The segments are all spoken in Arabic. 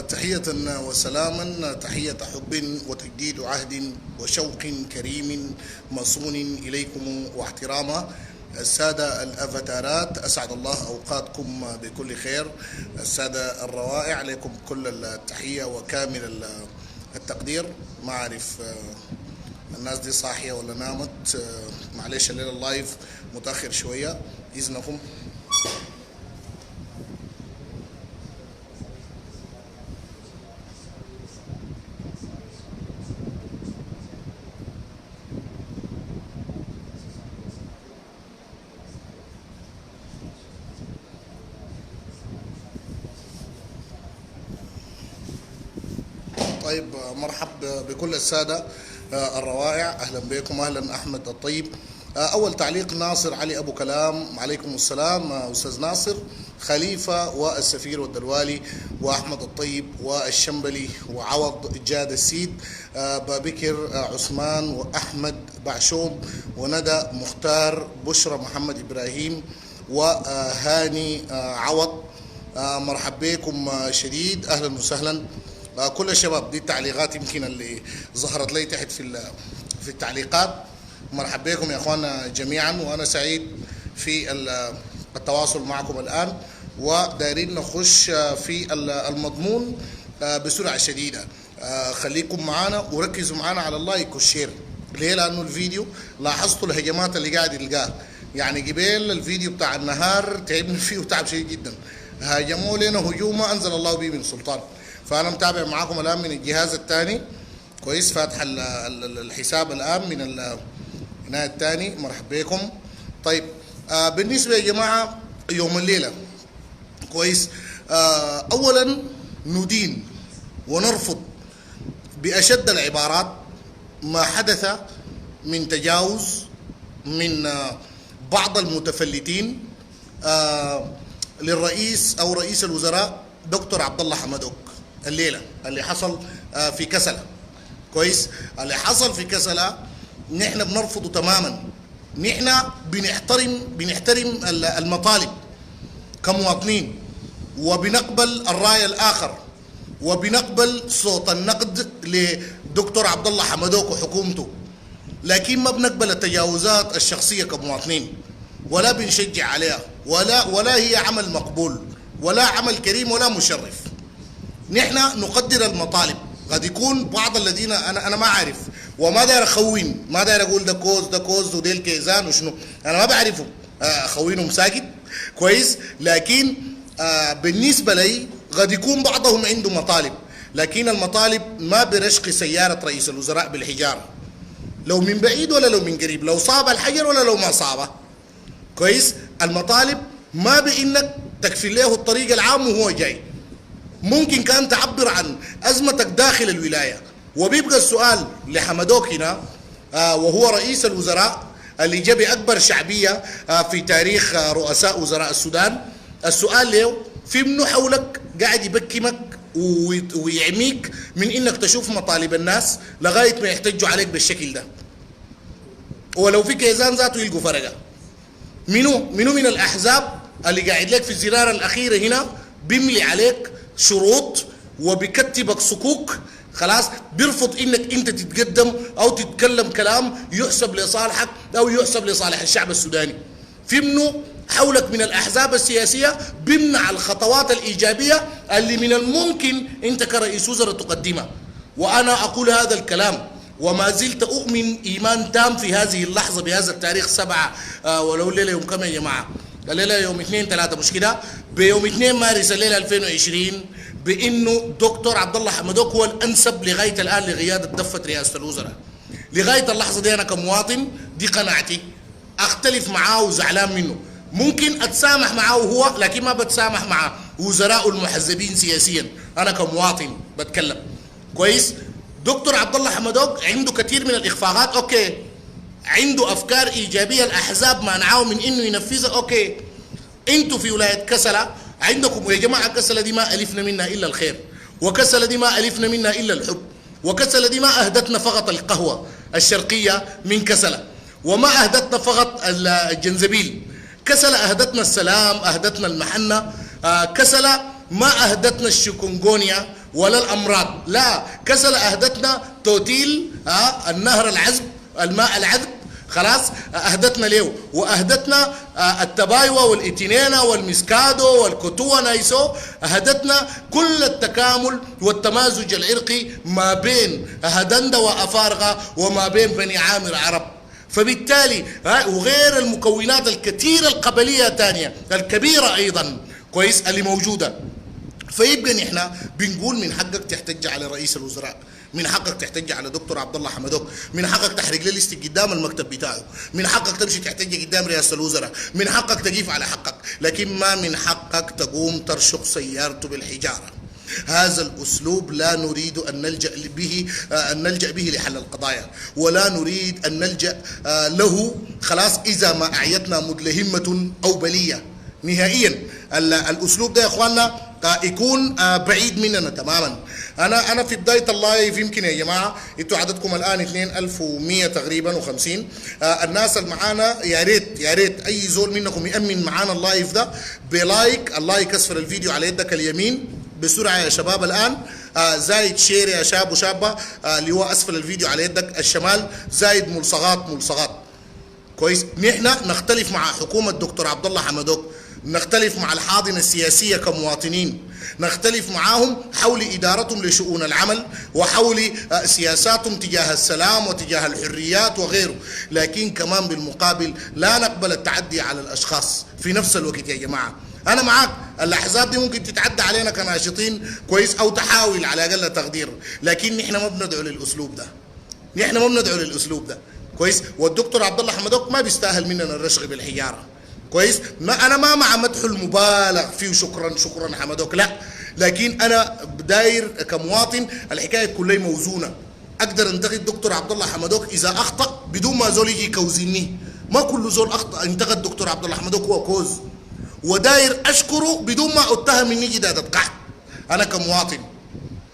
تحية وسلاما، تحية حب وتجديد عهد وشوق كريم مصون إليكم واحتراما. السادة الأفاتارات، أسعد الله أوقاتكم بكل خير. السادة الروائع، عليكم كل التحية وكامل التقدير. ما أعرف الناس دي صاحية ولا نامت. معلش الليلة اللايف متأخر شوية، إذنكم. طيب، مرحب بكل السادة الروائع، أهلا بكم. أهلا أحمد الطيب. أول تعليق ناصر علي أبو كلام، عليكم السلام أستاذ ناصر. خليفة والسفير والدلوالي وأحمد الطيب والشنبلي وعوض جاد السيد، بابكر عثمان وأحمد بعشوم وندى مختار، بشرى محمد إبراهيم وهاني عوض. مرحب بكم شديد، أهلا وسهلا كل الشباب. دي التعليقات يمكن اللي ظهرت لي تحت في التعليقات. مرحبا بكم يا اخوانا جميعا، وانا سعيد في التواصل معكم الان، ودايرين نخش في المضمون بسرعه شديده. خليكم معنا وركزوا معنا على اللايك والشير. ليه؟ لانه الفيديو لاحظتوا الهجمات اللي قاعد يلقاها. يعني قبل الفيديو بتاع النهار تعبنا فيه وتعب شديد جدا، هاجموا لنا هجوم ما انزل الله به من سلطان. فانا متابع معاكم الان من الجهاز الثاني، كويس، فاتح الحساب الان من العناية الثاني. مرحبا بكم. طيب، بالنسبه يا جماعه يوم الليله، كويس، اولا ندين ونرفض باشد العبارات ما حدث من تجاوز من بعض المتفلتين للرئيس او رئيس الوزراء دكتور عبد الله حمدوك. الليله اللي حصل في كسلة، كويس، اللي حصل في كسلة نحن بنرفضه تماما. نحن بنحترم المطالب كمواطنين، وبنقبل الرأي الآخر، وبنقبل صوت النقد لدكتور عبد الله حمدوك وحكومته، لكن ما بنقبل التجاوزات الشخصية كمواطنين، ولا بنشجع عليها، ولا هي عمل مقبول، ولا عمل كريم، ولا مشرف. نحن نقدر المطالب. قد يكون بعض الذين انا ما اعرف، وما داير اخوين، ما داير اقول ده كوز وديل كيزان وشنو، انا ما بعرفهم، اخوينهم ساكت، كويس. لكن بالنسبه لي قد يكون بعضهم عنده مطالب، لكن المطالب ما برشق سياره رئيس الوزراء بالحجاره، لو من بعيد ولا لو من قريب، لو صاب الحجر ولا لو ما صابه، كويس. المطالب ما بانك تكفي له الطريق العام وهو جاي. ممكن كان تعبر عن أزمتك داخل الولاية. وبيبقى السؤال لحمدوك هنا، وهو رئيس الوزراء اللي جاب أكبر شعبية في تاريخ رؤساء وزراء السودان، السؤال له في منو حولك قاعد يبكمك ويعميك من إنك تشوف مطالب الناس لغاية ما يحتجوا عليك بالشكل ده، ولو في كيزان ذاته يلقوا فرقة. منو من الأحزاب اللي قاعد لك في الزرار الأخيرة هنا بيملي عليك شروط وبيكتبك صكوك، خلاص، بيرفض انك انت تتقدم او تتكلم كلام يحسب لصالحك او يحسب لصالح الشعب السوداني. في منه حولك من الاحزاب السياسيه بيمنع الخطوات الايجابيه اللي من الممكن انت كرئيس وزراء تقدمها. وانا اقول هذا الكلام وما زلت اؤمن ايمان تام في هذه اللحظه بهذا التاريخ 7 ولو الليله يوم كم يا جماعه؟ الليله يوم 2/3 مش كده؟ بيوم 2 مارس الليله 2020 بانه دكتور عبد الله حمدوك هو الانسب لغايه الان لقياده دفه رئاسه الوزراء. لغايه اللحظه دي انا كمواطن دي قناعتي. اختلف معاه وزعلان منه، ممكن اتسامح معاه هو، لكن ما بتسامح مع وزراء المحزبين سياسيا. انا كمواطن بتكلم، كويس. دكتور عبد الله حمدوك عنده كثير من الاخفاقات، اوكي، عنده افكار ايجابيه الاحزاب مانعاه من انه ينفذها، اوكي. انتوا في ولايه كسلة عندكم يا جماعه، كسلة دي ما الفنا منها الا الخير، وكسلة دي ما الفنا منها الا الحب، وكسلة دي ما اهدتنا فقط القهوه الشرقيه من كسلة، وما اهدتنا فقط الجنزبيل. كسلة اهدتنا السلام، اهدتنا المحنه. كسلة ما اهدتنا الشيكونغونيا ولا الامراض، لا، كسلة اهدتنا توتيل النهر العذب، الماء العذب، خلاص اهدتنا له، واهدتنا التبايوه والاتينينا والمسكادو والكوتوا نايسو، اهدتنا كل التكامل والتمازج العرقي ما بين هدندا وافارقه وما بين بني عامر عرب. فبالتالي وغير المكونات الكثيره القبليه الثانيه الكبيره ايضا كويس اللي موجوده. فيبقى نحن بنقول من حقك تحتج على رئيس الوزراء، من حقك تحتج على دكتور عبد الله حمدوك، من حقك تحرق لي ليست قدام المكتب بتاعه، من حقك تمشي تحتج قدام رئاسه الوزراء، من حقك تقيف على حقك، لكن ما من حقك تقوم ترشق سيارته بالحجاره. هذا الأسلوب لا نريد أن نلجأ به لحل القضايا، ولا نريد أن نلجأ له خلاص إذا ما أعيتنا مدلهمة أو بلية نهائيا. الأسلوب ده يا إخواننا يكون بعيد مننا تماما. أنا في بداية اللايف يمكن يا جماعة أنتوا عددكم الآن 2100 تقريبا و50 الناس اللي معانا، يا ريت أي زول منكم يأمن معانا اللايف ده بلايك، اللايك أسفل الفيديو على يدك اليمين بسرعة يا شباب الآن، زايد شير يا شاب وشابة اللي هو أسفل الفيديو على يدك الشمال، زايد ملصقات كويس. نحن نختلف مع حكومة دكتور عبد الله حمدوك، نختلف مع الحاضنة السياسية كمواطنين، نختلف معهم حول إدارتهم لشؤون العمل وحول سياساتهم تجاه السلام وتجاه الحريات وغيره، لكن كمان بالمقابل لا نقبل التعدي على الأشخاص في نفس الوقت. يا جماعة أنا معاك، الأحزاب دي ممكن تتعدى علينا كناشطين كويس أو تحاول على أقل تقدير، لكن نحن ما بندعو للأسلوب ده، كويس. والدكتور عبد الله حمدوك ما بيستاهل مننا الرشق بالحجارة، كويس. ما انا ما مع مدح المبالغ فيه، شكرا حمدوك، لا، لكن انا داير كمواطن الحكايه كلها موزونه. اقدر انتقد دكتور عبد الله حمدوك اذا اخطا بدون ما زول يجي يكوزني، ما كل زول اخطا انتقد دكتور عبد الله حمدوك هو كوز، وداير اشكره بدون ما اتهم اني جداد قحط انا كمواطن،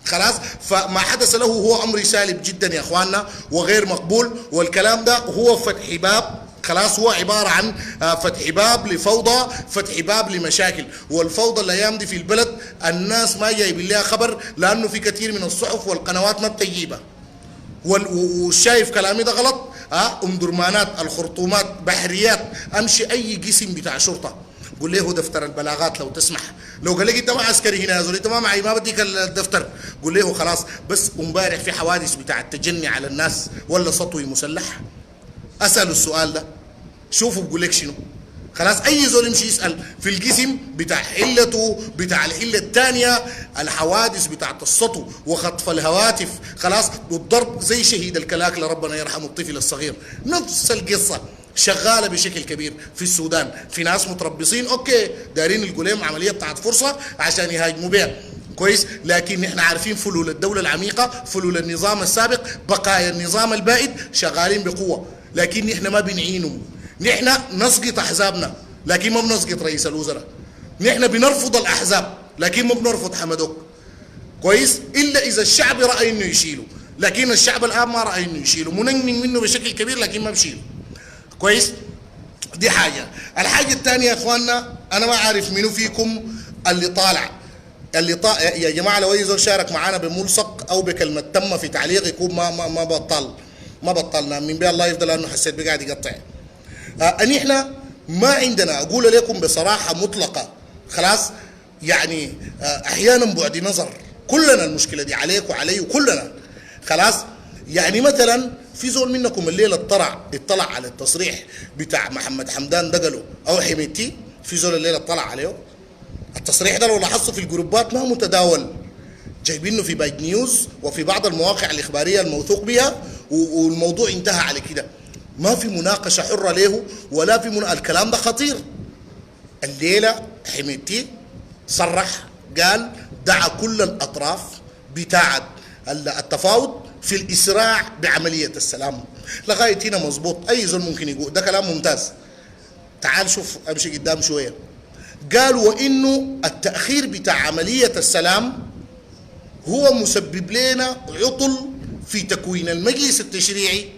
خلاص. فما حدث له هو امر سالب جدا يا اخواننا وغير مقبول، والكلام ده هو فتح باب، خلاص، هو عبارة عن فتح باب لفوضى، فتح باب لمشاكل. والفوضى الأيام دي في البلد الناس ما جايبين لها خبر، لأنه في كثير من الصحف والقنوات ما بتجيبها، والشايف كلامي ده غلط. درمانات، الخرطومات، بحريات، أمشي أي قسم بتاع شرطة قول له دفتر البلاغات لو تسمح، لو قال لك انت ما عسكري هنا يا زول انت ما معي ما بديك الدفتر، قول له خلاص. بس امبارح في حوادث بتاع التجني على الناس ولا سطوي مسلح، اسال السؤال ده شوفوا بقول لك شنو، خلاص. اي زول يمشي يسال في القسم بتاع حلته بتاع الحله الثانيه، الحوادث بتاعت السطو وخطف الهواتف، خلاص، والضرب زي شهيد الكلاكله ربنا يرحمه الطفل الصغير، نفس القصه شغاله بشكل كبير في السودان. في ناس متربصين اوكي دارين يلقوا لهم عمليه بتاعت فرصه عشان يهاجموا بها، كويس. لكن نحن عارفين فلول الدوله العميقه، فلول النظام السابق، بقايا النظام البائد شغالين بقوه، لكن نحن ما بنعينهم. نحن نسقط احزابنا لكن ما بنسقط رئيس الوزراء، نحن بنرفض الاحزاب لكن ما بنرفض حمدوك، كويس، الا اذا الشعب راى انه يشيله، لكن الشعب الان ما راى انه يشيله، منن منه بشكل كبير لكن ما بشيله، كويس. دي حاجه. الحاجه الثانيه يا اخواننا، انا ما عارف منو فيكم اللي طالع يا جماعه، لو اي زول شارك معانا بملصق او بكلمه تم في تعليق يكون ما بطلنا من بها اللايف ده لانه حسيت بقاعد يقطع. ان احنا ما عندنا، اقول لكم بصراحه مطلقه، خلاص، يعني احيانا بعد نظر، كلنا المشكله دي عليك وعلي وكلنا، خلاص. يعني مثلا في زول منكم الليله اطلع على التصريح بتاع محمد حمدان دقلو او حميتي، في زول الليله اطلع عليه التصريح ده، لو لاحظتوا في الجروبات ما متداول، جايبينه في بايد نيوز وفي بعض المواقع الاخباريه الموثوق بها، والموضوع انتهى على كده، ما في مناقشه حره له ولا في الكلام ده خطير. الليله حميتي صرح قال دعا كل الاطراف بتاعه التفاوض في الاسراع بعمليه السلام. لغايه هنا مظبوط، اي زول ممكن يقول ده كلام ممتاز. تعال شوف، امشي قدام شويه، قال وانه التاخير بتاع عمليه السلام هو مسبب لنا عطل في تكوين المجلس التشريعي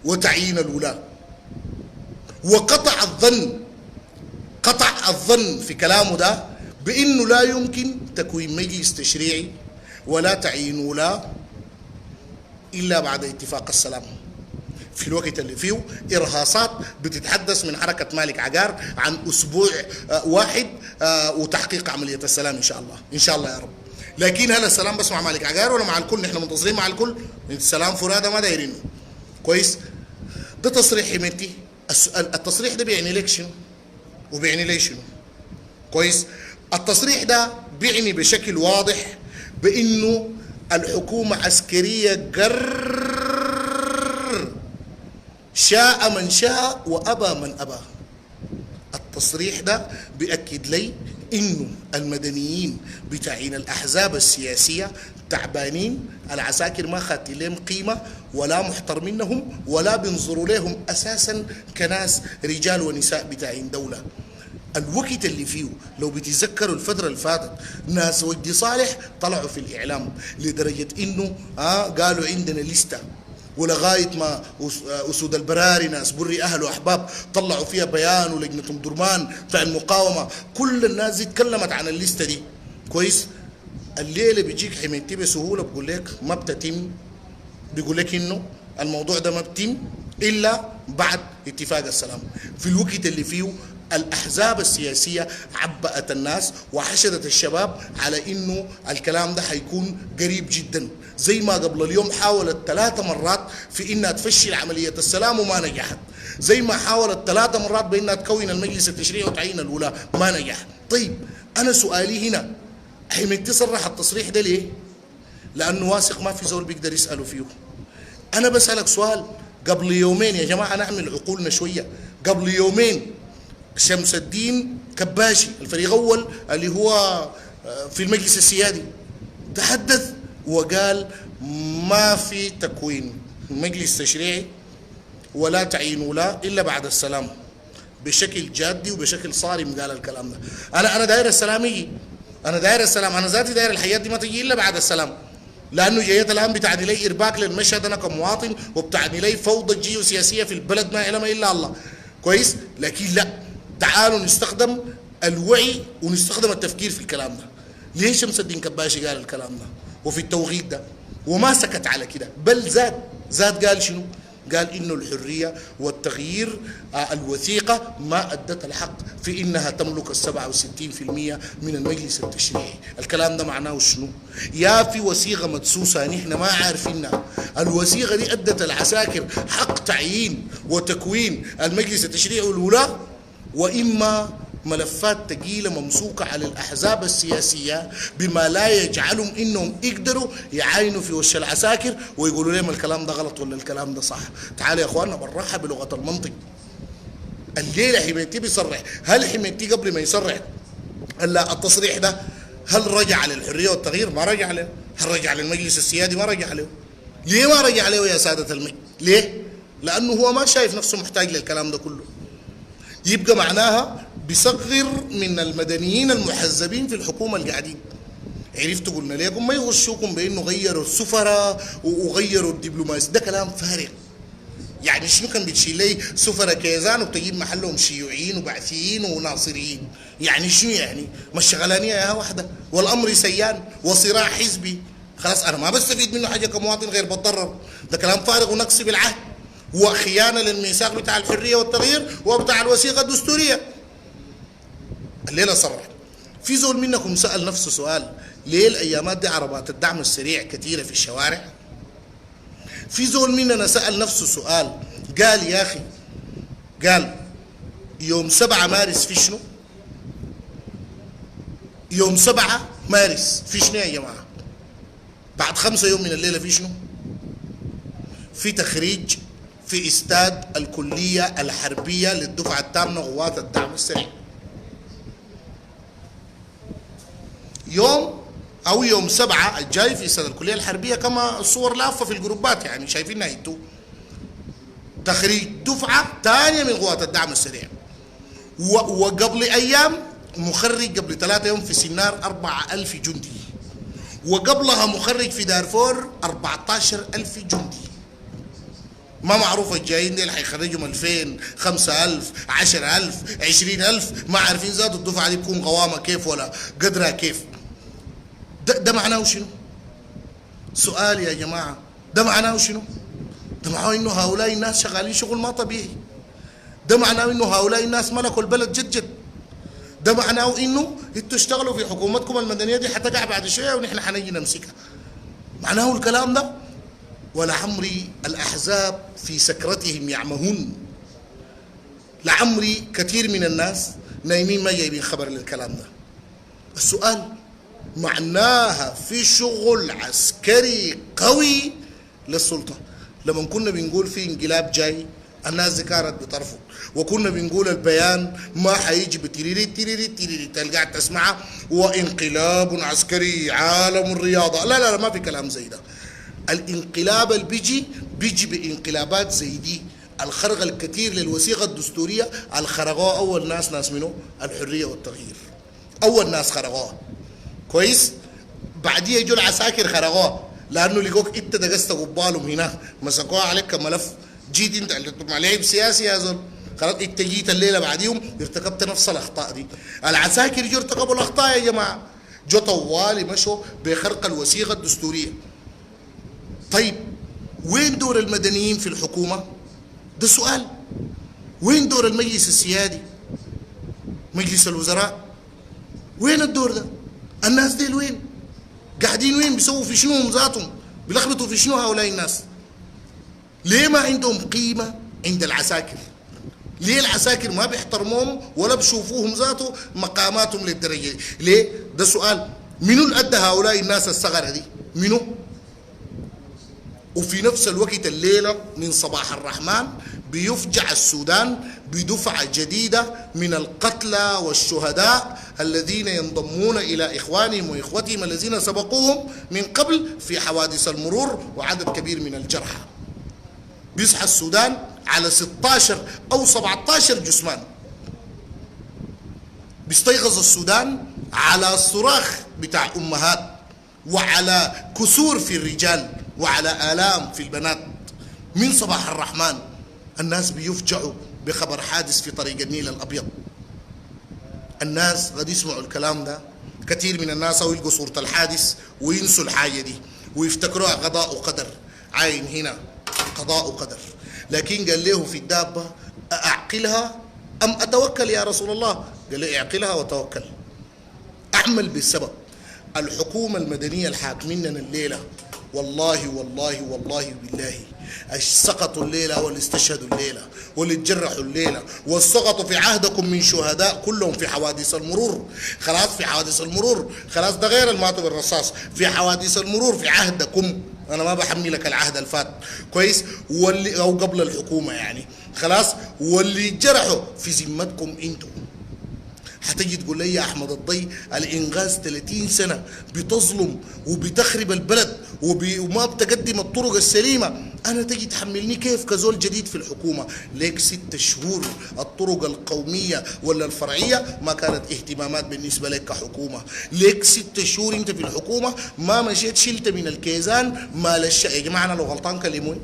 وتعيين الولاة، وقطع الظن في كلامه ده بأنه لا يمكن تكوين مجلس تشريعي ولا تعيين ولاة إلا بعد اتفاق السلام، في الوقت اللي فيه إرهاصات بتتحدث من حركة مالك عقار عن أسبوع واحد وتحقيق عملية السلام إن شاء الله، إن شاء الله يا رب. لكن هل السلام بس مع مالك عقار ولا مع الكل؟ نحن منتظرين مع الكل، السلام فرادة ما دايرينه. كويس؟ ده تصريح حميدتي. التصريح ده بيعني لك شنو؟ وبيعني لي شنو؟ كويس؟ التصريح ده بيعني بشكل واضح بأنه الحكومة عسكرية شاء من شاء وأبى من أبى. التصريح ده بيأكد لي إنه المدنيين بتاعين الأحزاب السياسية تعبانين، العساكر ما خاتي لهم قيمة ولا محترمينهم ولا بينظروا لهم أساسا كناس رجال ونساء بتاعين دولة. الوقت اللي فيه لو بتتذكروا الفترة اللي فاتت ناس وجدي صالح طلعوا في الإعلام لدرجة إنه قالوا عندنا لستة، ولغاية ما أسود البراري ناس بري أهل وأحباب طلعوا فيها بيان، ولجنة أم درمان بتاع المقاومة، كل الناس دي اتكلمت عن الليستة دي. كويس؟ الليلة بيجيك حميدتي بسهولة بقول لك ما بتتم، بيقول لك إنه الموضوع ده ما بتم إلا بعد اتفاق السلام، في الوقت اللي فيه الأحزاب السياسية عبأت الناس وحشدت الشباب على إنه الكلام ده حيكون قريب جدا، زي ما قبل اليوم حاولت 3 مرات في إنها تفشل عملية السلام وما نجحت، زي ما حاولت 3 مرات بإنها تكون المجلس التشريعي وتعيين الولاة ما نجح. طيب أنا سؤالي هنا، حميدتي صرح التصريح ده ليه؟ لأنه واثق ما في زول بيقدر يسأله فيه. أنا بسألك سؤال، قبل يومين يا جماعة نعمل عقولنا شوية، قبل يومين شمس الدين كباشي الفريق الأول اللي هو في المجلس السيادي تحدث وقال ما في تكوين مجلس تشريعي ولا تعيين ولا إلا بعد السلام، بشكل جادي وبشكل صارم قال الكلام ده. أنا داير السلام يجي، أنا داير السلام، أنا ذاتي داير الحياة دي ما تجي إلا بعد السلام، لأنه جايات الآن بتعني لي إرباك للمشهد أنا كمواطن، وبتعني لي فوضى جيوسياسية في البلد ما يعلمها إلا الله. كويس؟ لكن لا، تعالوا نستخدم الوعي ونستخدم التفكير في الكلام ده. ليش شمس الدين كباشي قال الكلام ده وفي التوقيت ده وما سكت على كده، بل زاد قال شنو؟ قال إنه الحرية والتغيير الوثيقة ما أدت الحق في إنها تملك 67% من المجلس التشريعي. الكلام ده معناه شنو؟ يا في وثيقة مدسوسة نحن ما عارفينها، الوثيقة دي أدت العساكر حق تعيين وتكوين المجلس التشريعي والولاة، وإما ملفات ثقيلة ممسوكة على الأحزاب السياسية بما لا يجعلهم إنهم يقدروا يعاينوا في وش العساكر ويقولوا لهم الكلام ده غلط ولا الكلام ده صح. تعالوا يا أخواننا بالراحة بلغة المنطق. الليلة حميدتي بيصرح، هل حميدتي قبل ما يصرح التصريح ده هل رجع للحرية والتغيير؟ ما رجع له. هل رجع للمجلس السيادي؟ ما رجع له. ليه ما رجع له يا سادة المجلس؟ ليه؟ لأنه هو ما شايف نفسه محتاج للكلام ده كله. يبقى معناها بيصغر من المدنيين المحزبين في الحكومة اللي قاعدين. عرفتوا قلنا لكم ما يغشوكم بانه غيروا السفراء وغيروا الدبلوماسي، ده كلام فارغ. يعني شنو كان بتشيل لي سفراء كيزان وبتجيب محلهم شيوعيين وبعثيين وناصريين؟ يعني شنو يعني؟ ما الشغلانيه يا واحده والامر سيان وصراع حزبي، خلاص انا ما بستفيد منه حاجه كمواطن غير بتضرر. ده كلام فارغ ونقص بالعهد وخيانه للميثاق بتاع الحريه والتغيير وبتاع الوثيقه الدستوريه. الليله صرح في زول منكم سال نفسه سؤال، ليه الايامات دي عربات الدعم السريع كثيره في الشوارع؟ في زول مننا سال نفسه سؤال قال يا اخي، قال يوم 7 مارس في شنو؟ يوم 7 مارس في شنو يا جماعه؟ بعد 5 يوم من الليله في شنو؟ في تخريج في استاد الكليه الحربيه للدفعه الثامنه قوات الدعم السريع. يوم 7 الجاي في استاد الكليه الحربيه، كما الصور لافه في الجروبات يعني شايفينها انتوا، تخريج دفعه ثانيه من قوات الدعم السريع. وقبل ايام مخرج قبل 3 يوم في سنار 4000 جندي، وقبلها مخرج في دارفور 14000 جندي. ما معروف الجايين ديل حيخرجهم 2000 5000 10000 20000 ما عارفين ذات الدفعه دي بتكون قوامها كيف ولا قدرها كيف. ده معناه شنو؟ سؤال يا جماعه، ده معناه شنو؟ ده معناه انه هؤلاء الناس شغالين شغل ما طبيعي. ده معناه انه هؤلاء الناس ملكوا البلد جد. ده معناه انه انتوا اشتغلوا في حكومتكم المدنيه دي حتقع بعد شويه ونحن حنجي نمسكها. معناه الكلام ده؟ ولعمري الأحزاب في سكرتهم يعمهون. لعمري كثير من الناس نايمين ما جايبين خبر للكلام ده. السؤال معناها في شغل عسكري قوي للسلطة. لما كنا بنقول في انقلاب جاي الناس دي كانت بترفض، وكنا بنقول البيان ما حيجي بتريري تريري تريري تلقى تسمعها وانقلاب عسكري عالم الرياضة. لا لا لا، ما في كلام زي ده. الانقلاب اللي بيجي بانقلابات زي دي. الخرق الكثير للوثيقة الدستورية الخرقوها أول ناس منه الحرية والتغيير. أول ناس خرقوها كويس. بعديها يجوا العساكر خرقوها لأنه لقوك أنت دقست قبالهم هناك مسكوها عليك كملف. جيت أنت مع لعب سياسي يا زول، خلاص أنت جيت الليلة بعديهم ارتكبت نفس الأخطاء دي. العساكر يجوا ارتكبوا الأخطاء يا جماعة، جو طوالي مشوا بخرق الوثيقة الدستورية. طيب وين دور المدنيين في الحكومة؟ ده سؤال. وين دور المجلس السيادي؟ مجلس الوزراء وين الدور ده؟ الناس دي وين؟ قاعدين وين؟ بيسووا في شنو هم ذاتهم؟ بيلخبطوا في شنو هؤلاء الناس؟ ليه ما عندهم قيمة عند العساكر؟ ليه العساكر ما بيحترموهم ولا بشوفوهم ذاته مقاماتهم للدرجة دي؟ ليه؟ ده سؤال. منو اللي أدى هؤلاء الناس الصغرة دي؟ منو؟ وفي نفس الوقت الليلة من صباح الرحمن بيفجع السودان بدفعة جديدة من القتلى والشهداء الذين ينضمون إلى إخوانهم وإخوتهم الذين سبقوهم من قبل في حوادث المرور وعدد كبير من الجرحى. بيصحى السودان على 16 أو 17 جثمان. بيستيقظ السودان على الصراخ بتاع أمهات وعلى كسور في الرجال وعلى آلام في البنات. من صباح الرحمن الناس بيفجعوا بخبر حادث في طريق النيل الأبيض. الناس قد يسمعوا الكلام ده، كثير من الناس أو يلقوا صورة الحادث وينسوا الحاجة دي ويفتكروها قضاء وقدر. عاين هنا قضاء وقدر. لكن قال له في الدابة أعقلها أم أتوكل يا رسول الله؟ قال له اعقلها وتوكل. أعمل بالسبب. الحكومة المدنية الحاكمين الليلة والله والله والله بالله سقطوا الليلة واللي استشهدوا الليلة واللي تجرحوا الليلة والسقطوا في عهدكم من شهداء كلهم في حوادث المرور. خلاص في حوادث المرور، خلاص ده غير الماتوا بالرصاص. في حوادث المرور في عهدكم، أنا ما بحملك العهد الفات كويس واللي أو قبل الحكومة يعني خلاص. واللي جرحوا في ذمتكم أنتم. حتجي تقول لي يا احمد الضي الانغاز 30 سنه بتظلم وبتخرب البلد وما بتقدم الطرق السليمه، انا تجي تحملني كيف كزول جديد في الحكومه؟ ليك 6 شهور الطرق القوميه ولا الفرعيه ما كانت اهتمامات بالنسبه لك كحكومه. ليك 6 شهور انت في الحكومه ما مشيت شلت من الكيزان مال يا جماعه انا لو غلطان كلموني.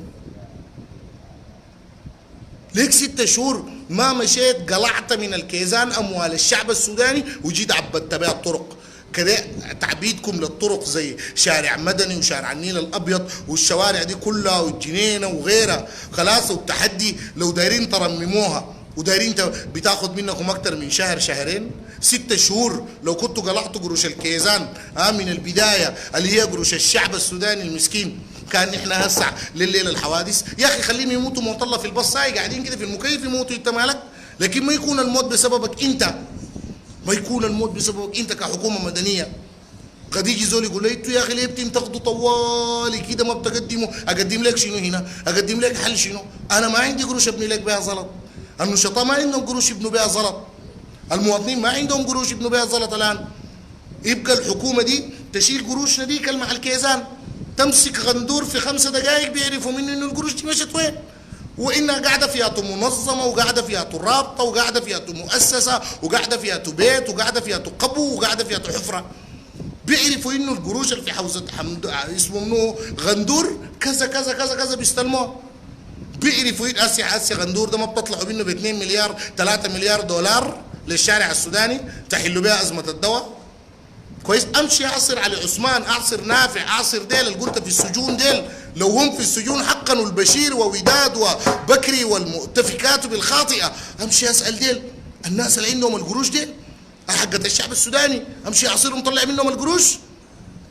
ليك 6 شهور ما مشيت قلعت من الكيزان أموال الشعب السوداني وجيت عبدت بها الطرق كده. تعبيدكم للطرق زي شارع مدني وشارع النيل الأبيض والشوارع دي كلها والجنينة وغيرها خلاص. والتحدي لو دايرين ترمموها ودايرين بتاخد منكم أكتر من شهر شهرين. 6 شهور لو كنتوا قلعتوا قروش الكيزان من البداية اللي هي قروش الشعب السوداني المسكين كان احنا هسع لليل الحوادث. يا اخي خليهم يموتوا مطلع في البصاي قاعدين كده في المكيف يموتوا انت مالك. لكن ما يكون الموت بسببك انت، ما يكون الموت بسببك انت كحكومه مدنيه. قد يجي زول يقول لي انتوا يا اخي ليه بتنتقدوا طوالي كده ما بتقدموا؟ اقدم لك شنو هنا؟ اقدم لك حل شنو؟ انا ما عندي قروش ابني لك بها زلط. النشطاء ما عندهم قروش يبنوا بها زلط. المواطنين ما عندهم قروش يبنوا بها زلط. الان يبقى الحكومه دي تشيل قروشنا دي كلمه على الكيزان، تمسك غندور في 5 دقائق بيعرفوا منه انه القروش دي مشت وين، وانها قاعده فيها منظمه وقاعده فيها رابطه وقاعده فيها مؤسسه وقاعده فيها بيت وقاعده فيها قبو وقاعده فيها حفره. بيعرفوا انه القروش اللي في حوزه اسمه منو غندور كذا كذا كذا كذا بيستلموها. بيعرفوا هسه غندور ده ما بتطلعوا منه ب 2 مليار 3 مليار دولار للشارع السوداني تحلوا بها ازمه الدواء. كويس. امشي اعصر علي عثمان، اعصر نافع، اعصر ديل اللي قلت في السجون ديل، لو هم في السجون حقنوا البشير ووداد وبكري والمؤتفكات بالخاطئه، امشي اسال ديل الناس اللي عندهم القروش ديل حقت الشعب السوداني، امشي اعصرهم طلع منهم القروش.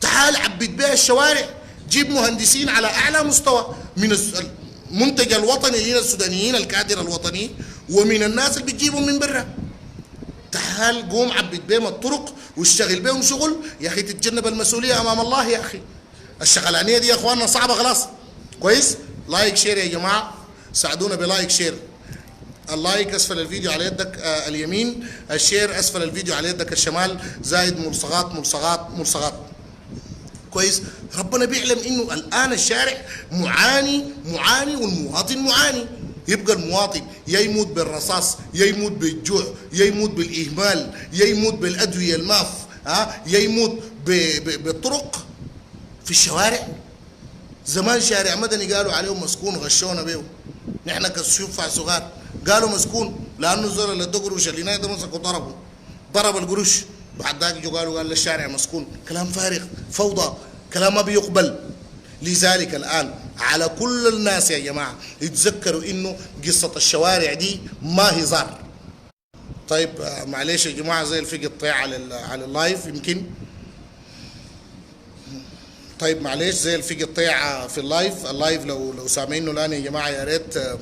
تعال عبد بها الشوارع، جيب مهندسين على اعلى مستوى من المنتج الوطني لنا السودانيين الكادر الوطني ومن الناس اللي بتجيبهم من برا. تعال قوم عبد بهم الطرق واشتغل بهم شغل يا اخي، تتجنب المسؤوليه امام الله يا اخي. الشغلانيه دي يا اخواننا صعبه خلاص. كويس. لايك شير يا جماعه، ساعدونا بلايك شير. اللايك اسفل الفيديو على يدك اليمين، الشير اسفل الفيديو على يدك الشمال، زائد ملصقات ملصقات ملصقات. كويس. ربنا بيعلم انه الان الشارع معاني والمواطن معاني. يبقى المواطن يا يموت بالرصاص، يا يموت بالجوع، يا يموت بالاهمال، يا يموت بالادويه الماف، يا يموت بالطرق في الشوارع. زمان شارع مدني قالوا عليه مسكون، غشونا بيه نحن كشوفع صغار، قالوا مسكون لانه الزول اللي ادى قروش اللي نايم ده مسكوا ضرب القروش، بعد ذاك جو قال للشارع مسكون. كلام فارغ، فوضى، كلام ما بيقبل. لذلك الآن على كل الناس يا جماعة يتذكروا إنه قصة الشوارع دي ما هزار. طيب معلش يا جماعة زي الفي قطيع على اللايف يمكن. طيب معلش زي الفي قطيع في اللايف لو سامعينه الآن يا جماعة يا ريت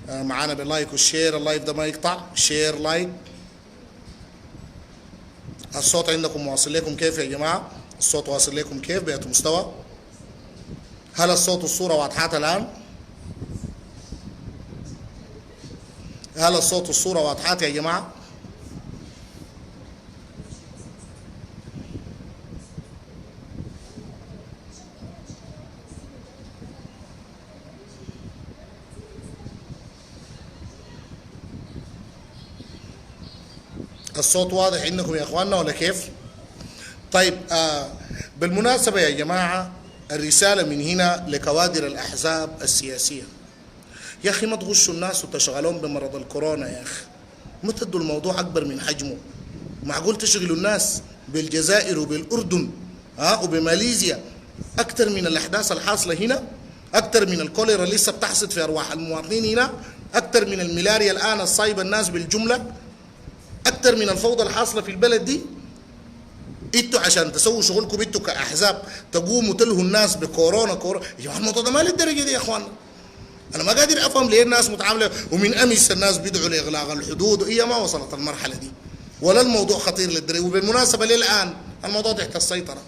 معانا باللايك والشير، اللايف ده ما يقطع، شير لايك. الصوت عندكم واصل لكم كيف يا جماعة؟ الصوت واصل لكم كيف بأي مستوى؟ هل الصوت والصورة واضحات الآن؟ هل الصوت والصورة واضحات يا جماعة؟ الصوت واضح عندكم يا اخواننا ولا كيف؟ طيب بالمناسبة يا جماعة الرسالة من هنا لكوادر الأحزاب السياسية، يا أخي ما تغشوا الناس وتشغلون بمرض الكورونا يا أخي، ما تدوا الموضوع أكبر من حجمه. معقول تشغلوا الناس بالجزائر وبالأردن وبماليزيا أكثر من الأحداث الحاصلة هنا، أكثر من الكوليرا اللي لسه بتحصد في أرواح المواطنين هنا، أكثر من الملاريا الآن الصايبة الناس بالجملة، أكثر من الفوضى الحاصلة في البلد دي. انتوا عشان تسووا شغلكم انتوا كاحزاب تقوموا تلهوا الناس بكورونا يا جماعه الموضوع ده ما للدرجه دي يا اخوانا. انا ما قادر افهم ليه الناس متعامله، ومن امس الناس بيدعوا لاغلاق الحدود وهي ما وصلت المرحله دي، ولا الموضوع خطير للدرجه. وبالمناسبه للان الموضوع تحت السيطره،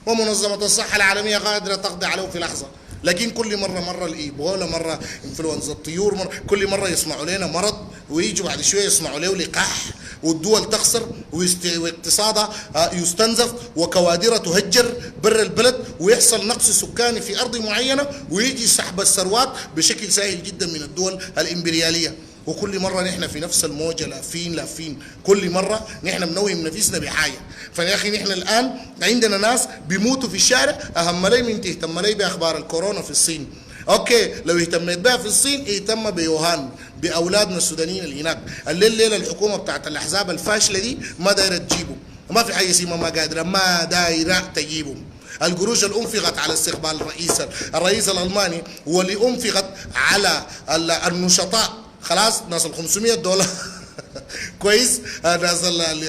ومنظمه الصحه العالميه قادره تقضي عليه في لحظه. لكن كل مره الايبولا، مره انفلونزا الطيور، كل مره يصنعوا لنا مرض ويجوا بعد شويه يصنعوا له لقاح، والدول تخسر واقتصادها يستنزف وكوادرها تهجر برا البلد، ويحصل نقص سكاني في ارض معينه، ويجي سحب الثروات بشكل سهل جدا من الدول الامبرياليه. وكل مره نحن في نفس الموجه لافين، كل مره نحن بنوهم نفسنا بحاجه. فيا اخي نحن الان عندنا ناس بيموتوا في الشارع، اهم لي من تهتم لي باخبار الكورونا في الصين. اوكي لو اهتميت بها في الصين اهتم بيوهان باولادنا السودانيين اللي هناك. الليله الحكومه بتاعت الاحزاب الفاشله دي ما دايره تجيبهم، ما في حاجه اسمها ما قادره، ما دايره تجيبهم. القروش اللي انفقت على استقبال الرئيس الالماني، واللي انفقت على النشطاء خلاص ناس ال $500 كويس، ناس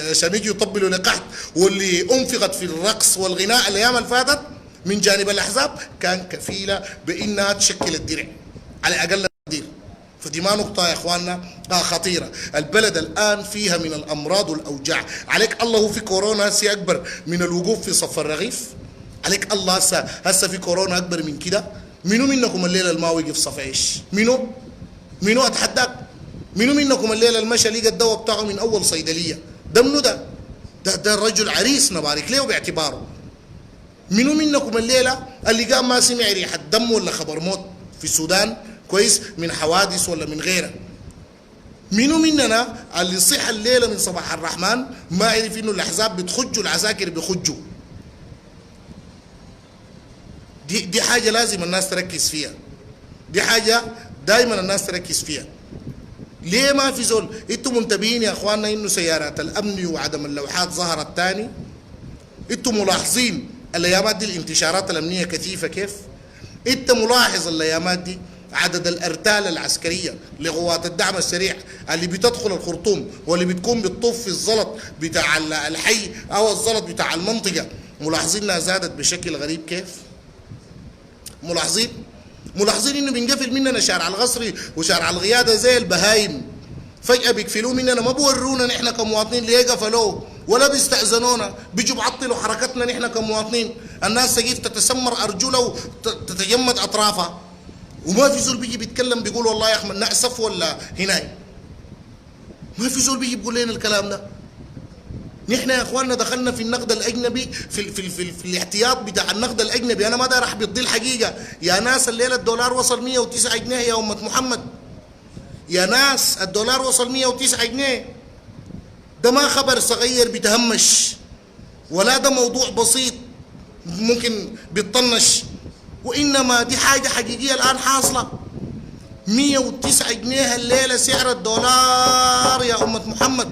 عشان يجوا يطبلوا لقحط، واللي انفقت في الرقص والغناء الايام اللي فاتت من جانب الاحزاب كان كفيله بانها تشكل الدرع على اقل تقدير. فدي ما نقطه يا اخواننا خطيره. البلد الان فيها من الامراض والاوجاع، عليك الله هو في كورونا هسه اكبر من الوقوف في صف الرغيف؟ عليك الله هسه في كورونا اكبر من كده؟ منو منكم الليله اللي ما وقف صف عيش؟ منو اتحداك؟ منو منكم الليله المشى لقى الدواء بتاعه من اول صيدليه؟ ده منو ده الرجل عريس نبارك له باعتباره. منو منكم الليله اللي قام ما سمع ريحه دم ولا خبر موت في السودان كويس من حوادث ولا من غيرها؟ منو مننا اللي صح الليله من صباح الرحمن ما عرف انه الاحزاب بتخجوا العساكر بيخجوا؟ دي حاجه لازم الناس تركز فيها، دي حاجه دائما الناس تركز فيها. ليه ما في زول؟ انتم منتبهين يا اخواننا انه سيارات الامن وعدم اللوحات ظهرت تاني؟ انتم ملاحظين الايامات دي الانتشارات الامنيه كثيفه كيف؟ انت ملاحظ الايامات دي عدد الارتال العسكريه لقوات الدعم السريع اللي بتدخل الخرطوم واللي بتكون بتطوف في الزلط بتاع الحي او الزلط بتاع المنطقه، ملاحظين انها زادت بشكل غريب كيف؟ ملاحظين انه بينقفل مننا شارع الغصري وشارع الغياده زي البهايم، فجاه بيقفلوه مننا، ما بورونا نحن كمواطنين ليه قفلوه ولا بيستأذنونا، بيجوا بعطلوا حركتنا نحن كمواطنين. الناس تجي تتسمر ارجلها وتتجمد اطرافها، وما في زول بيجي بيتكلم بيقول والله يا احمد نأسف ولا هناي. ما في زول بيجي بيقول لنا الكلام ده. نحن يا اخواننا دخلنا في النقد الاجنبي في الاحتياط بتاع النقد الاجنبي. انا ما داير احبط دي الحقيقه يا ناس. الليله الدولار وصل 109 جنيه يا امه محمد، يا ناس الدولار وصل 109 جنيه. ده ما خبر صغير بيتهمش، ولا ده موضوع بسيط ممكن بيطنش، وانما دي حاجه حقيقيه الان حاصله. 109 جنيه الليله سعر الدولار يا امه محمد.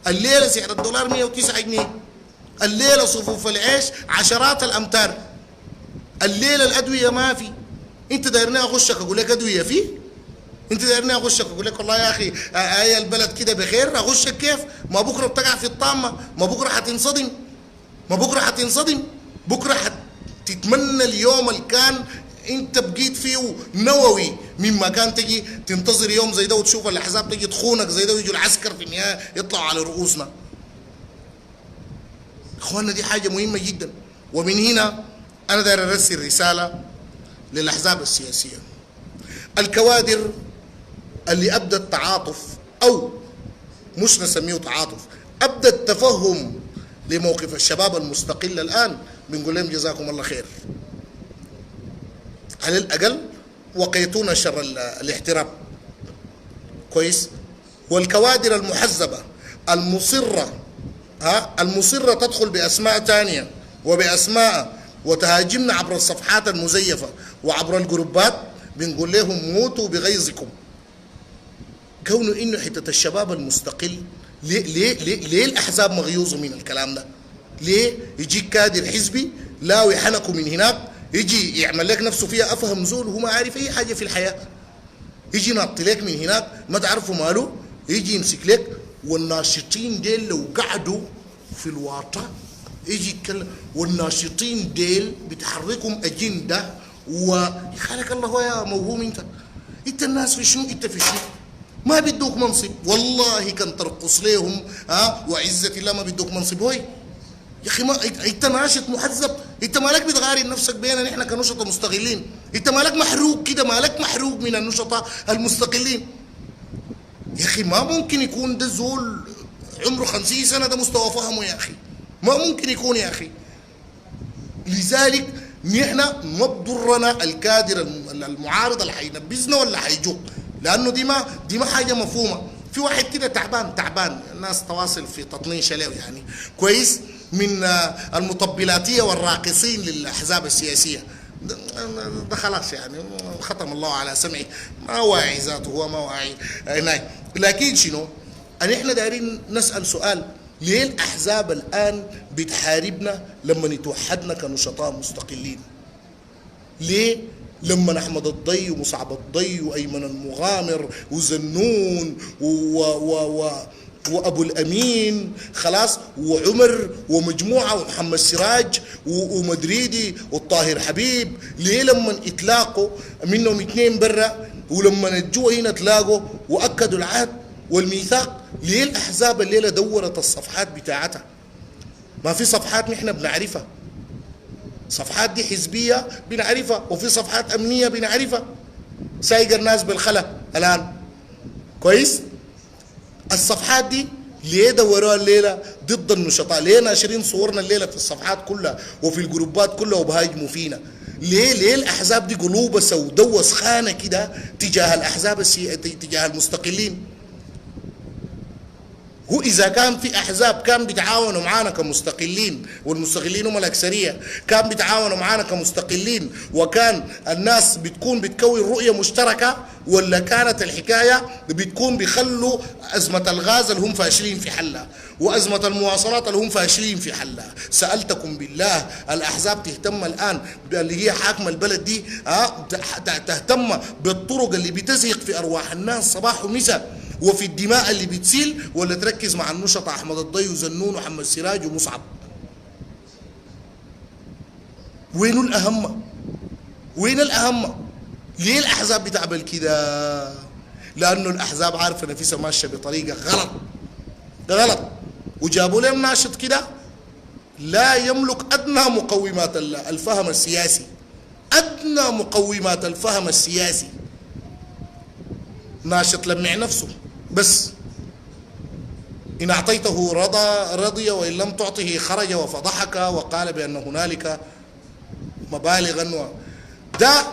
الليله سعر الدولار 109 جنيه. الليله صفوف العيش عشرات الامتار. الليله الادويه ما في. انت دايرني اخشك اقول لك ادويه فيه؟ انت دايرني اخشك اقول لك والله يا اخي اي البلد كده بخير؟ اخشك كيف؟ ما بكره بتقع في الطامه، ما بكره حتنصدم، بكره حتتمنى اليوم اللي كان انت بقيت فيه نووي مما كان تجي تنتظر يوم زي ده وتشوف الاحزاب تجي تخونك زي ده ويجوا العسكر في النهايه يطلعوا على رؤوسنا. اخواننا دي حاجه مهمه جدا. ومن هنا انا داير ارسل رساله للاحزاب السياسيه، الكوادر اللي ابدت تعاطف او مش نسميه تعاطف، ابدت تفهم لموقف الشباب المستقل الان، بنقول لهم جزاكم الله خير. على الاقل وقيتونا شر الاحترام. كويس؟ والكوادر المحزبه المصره تدخل باسماء ثانيه وباسماء وتهاجمنا عبر الصفحات المزيفه وعبر الجروبات، بنقول لهم موتوا بغيظكم. كونه انه حته الشباب المستقل ليه الاحزاب مغيوظه من الكلام ده؟ ليه يجيك كادر حزبي لا يحنكوا من هناك يجي يعمل لك نفسه فيها افهم زول وهو ما عارف اي حاجه في الحياه، يجي ناط لك من هناك ما تعرفوا ماله، يجي يمسك لك. والناشطين ديل لو قعدوا في الواطه يجي يتكلم، والناشطين ديل بتحركهم اجنده ويخلك الله يا موهوم. انت الناس في شنو؟ انت في شنو؟ ما بدوك منصب، والله كان ترقص لهم وعزة الله ما بدوك منصب. هوي يا اخي ما انت ناشط محزب، انت مالك بتغاري نفسك بينا نحن كنشطة مستقلين؟ انت مالك محروق كده؟ مالك محروق من النشطة المستقلين؟ يا اخي ما ممكن يكون ده زول عمره 50 سنة ده مستوى فهمه يا اخي، ما ممكن يكون يا اخي. لذلك نحن ما بضرنا الكادر المعارض اللي حينبذنا ولا حيجوق، لانه دي ما حاجه مفهومه. في واحد كده تعبان الناس تواصل في تطنيشه له يعني كويس من المطبلاتيه والراقصين للاحزاب السياسيه. ده خلاص يعني ختم الله على سمعه، ما واعي ذاته، هو ما واعي هناك. لكن شنو؟ ان احنا دايرين نسال سؤال، ليه الاحزاب الان بتحاربنا لما نتوحدنا كنشطاء مستقلين؟ ليه لما احمد الضي ومصعب الضي وايمن المغامر وزنون وابو الامين خلاص وعمر ومجموعه ومحمد سراج ومدريدي والطاهر حبيب، ليه لما اتلاقوا منهم اثنين برا ولما الجوا هنا تلاقوا واكدوا العهد والميثاق؟ ليه الاحزاب الليله دورت الصفحات بتاعتها؟ ما في صفحات نحن بنعرفها، صفحات دي حزبيه بنعرفها، وفي صفحات امنيه بنعرفها سايقه الناس بالخلا الان. كويس؟ الصفحات دي ليه دوروها الليله ضد النشطاء؟ ليه ناشرين صورنا الليله في الصفحات كلها وفي الجروبات كلها وبهاجموا فينا؟ ليه الاحزاب دي قلوبها سوداء وسخانه كده تجاه الاحزاب تجاه المستقلين؟ هو إذا كان في أحزاب كان بيتعاونوا معانا كمستقلين، والمستقلين هم الأكثرية، كان بيتعاونوا معانا كمستقلين وكان الناس بتكون بتكون رؤية مشتركة، ولا كانت الحكاية بتكون بيخلوا أزمة الغاز اللي هم فاشلين في حلها وأزمة المواصلات اللي هم فاشلين في حلها؟ سألتكم بالله الأحزاب تهتم الآن اللي هي حاكمة البلد دي تهتم بالطرق اللي بتزهق في أرواح الناس صباح ومساء وفي الدماء اللي بتسيل، ولا تركز مع النشطة أحمد الضي وزنون ومحمد سراج ومصعب؟ وين الأهم؟ وين الأهم؟ ليه الأحزاب بتعمل كده؟ لأنه الأحزاب عارفة نفسها ماشية بطريقة غلط، وجابوا لهم ناشط كده لا يملك أدنى مقومات الفهم السياسي، أدنى مقومات الفهم السياسي. ناشط لمع نفسه بس، إن أعطيته رضي وإن لم تعطه خرج وفضحك وقال بأن هنالك مبالغا ده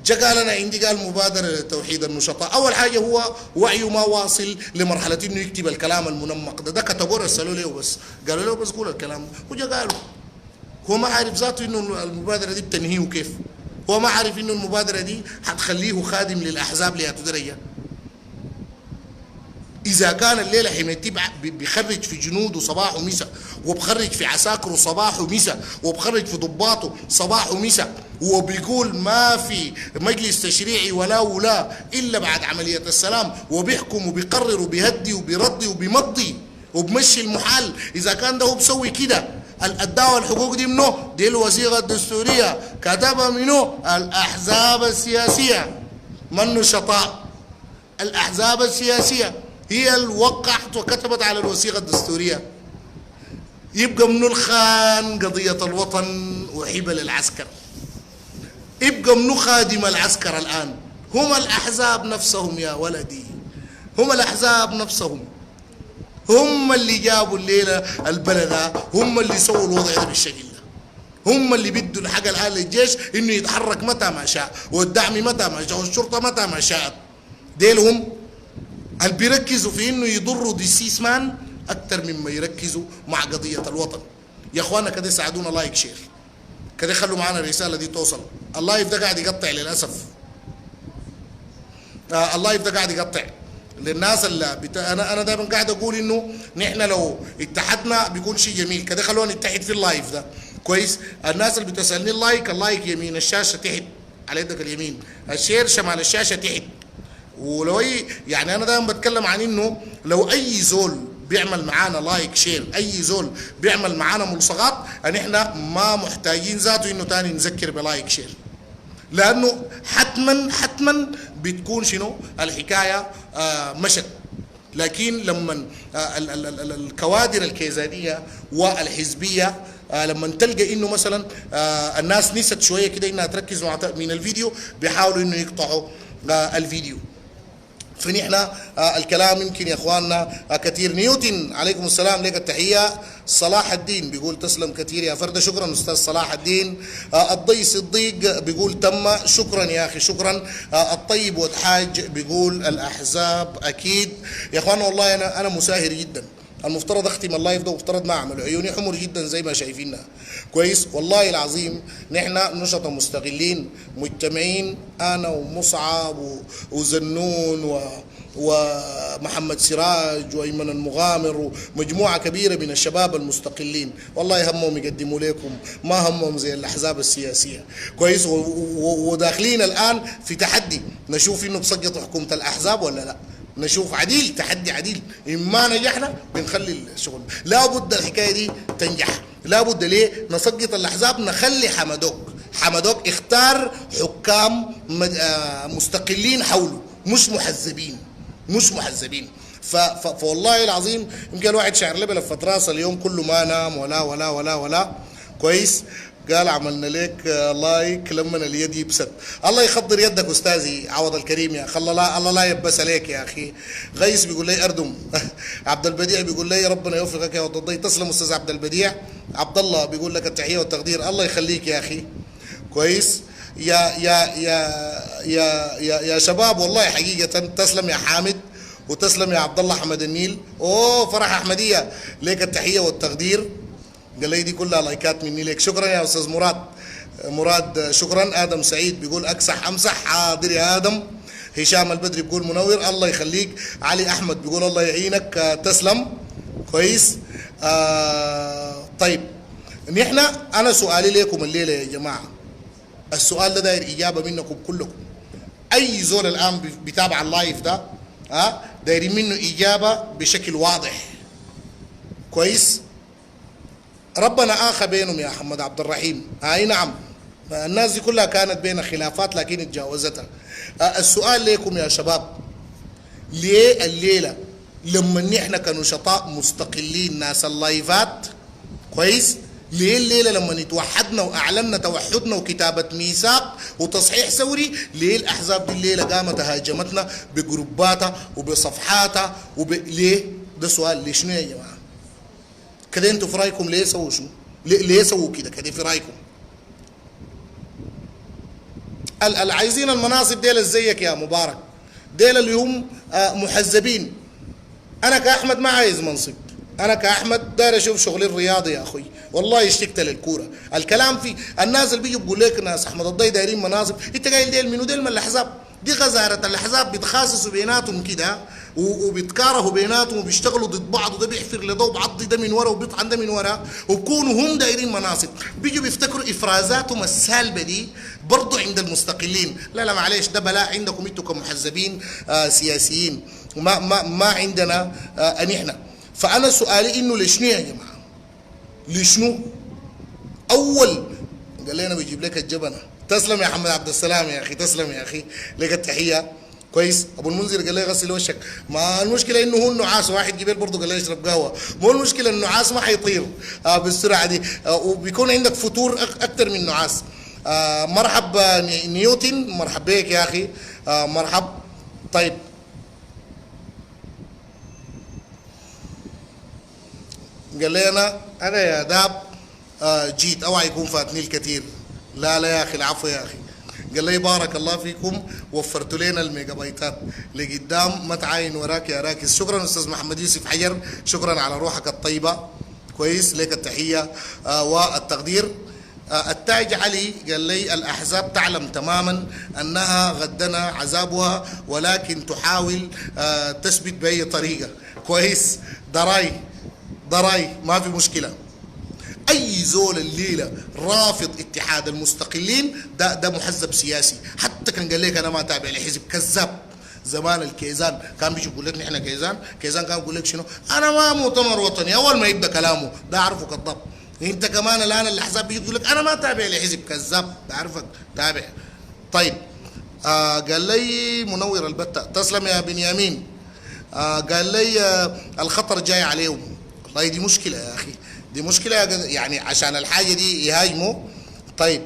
جا قال أنا عندي قال مبادرة لتوحيد النشطاء. أول حاجة هو وعيه ما واصل لمرحلة إنه يكتب الكلام المنمق ده كتبوه رسلوا له بس قالوا له بس قول الكلام ده، وجا قالوا هو ما عارف ذاته إنه المبادرة دي بتنهيه كيف، هو ما عارف إنه المبادرة دي حتخليه خادم للأحزاب لياتو درجة. إذا كان الليلة حميتي بيخرج في جنوده صباح ومساء، وبخرج في عساكره صباح ومساء، وبخرج في ضباطه صباح ومساء، وبيقول ما في مجلس تشريعي ولا إلا بعد عملية السلام، وبيحكم وبيقرر وبيهدي وبيرضي وبيمضي وبمشي المحال، إذا كان ده هو بسوي كده الدعوة الحقوق دي منه؟ دي الوثيقة الدستورية كتبها منه الأحزاب السياسية، منه شطاء. الأحزاب السياسية هي اللي وقعت وكتبت على الوثيقة الدستورية. يبقى منو الخان قضية الوطن وحبل العسكر؟ يبقى منو خادم العسكر الآن؟ هم الأحزاب نفسهم يا ولدي، هم الأحزاب نفسهم، هم اللي جابوا الليلة البلد، هم اللي سووا الوضع ده بالشكل ده، هم اللي بيدوا الحق الآن للجيش إنه يتحرك متى ما شاء، والدعم متى ما شاء، والشرطة متى ما شاءت. ديلهم هل بيركزوا في انه يضروا دي سيسمان اكثر مما يركزوا مع قضيه الوطن؟ يا اخوانا كده ساعدونا لايك شير، كده خلوا معنا الرساله دي توصل. اللايف ده قاعد يقطع للاسف، اللايف ده قاعد يقطع للناس اللي انا دايما قاعد اقول انه نحن لو اتحدنا بيكون شيء جميل، كده خلونا نتحد في اللايف ده كويس. الناس اللي بتسالني اللايك يمين الشاشه تحت على يدك اليمين، الشير شمال الشاشه تحت. ولو يعني انا دايما بتكلم عن انه لو اي زول بيعمل معانا لايك شير، اي زول بيعمل معانا ملصقات، ان احنا ما محتاجين ذاته انه تاني نذكر بلايك شير، لانه حتما بتكون شنو الحكايه مشت. لكن لما الكوادر الكيزانيه والحزبيه لما تلقى انه مثلا الناس نست شويه كده انها تركز من الفيديو، بيحاولوا انه يقطعوا الفيديو. فنحن الكلام يمكن يا اخواننا كثير. نيوتن عليكم السلام، لك التحيه. صلاح الدين بيقول تسلم كثير يا فرده، شكرا استاذ صلاح الدين. الضي صديق بيقول تم، شكرا يا اخي شكرا. الطيب والحاج بيقول الاحزاب اكيد. يا اخوانا والله انا مساهر جدا، المفترض اختم اللايف ده ومفترض ما اعمله، عيوني حمر جدا زي ما شايفينها كويس. والله العظيم نحن نشطة مستغلين مجتمعين، انا ومصعب وزنون ومحمد سراج وايمن المغامر ومجموعه كبيره من الشباب المستقلين، والله همهم يقدموا لكم، ما همهم زي الاحزاب السياسيه كويس. وداخلين الان في تحدي، نشوف انه بسقطوا حكومه الاحزاب ولا لا، نشوف عديل، تحدي عديل. إما نجحنا بنخلي الشغل، لابد الحكايه دي تنجح، لابد ليه نسقط الاحزاب، نخلي حمدوك اختار حكام مستقلين حوله، مش محزبين. فوالله العظيم يمكن الواحد شعر لي بلفت راسه اليوم كله ما نام ولا كويس. قال عملنا لك لايك لما اليد يبسط. الله يخضر يدك استاذي عوض الكريم يا اخي، الله لا يبس عليك يا اخي. غيث بيقول لي اردم. عبد البديع بيقول لي ربنا يوفقك يا وضي. تسلم استاذ عبد البديع. عبد الله بيقول لك التحيه والتقدير، الله يخليك يا اخي كويس. يا شباب والله حقيقه تسلم يا حامد، وتسلم يا عبد الله حمد النيل. اوه فرح احمديه، ليك التحيه والتقدير. قال لي دي كلها لايكات مني ليك. شكرا يا استاذ مراد. مراد شكرا. ادم سعيد بيقول اكسح امسح. حاضر يا ادم. هشام البدري بيقول منور الله يخليك. علي احمد بيقول الله يعينك. تسلم. كويس. طيب نحن انا سؤالي لكم الليله يا جماعه، السؤال ده داير اجابه منكم كلكم. اي زول الان بيتابع اللايف ده دايرين منه اجابه بشكل واضح. كويس. ربنا اخى بينهم يا محمد عبد الرحيم. اي نعم، الناس دي كلها كانت بين خلافات لكن اتجاوزتها. السؤال لكم يا شباب، ليه الليله لما نحن كنشطاء مستقلين ناس اللايفات كويس، ليه الليله لما نتوحدنا واعلنا توحدنا وكتابه ميثاق وتصحيح ثوري، ليه الاحزاب دي الليله قامت هاجمتنا بجروباتها وبصفحاتها ليه؟ ده سؤال. ليه شنو يا جماعه؟ كده انتوا في رايكم ليه سووا شنو؟ ليه سووا كده في رايكم؟ اللي عايزين المناصب ديل زيك يا مبارك، ديل اللي هم محزبين. انا كاحمد ما عايز منصب، انا كاحمد داير اشوف شغلي الرياضي يا اخوي. والله اشتقت للكوره. الكلام في الناس اللي بيجوا بيقول لك ناس احمد الضي دايرين مناصب، انت قايل ديل منو؟ ديل من الاحزاب. دي غزاره الاحزاب بيتخاصصوا بيناتهم كده وبيتكارهوا بيناتهم وبيشتغلوا ضد بعض، وده بيحفر لده وبعضي ده من ورا وبيطعن ده من ورا، وبكونوا هم دايرين مناصب. بيجوا بيفتكروا افرازاتهم السالبه دي برضه عند المستقلين. لا معلش، ده بلاء عندكم انتوا كمحزبين سياسيين، ما عندنا نحن. فانا سؤالي انه لشنو يا جماعه؟ لشنو؟ اول قال لي انا بجيب لك الجبنه. تسلم يا محمد عبد السلام يا اخي، تسلم يا اخي، لك التحيه. كويس. ابو المنذر قال لي غسل وشك. ما المشكله انه هو النعاس، واحد جبال برضه قال لي اشرب قهوه. مو المشكله النعاس ما حيطير بالسرعه دي، وبيكون عندك فتور اكثر من النعاس. مرحب نيوتن، مرحب بك يا اخي. مرحب. طيب قال لي انا يا داب جيت اوعى يكون فاتني الكثير. لا يا اخي، العفو يا اخي. قال لي بارك الله فيكم، وفرتوا لنا الميجا بايتات لقدام، ما تعاين وراك يا راكز. شكرا استاذ محمد يوسف حجر، شكرا على روحك الطيبه. كويس، لك التحيه والتقدير. التاج علي قال لي الاحزاب تعلم تماما انها غدنا عذابها، ولكن تحاول تثبت باي طريقه. كويس. ضراي ما في مشكله. اي زول الليله رافض اتحاد المستقلين ده محزب سياسي. حتى كان قال لك انا ما تابع لحزب، كذاب. زمان الكيزان كان بيجي يقول لك نحن كيزان كان يقول لك شنو؟ انا ما مؤتمر وطني. اول ما يبدا كلامه ده اعرفه كذاب. انت كمان الان الاحزاب بيجي يقول لك انا ما تابع لحزب، كذاب، بعرفك تابع. طيب قال لي منور البتة، تسلم يا بنيامين. قال لي الخطر جاي عليهم. والله دي مشكله يا اخي، دي مشكله يعني عشان الحاجه دي يهاجموا. طيب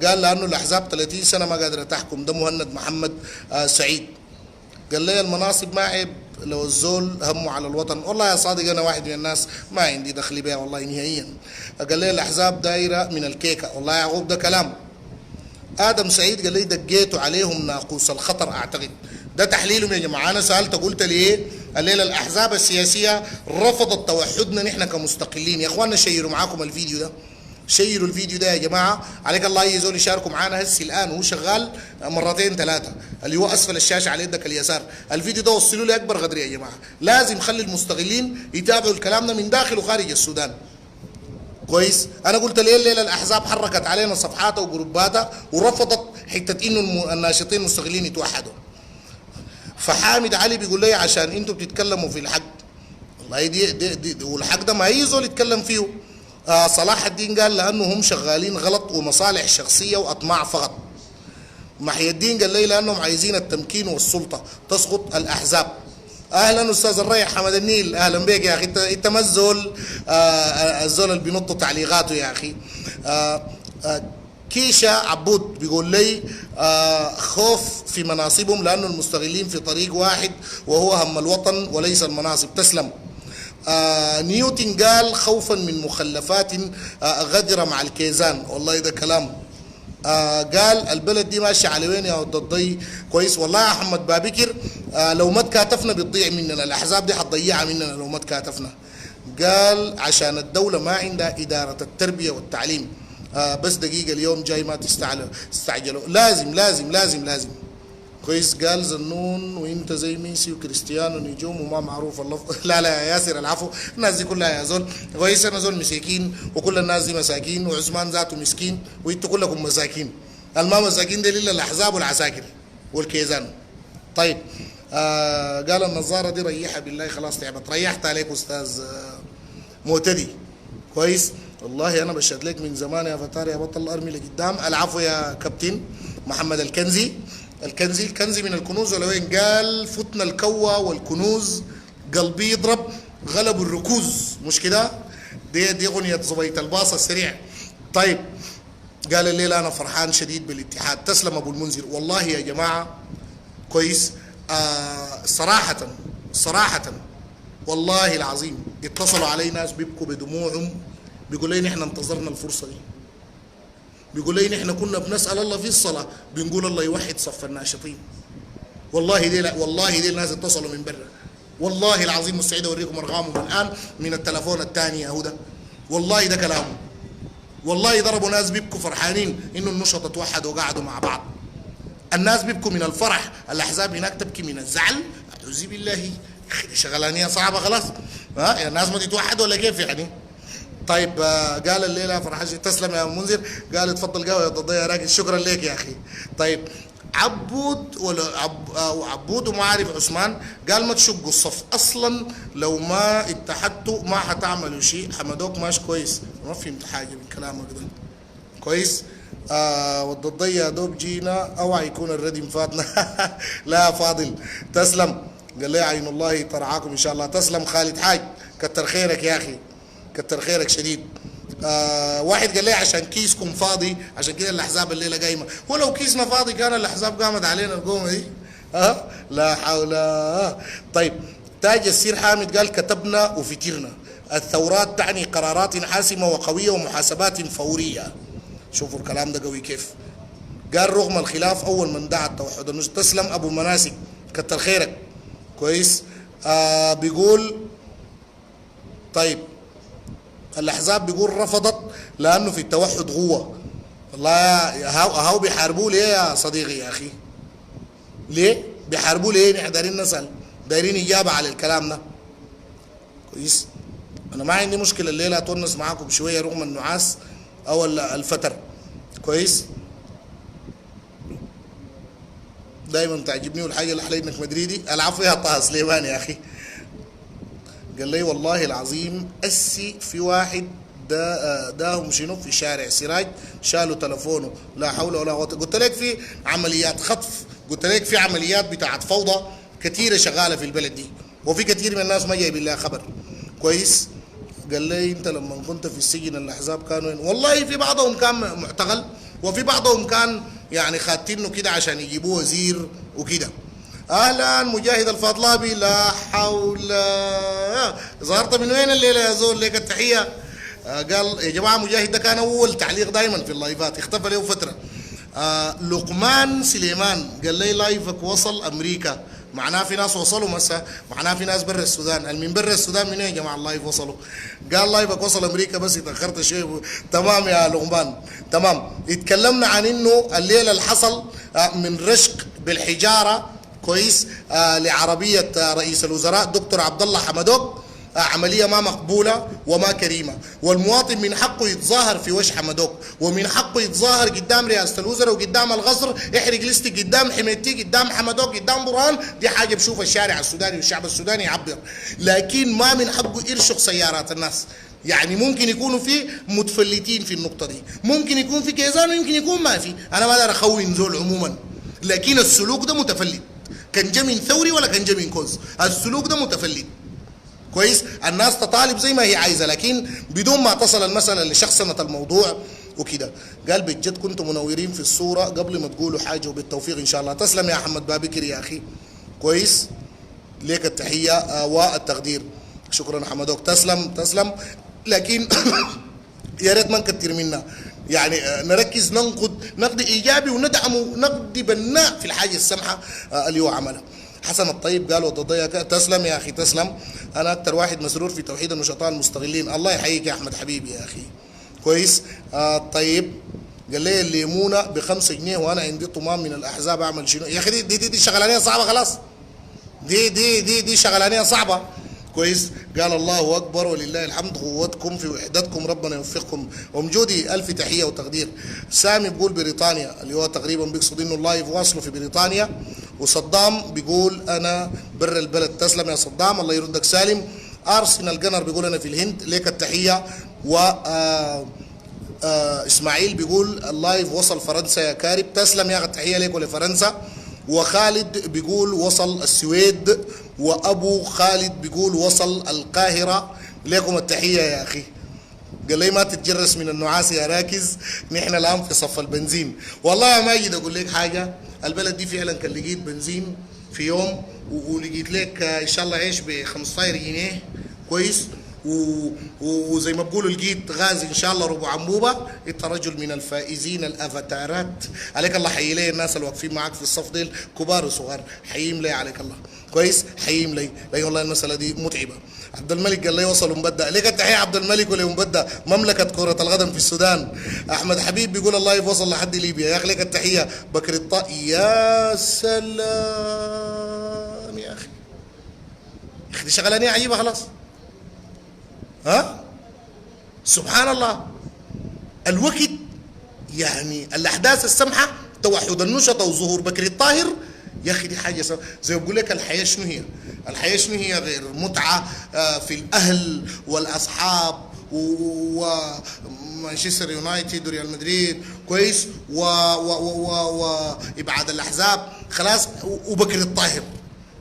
قال لانه الاحزاب 30 سنه ما قادره تحكم. ده مهند محمد سعيد. قال لي المناصب ما عيب لو الزول همه على الوطن. والله يا صادق انا واحد من الناس ما عندي دخل بها والله نهائيا. قال لي الاحزاب دايره من الكيكه. والله يا يعقوب ده كلام. ادم سعيد قال لي دقيتوا عليهم ناقوس الخطر. اعتقد ده تحليلهم يا جماعه. انا سالت قلت ليه الليله الاحزاب السياسيه رفضت توحدنا نحن كمستقلين. يا اخواننا شيروا معاكم الفيديو ده، شيروا الفيديو ده يا جماعه. عليك الله يزول يشاركوا معانا هسي الان وهو شغال مرتين ثلاثه، اللي هو اسفل الشاشه على يدك اليسار. الفيديو ده وصلوا له اكبر قدر يا جماعه. لازم خلي المستقلين يتابعوا الكلام ده من داخل وخارج السودان. كويس. انا قلت ليه الليله الاحزاب حركت علينا صفحاتها وجروباتها ورفضت حته انه الناشطين المستقلين يتوحدوا. فحامد علي بيقول لي عشان انتوا بتتكلموا في الحق. والله دي والحق ده ما اي زول يتكلم فيه. صلاح الدين قال لانه هم شغالين غلط ومصالح شخصيه واطماع فقط. محي الدين قال لي لانهم عايزين التمكين والسلطه تسقط الاحزاب. اهلا استاذ الريح حمد النيل، اهلا بك يا اخي. انت ما الزول الزول اللي بينط تعليقاته يا اخي. كيشا عبود بيقول لي خوف في مناصبهم لانه المستغلين في طريق واحد وهو هم الوطن وليس المناصب. تسلم. نيوتن قال خوفا من مخلفات غدر مع الكيزان. والله ده كلام قال البلد دي ماشيه على وين يا ود الضي؟ كويس والله يا محمد بابكر، لو ما تكاتفنا بتضيع مننا، الاحزاب دي حتضيعها مننا لو ما تكاتفنا. قال عشان الدوله ما عندها اداره التربيه والتعليم. بس دقيقه اليوم جاي ما تستعجلوا، لازم لازم لازم لازم. كويس. قال زنون وانت زي ميسي وكريستيانو نجوم وما معروف اللفظ. لا لا يا ياسر العفو، الناس دي كلها يا زول كويس، انا زول مساكين وكل الناس دي مساكين، وعثمان ذاته مسكين وانتوا كلكم مساكين. الما مساكين دي الا الاحزاب والعساكر والكيزان. طيب قال النظاره دي ريحها بالله خلاص تعبت. ريحت عليك استاذ معتدي. كويس. والله انا بشهد لك من زمان يا فتار يا بطل ارمي لقدام. العفو يا كابتن محمد الكنزي. الكنزي من الكنوز ولا وين؟ قال فتنا الكوى والكنوز قلبي يضرب غلب الركوز، مش كده؟ دي اغنيه زبيط الباص السريع. طيب قال الليله انا فرحان شديد بالاتحاد. تسلم ابو المنذر. والله يا جماعه كويس. صراحه والله العظيم اتصلوا علي ناس بيبكوا بدموعهم، بيقول لي احنا انتظرنا الفرصه دي، بيقول لي احنا كنا بنسال الله في الصلاه بنقول الله يوحد صف الناشطين. والله دي لا والله دي الناس اتصلوا من برا، والله العظيم مستعد اوريكم ارقامهم الان من التلفون الثاني يا هدى. والله ده كلامه. والله ضربوا ناس بيبكوا فرحانين انه النشطه توحدوا وقعدوا مع بعض. الناس بيبكوا من الفرح، الاحزاب هناك تبكي من الزعل. اعوذ بالله شغلانيه صعبه خلاص. ها الناس ما تتوحد ولا كيف يعني؟ طيب قال الليله فرحش. تسلم يا منذر. قال اتفضل قهوه يا ضيع راكد. شكرا لك يا اخي. طيب عبود ولا عبود وما عارف عثمان قال ما تشقوا الصف اصلا، لو ما اتحدتوا ما حتعملوا شيء. حمدوك ماشي كويس. ما فهمت حاجه من كلامك ده. كويس. والضي يا دوب جينا اوعى يكون الردم فاتنا. لا فاضل. تسلم. قال لي عين الله ترعاكم ان شاء الله. تسلم خالد حاج، كتر خيرك يا اخي، كتر خيرك شديد. واحد قال لي عشان كيسكم فاضي عشان كده الاحزاب الليله قايمه. ولو كيسنا فاضي كان الاحزاب قامت علينا القومه دي. لا حول. طيب تاج السير حامد قال كتبنا وفترنا، الثورات تعني قرارات حاسمه وقويه ومحاسبات فوريه. شوفوا الكلام ده قوي كيف. قال رغم الخلاف اول من دعا التوحد النجم. تسلم ابو مناسك، كتر خيرك. كويس. بيقول طيب الاحزاب بيقول رفضت لانه في التوحد قوه. والله هاو بيحاربوه ليه يا صديقي يا اخي؟ ليه بيحاربوه ليه؟ نحن دايرين نسال، دايرين اجابه على الكلام ده. كويس. انا ما عندي مشكله الليله اتونس معاكم شويه رغم النعاس او الفتر. كويس. دايما تعجبني والحاجه اللي احلى انك مدريدي. العفو يا طه سليمان يا اخي. قال لي والله العظيم اسي في واحد داهم شنو في شارع سراج شالوا تلفونه. لا حول ولا قوه. قلت لك في عمليات خطف، قلت لك في عمليات بتاعت فوضى كثيره شغاله في البلد دي، وفي كثير من الناس ما جايب لها خبر. كويس. قال لي انت لما كنت في السجن الاحزاب كانوا والله في بعضهم كان معتقل وفي بعضهم كان يعني خاتينه كده عشان يجيبوه وزير وكده. اهلا مجاهد الفاضلابي. لا حول. ظهرت من وين الليله يا زول؟ لك التحيه. قال يا جماعه مجاهد ده كان اول تعليق دائما في اللايفات، اختفى له فتره. لقمان سليمان قال لي لايفك وصل امريكا، معناه في ناس وصلوا مسا، معناه في ناس برا السودان. من برا السودان من ايه يا جماعه اللايف وصلوا؟ قال لايفك وصل امريكا بس اتاخرت شويه. تمام يا لقمان تمام. اتكلمنا عن انه الليله اللي حصل من رشق بالحجاره كويس لعربيه رئيس الوزراء دكتور عبد الله حمدوك عمليه ما مقبوله وما كريمه، والمواطن من حقه يتظاهر في وجه حمدوك، ومن حقه يتظاهر قدام رئاسه الوزراء وقدام القصر، يحرق لستي قدام حميتي قدام حمدوك قدام برهان. دي حاجه بشوف الشارع السوداني والشعب السوداني يعبر، لكن ما من حقه يرشق سيارات الناس. يعني ممكن يكونوا في متفلتين في النقطه دي، ممكن يكون في كيزان ويمكن يكون ما في. انا ما اقدر اخون زول عموما، لكن السلوك ده متفلت. كان جا من ثوري ولا كان جا من كوز، السلوك ده متفلت. كويس. الناس تطالب زي ما هي عايزه لكن بدون ما تصل المساله لشخصنه الموضوع وكده. قال بجد كنتم منورين في الصوره قبل ما تقولوا حاجه وبالتوفيق ان شاء الله. تسلم يا محمد بابكر يا اخي. كويس. ليك التحيه والتقدير. شكرا حمدوك. تسلم تسلم. لكن يا ريت ما نكتر منا، يعني نركز نقد ايجابي وندعمه نقد بناء في الحاجه السمحه اللي هو عملها. حسن الطيب قال وتضيق، تسلم يا اخي تسلم. انا اكتر واحد مسرور في توحيد النشطاء المستغلين. الله يحييك يا احمد حبيبي يا اخي. كويس. طيب قال لي الليمونه ب5 جنيه وانا عندي طمام من الاحزاب اعمل شنو؟ يا اخي دي شغلانيه صعبه خلاص. دي شغلانيه صعبه. كويس. قال الله اكبر ولله الحمد، قوتكم في وحدتكم ربنا يوفقكم. ام جودي الف تحيه وتقدير. سامي بيقول بريطانيا، اللي هو تقريبا بيقصد انه اللايف واصله في بريطانيا. وصدام بيقول انا بر البلد. تسلم يا صدام الله يردك سالم. ارسنال جنر بيقول انا في الهند ليك التحيه. و اسماعيل بيقول اللايف وصل فرنسا يا كارب. تسلم يا اخي التحيه ليك ولفرنسا. وخالد بيقول وصل السويد. وابو خالد بيقول وصل القاهره. لكم التحيه يا اخي. قال لي ما تتجرس من النعاس يا راكز، نحن الان في صف البنزين. والله يا ماجد اقول لك حاجه، البلد دي فعلا كان لقيت بنزين في يوم ولقيت لك ان شاء الله عيش ب 15 جنيه. كويس. وزي ما بقولوا لقيت غاز ان شاء الله ربع انبوبه. انت رجل من الفائزين الافاتارات. عليك الله. حيي لي الناس اللي واقفين معاك في الصف ديل كبار وصغار، حييم لي عليك الله. كويس. حييم لي. لا والله المساله دي متعبه. عبد الملك قال لي وصلوا مبدا. ليك التحيه عبد الملك ولمبدا مملكه كره القدم في السودان. احمد حبيب بيقول الله يوصل لحد ليبيا. يا اخي ليك التحيه. بكر الطائي يا سلام يا اخي. يا اخي دي شغلانيه عجيبه خلاص. ها سبحان الله. الوقت يعني الاحداث السمحه توحد النشطه وظهور بكر الطاهر. يا اخي دي حاجه زي ما بقول لك الحياه شنو هي؟ الحياه شنو هي غير متعه في الاهل والاصحاب ومانشستر يونايتد وريال مدريد. كويس. وابعاد الاحزاب خلاص. وبكر الطاهر.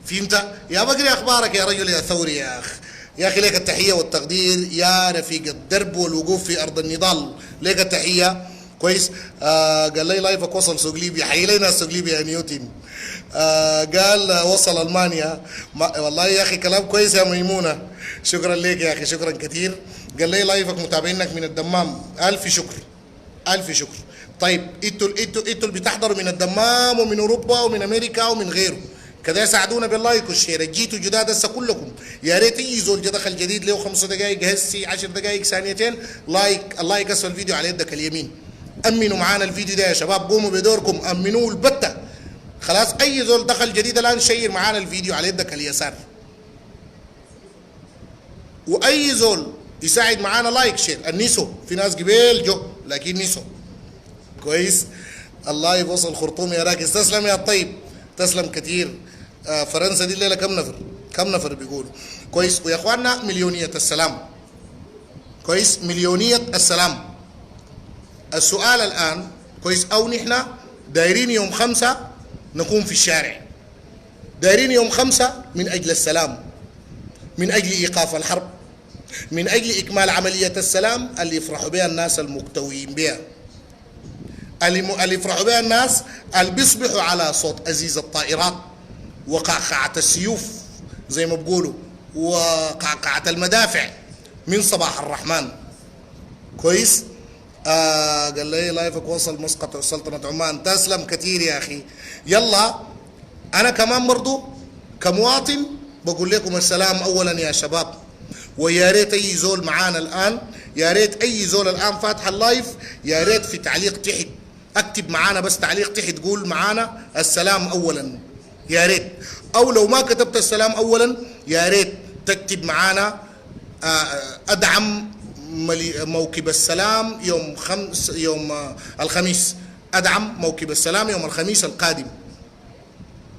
فهمت يا بكري؟ اخبارك يا رجل يا ثوري يا اخ. يا اخي ليك التحيه والتقدير يا رفيق الدرب والوقوف في ارض النضال. ليك التحيه. كويس. قال لي لايفك وصل سوق ليبيا. حي لنا سوق ليبيا يا نيوتن. قال وصل المانيا. والله يا اخي كلام كويس يا ميمونه. شكرا لك يا اخي شكرا كثير. قال لي لايفك متابعينك من الدمام. الف شكر الف شكر. طيب انتوا اللي بتحضروا من الدمام ومن اوروبا ومن امريكا ومن غيره كده يساعدونا باللايك والشير. جيتوا جداد هسه كلكم. يا ريت اي زول دخل جديد له 5 دقائق هسي 10 دقائق ثانيتين لايك. اللايك اسفل الفيديو على يدك اليمين. امنوا معانا الفيديو ده يا شباب. قوموا بدوركم امنوه البتة. خلاص. اي زول دخل جديد الان شير معانا الفيديو على يدك اليسار. واي زول يساعد معانا لايك شير. النسو في ناس قبيل جو لكن نسو. كويس. الله يوصل خرطوم يا راكز. تسلم يا طيب. تسلم كثير. فرنسا دي الليله كم نفر بيقولوا. كويس. ويا اخواننا مليونيه السلام. كويس. مليونيه السلام. السؤال الان كويس. او نحن دايرين يوم 5 نكون في الشارع. دايرين يوم 5 من اجل السلام، من اجل ايقاف الحرب، من اجل اكمال عمليه السلام اللي يفرحوا بها الناس المكتويين بها، اللي يفرحوا بها الناس اللي بيصبحوا على صوت ازيز الطائرات وقعقعه السيوف زي ما بقولوا وقعقعه المدافع من صباح الرحمن. كويس. قال لي لايفك وصل مسقط سلطنة عمان. تسلم كثير يا اخي. يلا انا كمان برضو كمواطن بقول لكم السلام اولا يا شباب. ويا ريت اي زول معانا الان، يا ريت اي زول الان فاتح اللايف يا ريت في تعليق تحت اكتب معانا بس تعليق تحت قول معانا السلام اولا يا ريت. او لو ما كتبت السلام اولا يا ريت تكتب معانا ادعم موكب السلام يوم الخميس. ادعم موكب السلام يوم الخميس القادم.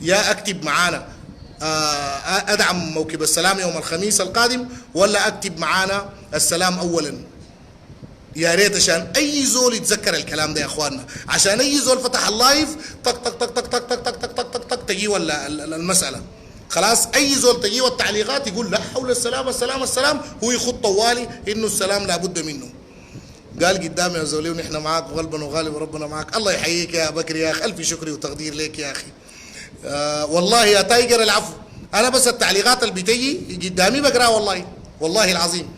يا اكتب معانا ادعم موكب السلام يوم الخميس القادم ولا اكتب معانا السلام اولا يا ريت عشان اي زول يتذكر الكلام ده يا اخواننا. عشان اي زول فتح اللايف طق طق طق طق طق طق طق طق طق طق تجي ولا المساله خلاص. اي زول تجي والتعليقات يقول لا حول السلام السلام السلام هو يخط طوالي انه السلام لابد منه. قال قدامي يا زولي ونحن معاك غلبا وغالب وربنا معاك. الله يحييك يا بكري يا اخي. الف شكر وتقدير لك يا اخي. والله يا تايجر العفو. انا بس التعليقات اللي بتجي قدامي بقراها والله العظيم.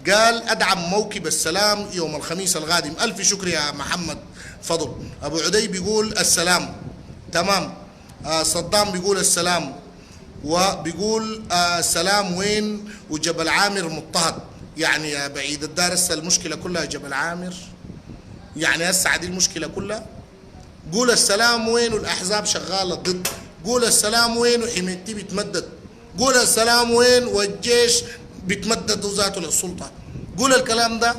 قال ادعم موكب السلام يوم الخميس القادم. الف شكر يا محمد فضل. ابو عدي بيقول السلام. تمام. صدام بيقول السلام، وبيقول السلام وين وجبل عامر مضطهد. يعني يا بعيد الدار هسه المشكله كلها جبل عامر، يعني هسه دي المشكله كلها. قول السلام وين والاحزاب شغاله ضد، قول السلام وين وحميتي بتمدد، قول السلام وين والجيش بتمدد ذاته للسلطه، قول الكلام ده.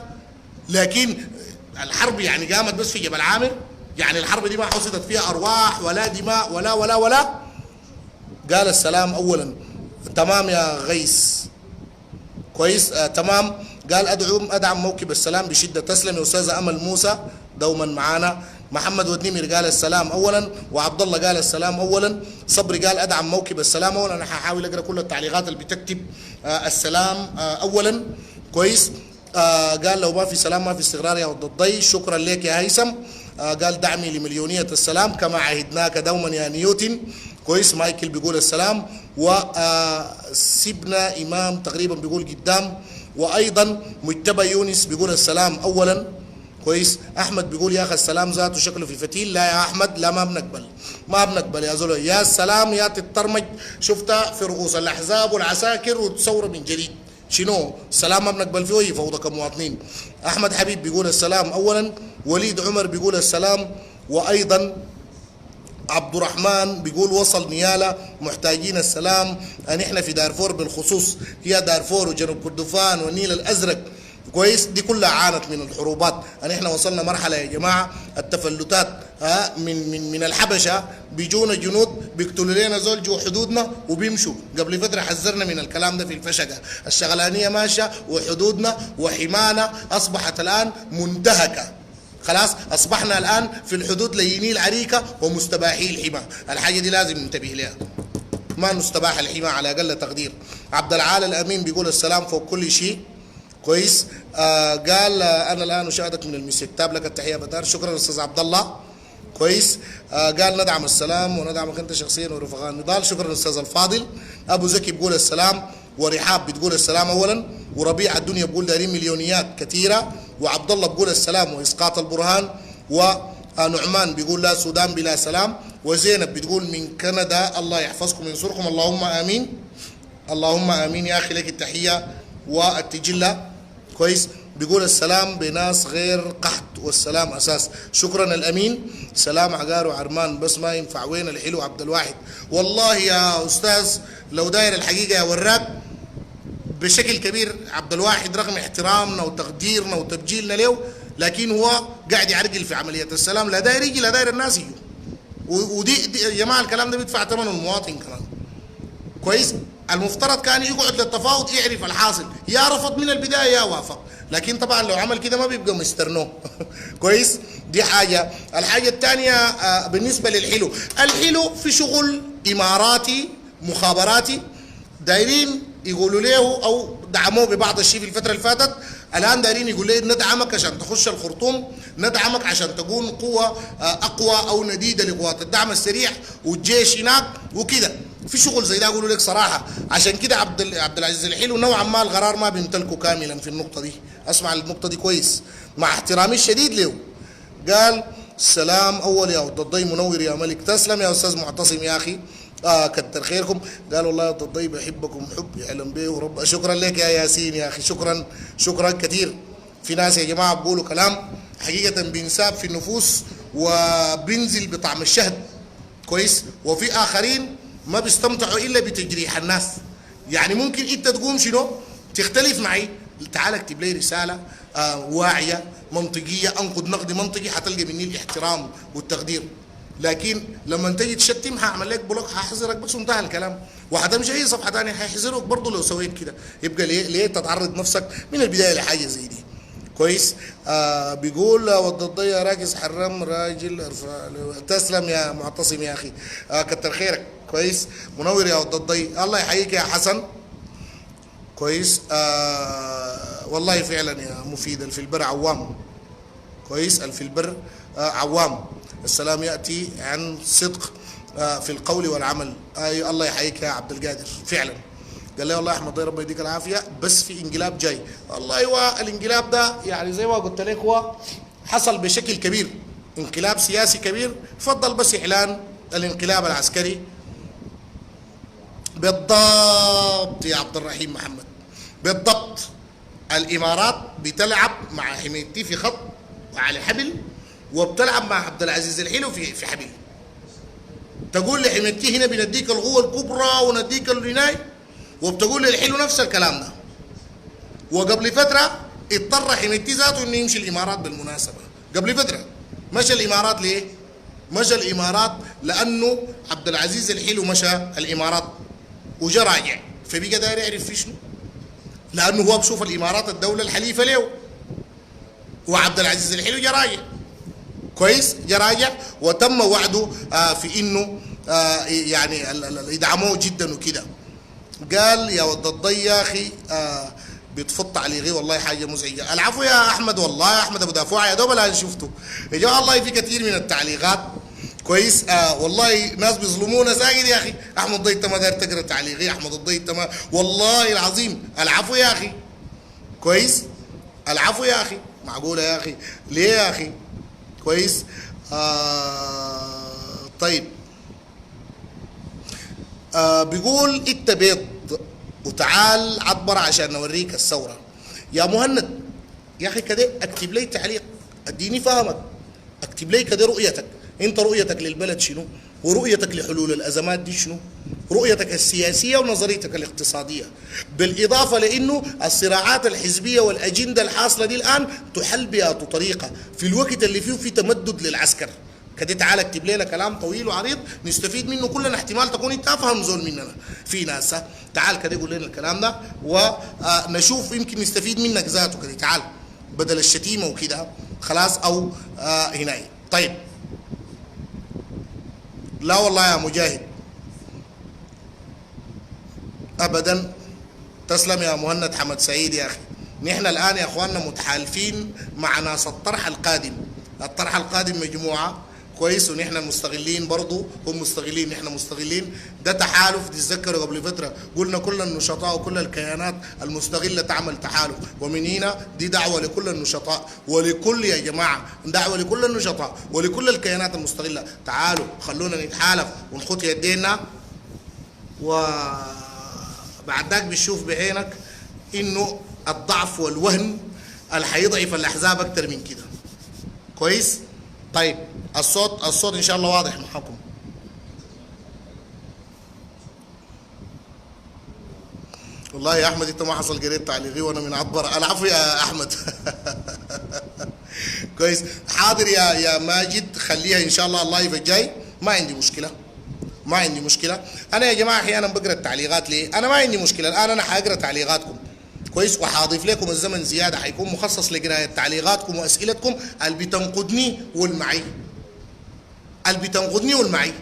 لكن الحرب يعني قامت بس في جبل عامر؟ يعني الحرب دي ما حصلت فيها ارواح ولا دماء ولا ولا ولا؟ قال السلام اولا. تمام يا غيث، كويس. تمام. قال ادعم موكب السلام بشده. تسلم يا استاذه امل موسى دوما معانا. محمد ودنيمير قال السلام اولا، وعبد الله قال السلام اولا. صبري قال ادعم موكب السلام اولا. انا هحاول اقرا كل التعليقات اللي بتكتب السلام اولا. كويس. قال لو ما في سلام ما في استقرار يا ود الضي. شكرا لك يا هيثم. قال دعمي لمليونيه السلام كما عهدناك دوما يا نيوتن. كويس. مايكل بيقول السلام، وسيبنا امام تقريبا بيقول قدام، وايضا مجتبى يونس بيقول السلام اولا. كويس. احمد بيقول يا اخي السلام ذاته شكله في فتيل. لا يا احمد، لا ما بنقبل، ما بنقبل يا زول. يا السلام يا تترمج شفتها في رؤوس الاحزاب والعساكر وتصوره من جديد. شنو السلام ما بنقبل فيه؟ اي فوضى كمواطنين. احمد حبيب بيقول السلام اولا. وليد عمر بيقول السلام، وايضا عبد الرحمن بيقول وصل نيالا محتاجين السلام. ان احنا في دارفور بالخصوص، هي دارفور وجنوب كردفان والنيل الازرق، كويس، دي كلها عانت من الحروبات. ان احنا وصلنا مرحله يا جماعه التفلتات من الحبشه بيجونا جنود بيقتلوا لنا زول جوا حدودنا وبيمشوا. قبل فتره حذرنا من الكلام ده في الفشقه. الشغلانيه ماشيه وحدودنا وحمانا اصبحت الان منتهكه. خلاص اصبحنا الان في الحدود ليني العريكه ومستباحي الحمى. الحاجه دي لازم ننتبه لها، ما نستباح الحمى على اقل تقدير. عبد العال الامين بيقول السلام فوق كل شيء. كويس. قال انا الان اشاهدك من المستاب، لك التحيه بدار. شكرا استاذ عبد الله. كويس. قال ندعم السلام وندعمك انت شخصيا ورفقاء النضال. شكرا استاذ الفاضل. ابو زكي بيقول السلام، ورحاب بتقول السلام اولا، وربيع الدنيا بيقول دايرين مليونيات كثيره، وعبد الله بيقول السلام واسقاط البرهان، ونعمان بيقول لا سودان بلا سلام، وزينب بتقول من كندا الله يحفظكم وينصركم اللهم امين. اللهم امين يا اخي، لك التحيه والتجله. كويس. بيقول السلام بناس غير قحط والسلام اساس. شكرا الامين. سلام عقار وعرمان بس ما ينفع. وين الحلو عبد الواحد؟ والله يا استاذ لو داير الحقيقه يا وراك بشكل كبير عبد الواحد رغم احترامنا وتقديرنا وتبجيلنا له، لكن هو قاعد يعرقل في عمليه السلام. لا داير يجي لا داير الناس يجوا. ودي يا جماعه الكلام ده بيدفع ثمنه المواطن كمان. كويس. المفترض كان يقعد للتفاوض يعرف الحاصل، يا رفض من البدايه يا وافق، لكن طبعا لو عمل كده ما بيبقى مسترنو. كويس. دي حاجه. الحاجه الثانيه بالنسبه للحلو، الحلو في شغل اماراتي مخابراتي دايرين يقولوا له او دعموه ببعض الشيء في الفتره اللي فاتت. الان دايرين يقول له ندعمك عشان تخش الخرطوم، ندعمك عشان تكون قوه اقوى او نديده لقوات الدعم السريع والجيش هناك وكده. في شغل زي ده اقول لك صراحه. عشان كده عبد العزيز الحلو نوعا ما القرار ما بيمتلكه كاملا في النقطه دي. اسمع النقطه دي كويس مع احترامي الشديد له. قال السلام اول يا ود الضي منور يا ملك. تسلم يا استاذ معتصم يا اخي. كتر خيركم. قال والله يا ود الضي بحبكم حب يعلم به ورب. شكرا لك يا ياسين يا اخي. شكرا شكرا كثير. في ناس يا جماعه بيقولوا كلام حقيقه بينساب في النفوس وبينزل بطعم الشهد. كويس. وفي اخرين ما بيستمتعوا الا بتجريح الناس. يعني ممكن انت تقوم شنو تختلف معي، تعال اكتب لي رساله واعيه منطقيه، انقد نقد منطقي، حتلقى مني الاحترام والتقدير. لكن لما تجي تشتم هعمل لك بلوك، هحذرك بس وانتهى الكلام، وهتمشي اي صفحه ثانيه هيحذرك برضه لو سويت كده. يبقى ليه تتعرض نفسك من البدايه لحاجه زي دي؟ كويس. بيقول ود الضي راكز حرام راجل تسلم يا معتصم يا اخي. كتر خيرك. كويس. منور يا ود الضي. الله يحييك يا حسن. كويس. والله فعلا يا مفيد الفي البر عوام. كويس. الفي البر عوام. السلام ياتي عن صدق في القول والعمل. الله يحييك يا عبد القادر. فعلا قال لي والله يا احمد ربنا يديك العافيه بس في انقلاب جاي. والله هو الانقلاب ده يعني زي ما قلت لك هو حصل بشكل كبير، انقلاب سياسي كبير، فضل بس اعلان الانقلاب العسكري. بالضبط يا عبد الرحيم محمد، بالضبط. الامارات بتلعب مع حميدتي في خط وعلى حبل، وبتلعب مع عبد العزيز الحلو في حبل. تقول لحميدتي هنا بنديك القوه الكبرى ونديك العناية، وبتقول للحلو نفس الكلام ده. وقبل فتره اضطر حميدتي ذاته انه يمشي الامارات. بالمناسبه قبل فتره مشى الامارات. ليه؟ مشى الامارات لانه عبد العزيز الحلو مشى الامارات وجا راجع، فبقى داير يعرف في شنو، لانه هو بشوف الامارات الدوله الحليفه له، وعبد العزيز الحلو جا راجع. كويس، جا راجع وتم وعده في انه يعني يدعموه جدا وكده. قال يا ود الضي يا اخي بتفط علي غي والله حاجه مزعجه. العفو يا احمد، والله يا احمد ابو دافوع يا دوب الان شفته يا جماعه. والله في كثير من التعليقات كويس والله ناس بيظلمونا ساجد يا اخي. احمد ضي انت ما داير تقرا تعليقي، احمد الضي انت ما، والله العظيم العفو يا اخي. كويس، العفو يا اخي. معقوله يا اخي؟ ليه يا اخي؟ كويس. طيب بيقول انت بيض وتعال عبر عشان نوريك الثوره. يا مهند يا اخي كده اكتب لي تعليق، اديني فهمك، اكتب لي كده رؤيتك. انت رؤيتك للبلد شنو؟ ورؤيتك لحلول الازمات دي شنو؟ رؤيتك السياسيه ونظريتك الاقتصاديه، بالاضافه لانه الصراعات الحزبيه والاجنده الحاصله دي الان تحل بأي طريقه في الوقت اللي فيه في تمدد للعسكر. كده تعال اكتب لنا كلام طويل وعريض نستفيد منه كلنا. احتمال تكون انت افهم زول مننا في ناس. تعال كده قول لنا الكلام ده ونشوف يمكن نستفيد منك ذاته كده. تعال بدل الشتيمه وكده خلاص او هناي. طيب لا والله يا مجاهد ابدا. تسلم يا مهند حمد سعيد يا اخي. نحن الان يا اخواننا متحالفين مع ناس الطرح القادم. الطرح القادم مجموعه كويس، ونحن مستغلين برضه، هم مستغلين نحن مستغلين. ده تحالف تتذكروا قبل فتره قلنا كل النشطاء وكل الكيانات المستغله تعمل تحالف، ومن هنا دي دعوه لكل النشطاء ولكل يا جماعه، دعوه لكل النشطاء ولكل الكيانات المستغله. تعالوا خلونا نتحالف ونخط يدينا، وبعد ذاك بتشوف بعينك انه الضعف والوهن اللي حيضعف الاحزاب اكثر من كده. كويس؟ طيب الصوت ان شاء الله واضح معكم. والله يا احمد انت ما حصل قريت تعليقي وانا من عبر. العفو يا احمد. كويس، حاضر يا ماجد، خليها ان شاء الله اللايف الجاي، ما عندي مشكله، ما عندي مشكله. انا يا جماعه احيانا بقرا التعليقات. ليه؟ انا ما عندي مشكله. الان انا حاقرا تعليقاتكم كويس، وحاضيف لكم الزمن زياده حيكون مخصص لقرايه تعليقاتكم واسئلتكم اللي بتنقدني والمعي، اللي بتنقدني والمعي.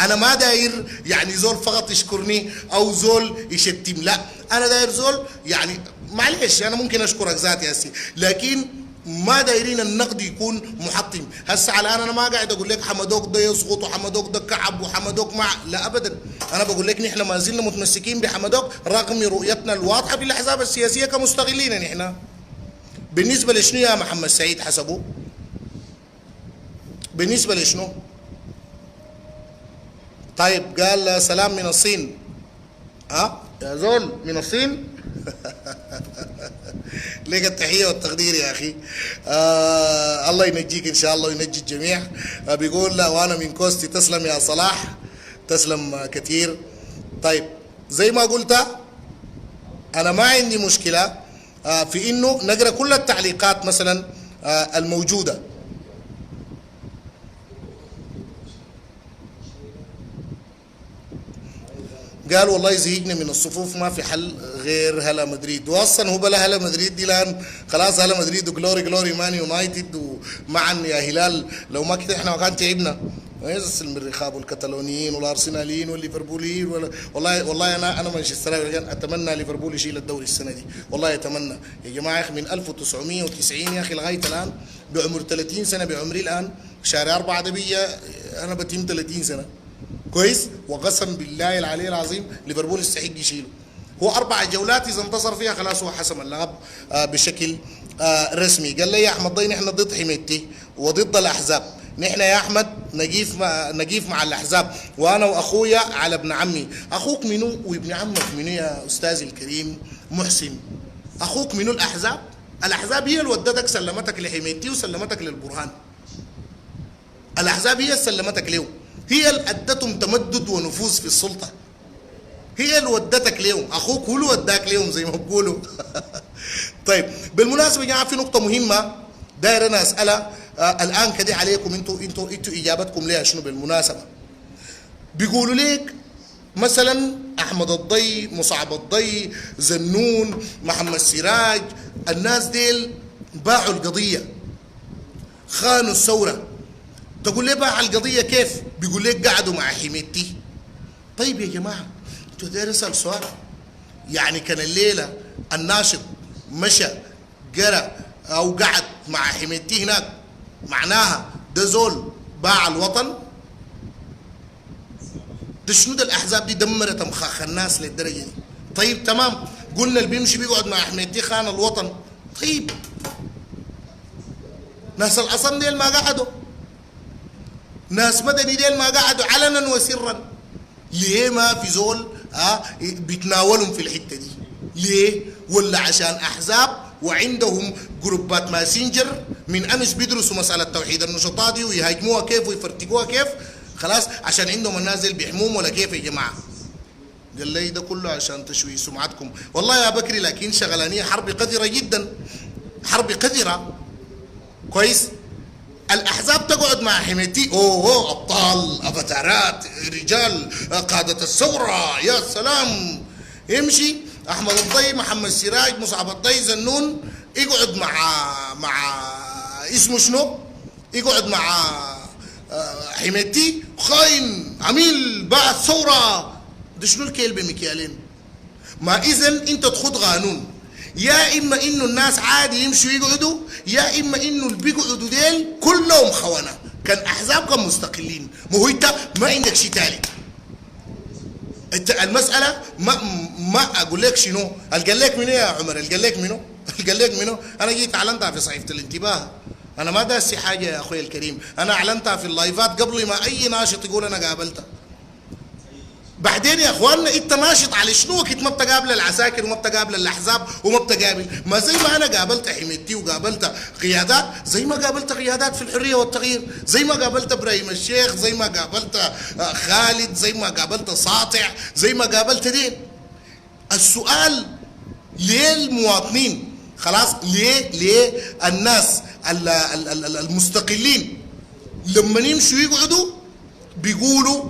انا ما داير يعني زول فقط يشكرني او زول يشتم، لا انا داير زول يعني معلش انا ممكن اشكرك ذاتي يا سي، لكن ما دايرين النقد يكون محطم. هسه على انا ما قاعد اقول لك حمدوك ده يسقط وحمدوك ده كعب وحمدوك مع، لا ابدا. انا بقول لك نحن ما زلنا متمسكين بحمدوك رغم رؤيتنا الواضحه بالاحزاب السياسيه كمستغلين نحن. بالنسبه لشنو يا محمد سعيد حسبه؟ بالنسبه لشنو؟ طيب قال سلام من الصين. يا زول من الصين. لك التحية والتقدير يا أخي. الله ينجيك إن شاء الله وينجي الجميع. بيقول لا وأنا من كوستي. تسلم يا صلاح، تسلم كثير. طيب زي ما قلت أنا ما عندي مشكلة في إنه نقرأ كل التعليقات مثلا الموجودة. قال والله زهقنا من الصفوف ما في حل غير هلا مدريد، واصلا هو بلا هلا مدريد دي الان خلاص. هلا مدريد وجلوري مان يونايتد ومعا يا هلال. لو ما كده احنا ما كان تعبنا. يزس المريخاب والكتالونيين والارسناليين والليفربوليين والله انا مانشستراوي اتمنى ليفربول يشيل الدوري السنه دي، والله اتمنى يا جماعه يا اخي. من 1990 يا اخي لغايه الان بعمر 30 سنه بعمري الان شهر 4 ده بيا انا بتم 30 سنه كويس، وقسم بالله العلي العظيم ليفربول يستحق يشيله. هو 4 جولات اذا انتصر فيها خلاص هو حسم اللقب بشكل رسمي. قال لي يا احمد ضي نحن ضد حميتي وضد الاحزاب، نحن يا احمد نقيف مع الاحزاب، وانا واخويا على ابن عمي. اخوك منو وابن عمك منو يا استاذي الكريم محسن؟ اخوك منو؟ الاحزاب. الاحزاب هي اللي ودتك سلمتك لحميتي وسلمتك للبرهان. الاحزاب هي اللي سلمتك له، هي اللي ادتهم تمدد ونفوذ في السلطه، هي اللي ودتك لهم. اخوك هو اللي وداك لهم زي ما بقولوا. طيب بالمناسبه يا جماعه في نقطه مهمه داير انا اسالها الان كده عليكم انتوا اجابتكم ليها شنو بالمناسبه؟ بيقولوا ليك مثلا احمد الضي، مصعب الضي، زنون، محمد سراج، الناس ديل باعوا القضيه، خانوا الثوره. تقول ليه باع القضيه كيف؟ بيقول لك قعدوا مع حميتي. طيب يا جماعه انتوا داير اسال سؤال، يعني كان الليله الناشط مشى قرا او قعد مع حميتي هناك معناها ده زول باع الوطن؟ ده شنو ده؟ الاحزاب دي دمرت مخاخ الناس للدرجه دي. طيب تمام، قلنا اللي بيمشي بيقعد مع حميتي خان الوطن. طيب ناس العصم ديل ما قعدوا، ناس مدني ديل ما قعدوا علنا وسرا. ليه ما في زول بيتناولهم في الحته دي؟ ليه؟ ولا عشان احزاب وعندهم جروبات ماسنجر من امس بيدرسوا مساله توحيد النشطاء دي ويهاجموها كيف ويفرتقوها كيف؟ خلاص عشان عندهم الناس دي بيحموهم ولا كيف يا جماعه؟ قال لي ده كله عشان تشويه سمعتكم. والله يا بكري لكن شغلانيه حرب قذره جدا، حرب قذره. كويس؟ الاحزاب تقعد مع حميتي، اوه ابطال، افاتارات، رجال قاده الثوره، يا سلام. يمشي احمد الضي، محمد سراج، مصعب الضي، زنون، يقعد مع اسمه شنو؟ يقعد مع حميتي، خاين، عميل، باع الثوره. ده شنو الكيل بمكيالين؟ ما اذا انت تخوض قانون، يا اما انه الناس عادي يمشوا يقعدوا، يا اما انه اللي بيقعدوا ديل كلهم خونه، كان احزاب كان مستقلين. ما هو انت ما عندك شيء ثالث. انت المساله ما اقول لك شنو؟ قال لك منو يا عمر؟ قال لك منو؟ قال لك منو؟ انا جيت اعلنتها في صحيفه الانتباه. انا ما داسي حاجه يا اخوي الكريم، انا اعلنتها في اللايفات قبل ما اي ناشط يقول انا قابلتها. بعدين يا اخواننا انت ناشط على شنو وقت ما بتقابل العساكر وما بتقابل الاحزاب وما بتقابل؟ ما زي ما انا قابلت حميتي وقابلت قيادات، زي ما قابلت قيادات في الحريه والتغيير، زي ما قابلت ابراهيم الشيخ، زي ما قابلت خالد، زي ما قابلت ساطع، زي ما قابلت دين. السؤال ليه المواطنين خلاص، ليه الناس المستقلين لما يمشوا يقعدوا بيقولوا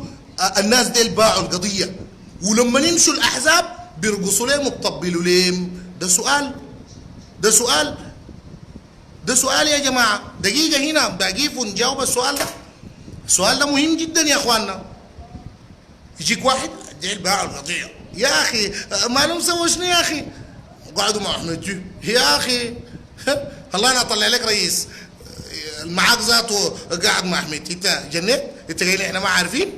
الناس ديل باعوا القضيه، ولما يمشوا الاحزاب بيرقصوا لهم وبطبلوا لهم؟ ده سؤال، ده سؤال، ده سؤال يا جماعه. دقيقه هنا بقيف ونجاوب السؤال ده. السؤال ده مهم جدا يا اخواننا. يجيك واحد ديل باعوا القضيه، يا اخي ما لهم سووا شنو يا اخي؟ قعدوا مع احمد جي يا اخي. الله انا اطلع لك رئيس معاك ذاته قاعد مع احمد، انت جنيت؟ انت قايل احنا ما عارفين؟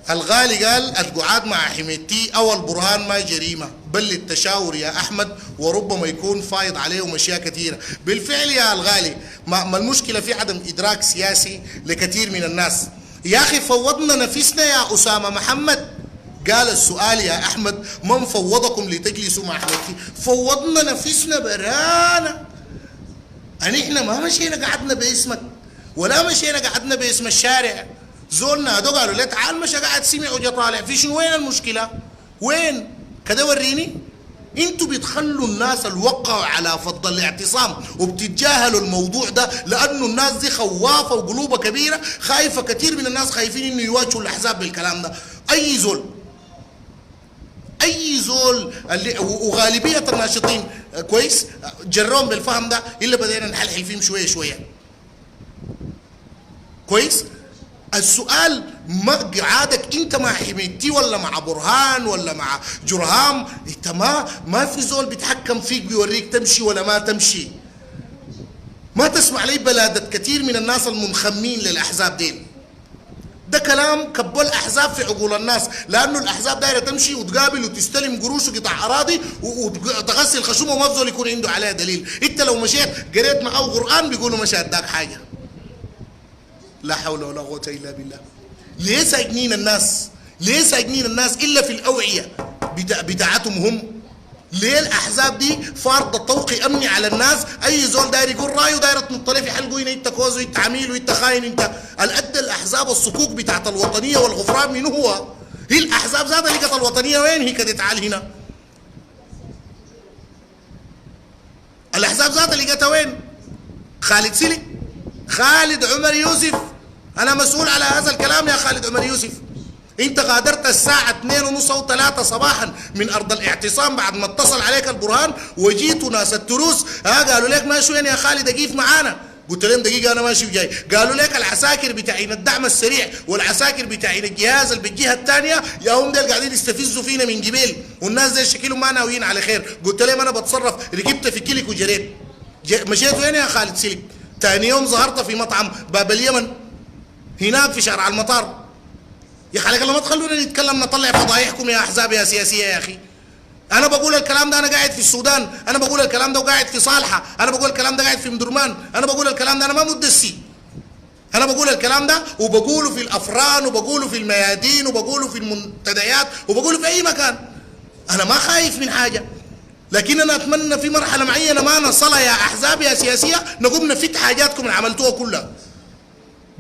الغالي قال القعاد مع حميتي او البرهان ما جريمه بل التشاور يا احمد، وربما يكون فايض عليهم اشياء كثيره. بالفعل يا الغالي، ما المشكله في عدم ادراك سياسي لكثير من الناس. يا اخي فوضنا نفسنا يا اسامه محمد. قال السؤال يا احمد من فوضكم لتجلسوا مع حميتي؟ فوضنا نفسنا برانا. احنا ما مشينا قعدنا باسمك ولا مشينا قعدنا باسم الشارع. زولنا هدو قالوا لي تعال مشى قاعد سمع وجا طالع في شنو؟ وين المشكله؟ وين؟ كده وريني. انتوا بتخلوا الناس الوقعوا على فض الاعتصام وبتتجاهلوا الموضوع ده لانه الناس دي خوافه وقلوبها كبيره، خايفه. كثير من الناس خايفين انه يواجهوا الاحزاب بالكلام ده. اي زول اللي وغالبيه الناشطين كويس جرهم بالفهم ده، الا بدينا نحلحل فيهم شويه شويه. كويس؟ السؤال ما قعادك انت مع حميتي ولا مع برهان ولا مع جرهام، انت ما في زول بيتحكم فيك بيوريك تمشي ولا ما تمشي. ما تسمع لي بلادة كثير من الناس المنخمين للاحزاب دين. ده كلام كبوا الاحزاب في عقول الناس، لانه الاحزاب دايره تمشي وتقابل وتستلم قروش وقطع اراضي وتغسل خشومه وما بزول يكون عنده عليها دليل. انت لو مشيت قريت معه قران بيقولوا مشى اداك حاجه. لا حول ولا قوه الا بالله. ليه ساجنين الناس؟ ليه ساجنين الناس الا في الاوعيه بتاعتهم هم؟ ليه الاحزاب دي فارضه طوقي امني على الناس؟ اي زول داير يقول رايه دايره تنطلع في حلقه هنا، انت كوز وانت عميل وانت خاين انت. الادى الاحزاب الصكوك بتاعت الوطنيه والغفران من هو؟ هي الاحزاب ذاتها لقت الوطنيه وين؟ هي كده تعال هنا. الاحزاب ذاتها لقتها وين؟ خالد سلك، خالد عمر يوسف. انا مسؤول على هذا الكلام يا خالد عمر يوسف. انت غادرت الساعة 2:30 أو 3 صباحا من أرض الاعتصام بعد ما اتصل عليك البرهان، وجيتوا ناس التروس قالوا لك ماشي وين يا خالد أقيف معانا؟ قلت لهم دقيقة أنا ماشي وجاي. قالوا لك العساكر بتاعين الدعم السريع والعساكر بتاعين الجهاز اللي بالجهة الثانية يا هم ديل قاعدين يستفزوا فينا من جبال، والناس دي شكلهم ما ناويين على خير. قلت لهم أنا بتصرف، ركبت في كيلك وجريت. مشيت وين يا خالد سلك؟ ثاني يوم ظهرت في مطعم باب اليمن هناك في شارع المطار. يا خليك الله ما تخلونا نتكلم نطلع فضايحكم يا احزاب يا سياسيه يا اخي. انا بقول الكلام ده انا قاعد في السودان، انا بقول الكلام ده وقاعد في صالحه، انا بقول الكلام ده قاعد في مدرمان، انا بقول الكلام ده انا ما مدسي. انا بقول الكلام ده وبقوله في الافران وبقوله في الميادين وبقوله في المنتديات وبقوله في اي مكان. انا ما خايف من حاجه، لكن انا اتمنى في مرحله معينه ما نصلها يا احزاب يا سياسيه نقوم نفت حاجاتكم اللي عملتوها كلها.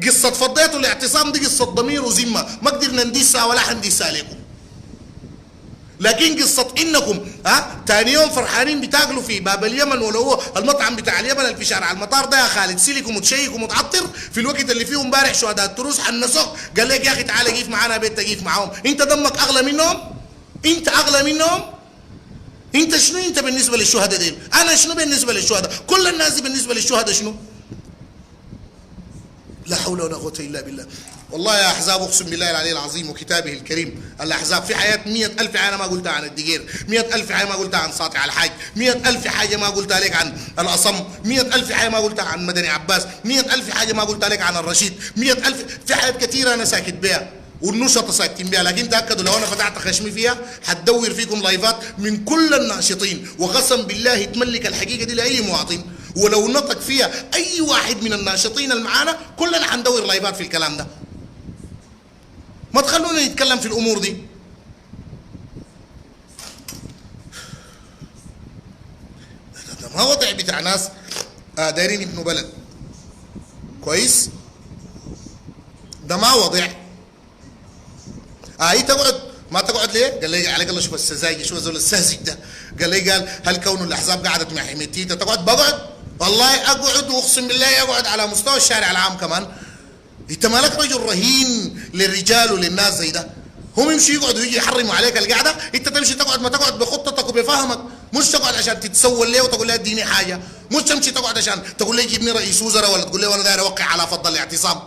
قصة فضيتوا الاعتصام دي قصة ضمير وذمة ما قدرنا ندسها ولا حندسها لكم. لكن قصة انكم تاني يوم فرحانين بتاكلوا في باب اليمن ولا هو المطعم بتاع اليمن اللي في شارع المطار ده يا خالد سيلك ومتشيك ومتعطر في الوقت اللي فيه امبارح شهداء التروس حنسوك قال لك يا اخي تعال قيف معانا بيت تقيف معاهم. انت دمك اغلى منهم؟ انت اغلى منهم؟ انت شنو انت بالنسبة للشهداء دي؟ انا شنو بالنسبة للشهداء؟ كل الناس دي بالنسبة للشهداء شنو؟ لا حول ولا قوة إلا بالله. والله يا أحزاب أقسم بالله العلي العظيم وكتابه الكريم، الأحزاب في حياة 100,000 حاجة ما قلتها عن الدقير، 100,000 حاجة ما قلتها عن ساطع الحاج، 100,000 حاجة ما قلتها لك عن الأصم، 100,000 حاجة ما قلتها عن مدني عباس، 100,000 حاجة ما قلتها لك عن الرشيد، 100,000 في حاجات كثيرة أنا ساكت بها والنشطة ساكتين بها، لكن تأكدوا لو أنا فتحت خشمي فيها حتدور فيكم لايفات من كل الناشطين، وقسم بالله تملك الحقيقة دي لأي مواطن. ولو نطق فيها اي واحد من الناشطين اللي معانا كلنا حندور لايفات في الكلام ده. ما تخلونا نتكلم في الامور دي. ده ما وضع بتاع ناس دايرين يبنوا بلد كويس. ده ما وضع. هي تقعد ما تقعد ليه؟ قال لي عليك الله شوف السذاجي شوف زول الساذج ده. قال لي هل كون الاحزاب قعدت مع حميتي تقعد؟ بقعد والله اقعد واقسم بالله اقعد على مستوى الشارع العام كمان. انت مالك رجل رهين للرجال وللناس زي ده. هم يمشي يقعدوا يجي يحرموا عليك القعده، انت تمشي تقعد ما تقعد بخطتك وبفهمك، مش تقعد عشان تتسول ليه وتقول لي اديني حاجه، مش تمشي تقعد عشان تقول لي جيبني رئيس وزراء ولا تقول لي وانا داير اوقع على فضل الاعتصام.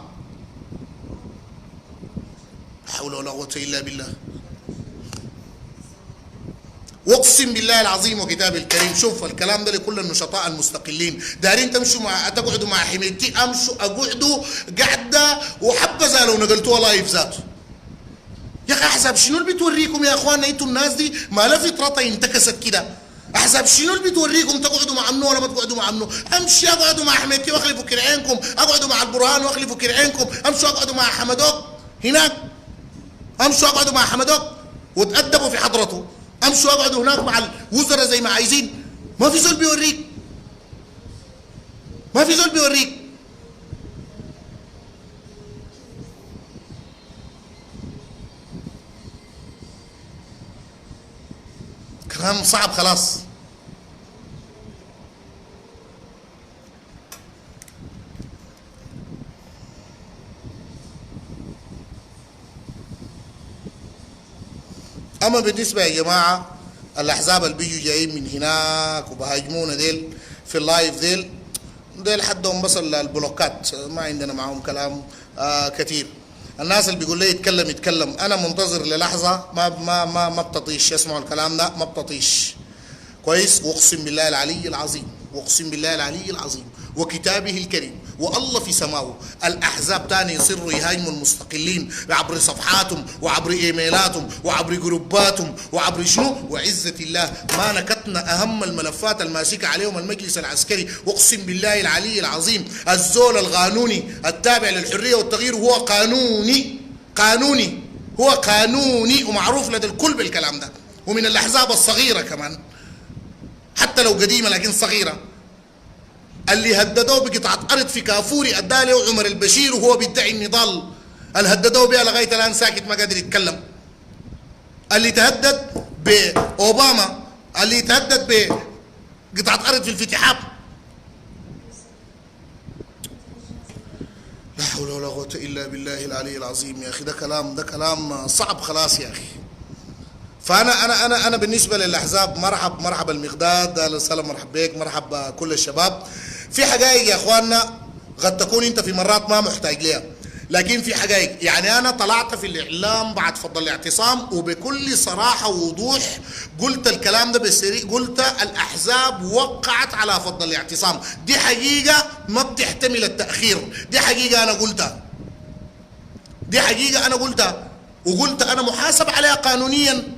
لا حول ولا قوه الا بالله. واقسم بالله العظيم وكتابه الكريم شوف الكلام ده لكل النشطاء المستقلين، دارين تمشوا مع تقعدوا مع حميتي امشوا اقعدوا قعده وحبذا لو نقلتوها لايف ذاته. يا اخي احزاب شنو اللي بتوريكم يا اخواننا انتوا الناس دي ما لا فطرتها انتكست كده. احزاب شنو اللي بتوريكم تقعدوا مع منو ولا ما تقعدوا مع منو؟ امشي اقعدوا مع حميتي واخلفوا كرعينكم، اقعدوا مع البرهان واخلفوا كرعينكم، امشوا اقعدوا مع حمدوك هناك، امشوا اقعدوا مع حمدوك وتأدبوا في حضرته، امشوا اقعدوا هناك مع الوزراء زي ما عايزين. ما في زول بيوريك، ما في زول بيوريك. كلام صعب خلاص. اما بالنسبه يا جماعه الاحزاب اللي بيجوا جايين من هناك وبهاجمونا ديل في اللايف ديل حدهم بس البلوكات، ما عندنا معهم كلام كثير. الناس اللي بيقول لي يتكلم انا منتظر للحظه ما بتطيش يسمعوا الكلام ده، ما بتطيش كويس. واقسم بالله العلي العظيم، واقسم بالله العلي العظيم وكتابه الكريم والله في سماوه الأحزاب تاني يصروا يهاجموا المستقلين عبر صفحاتهم وعبر إيميلاتهم وعبر جروباتهم وعبر شنو، وعزة الله ما نكتنا أهم الملفات الماسكة عليهم المجلس العسكري. أقسم بالله العلي العظيم الزول القانوني التابع للحرية والتغيير هو قانوني هو قانوني ومعروف لدى الكل بالكلام ده، ومن الأحزاب الصغيرة كمان حتى لو قديمة لكن صغيرة. اللي هددوه بقطعة أرض في كافوري أدى له عمر البشير وهو بيدعي النضال، اللي هددوه بها لغاية الآن ساكت ما قادر يتكلم. اللي تهدد بأوباما، اللي تهدد بقطعة أرض في الفتحات. لا حول ولا قوة إلا بالله العلي العظيم. يا أخي ده كلام صعب خلاص يا أخي. فأنا أنا أنا أنا بالنسبة للأحزاب مرحب المقداد، أهلا وسهلا، مرحب بك، مرحب كل الشباب. في حقائق يا إخواننا قد تكون أنت في مرات ما محتاج لها، لكن في حقائق. يعني أنا طلعت في الإعلام بعد فضل الاعتصام وبكل صراحة ووضوح قلت الكلام ده بالسريع، قلت الأحزاب وقعت على فضل الاعتصام، دي حقيقة ما بتحتمل التأخير، دي حقيقة أنا قلتها، دي حقيقة أنا قلتها، وقلت أنا محاسب عليها قانونيا،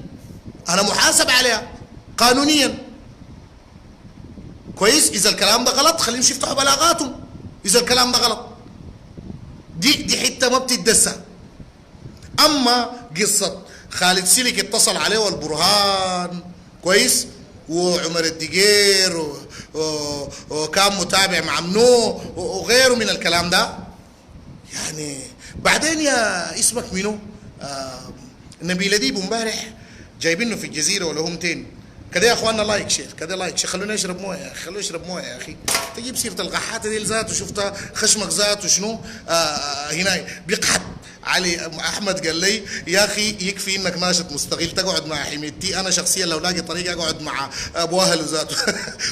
أنا محاسب عليها قانونيا. كويس؟ إذا الكلام ده غلط خليهم يفتحوا بلاغاتهم، إذا الكلام ده غلط دي حته ما بتتدسى. اما قصه خالد سلك اتصل عليه والبرهان كويس وعمر الدقير وكان متابع مع منو وغيره من الكلام ده، يعني بعدين يا اسمك منو نبيل اديب امبارح جايبينه في الجزيره ولا هم تين كده يا اخواننا. لايك شير كده، لايك شير، خلونا نشرب مويه يا اخي، خلونا نشرب مويه يا اخي. تجيب سيره القحاته دي ذاته، شفتها خشمك ذاته شنو هنا بيقحط علي احمد قال لي يا اخي يكفي انك ناشط مستقل تقعد مع حميدتي، انا شخصيا لو لاقي طريقه اقعد مع ابو اهل ذاته.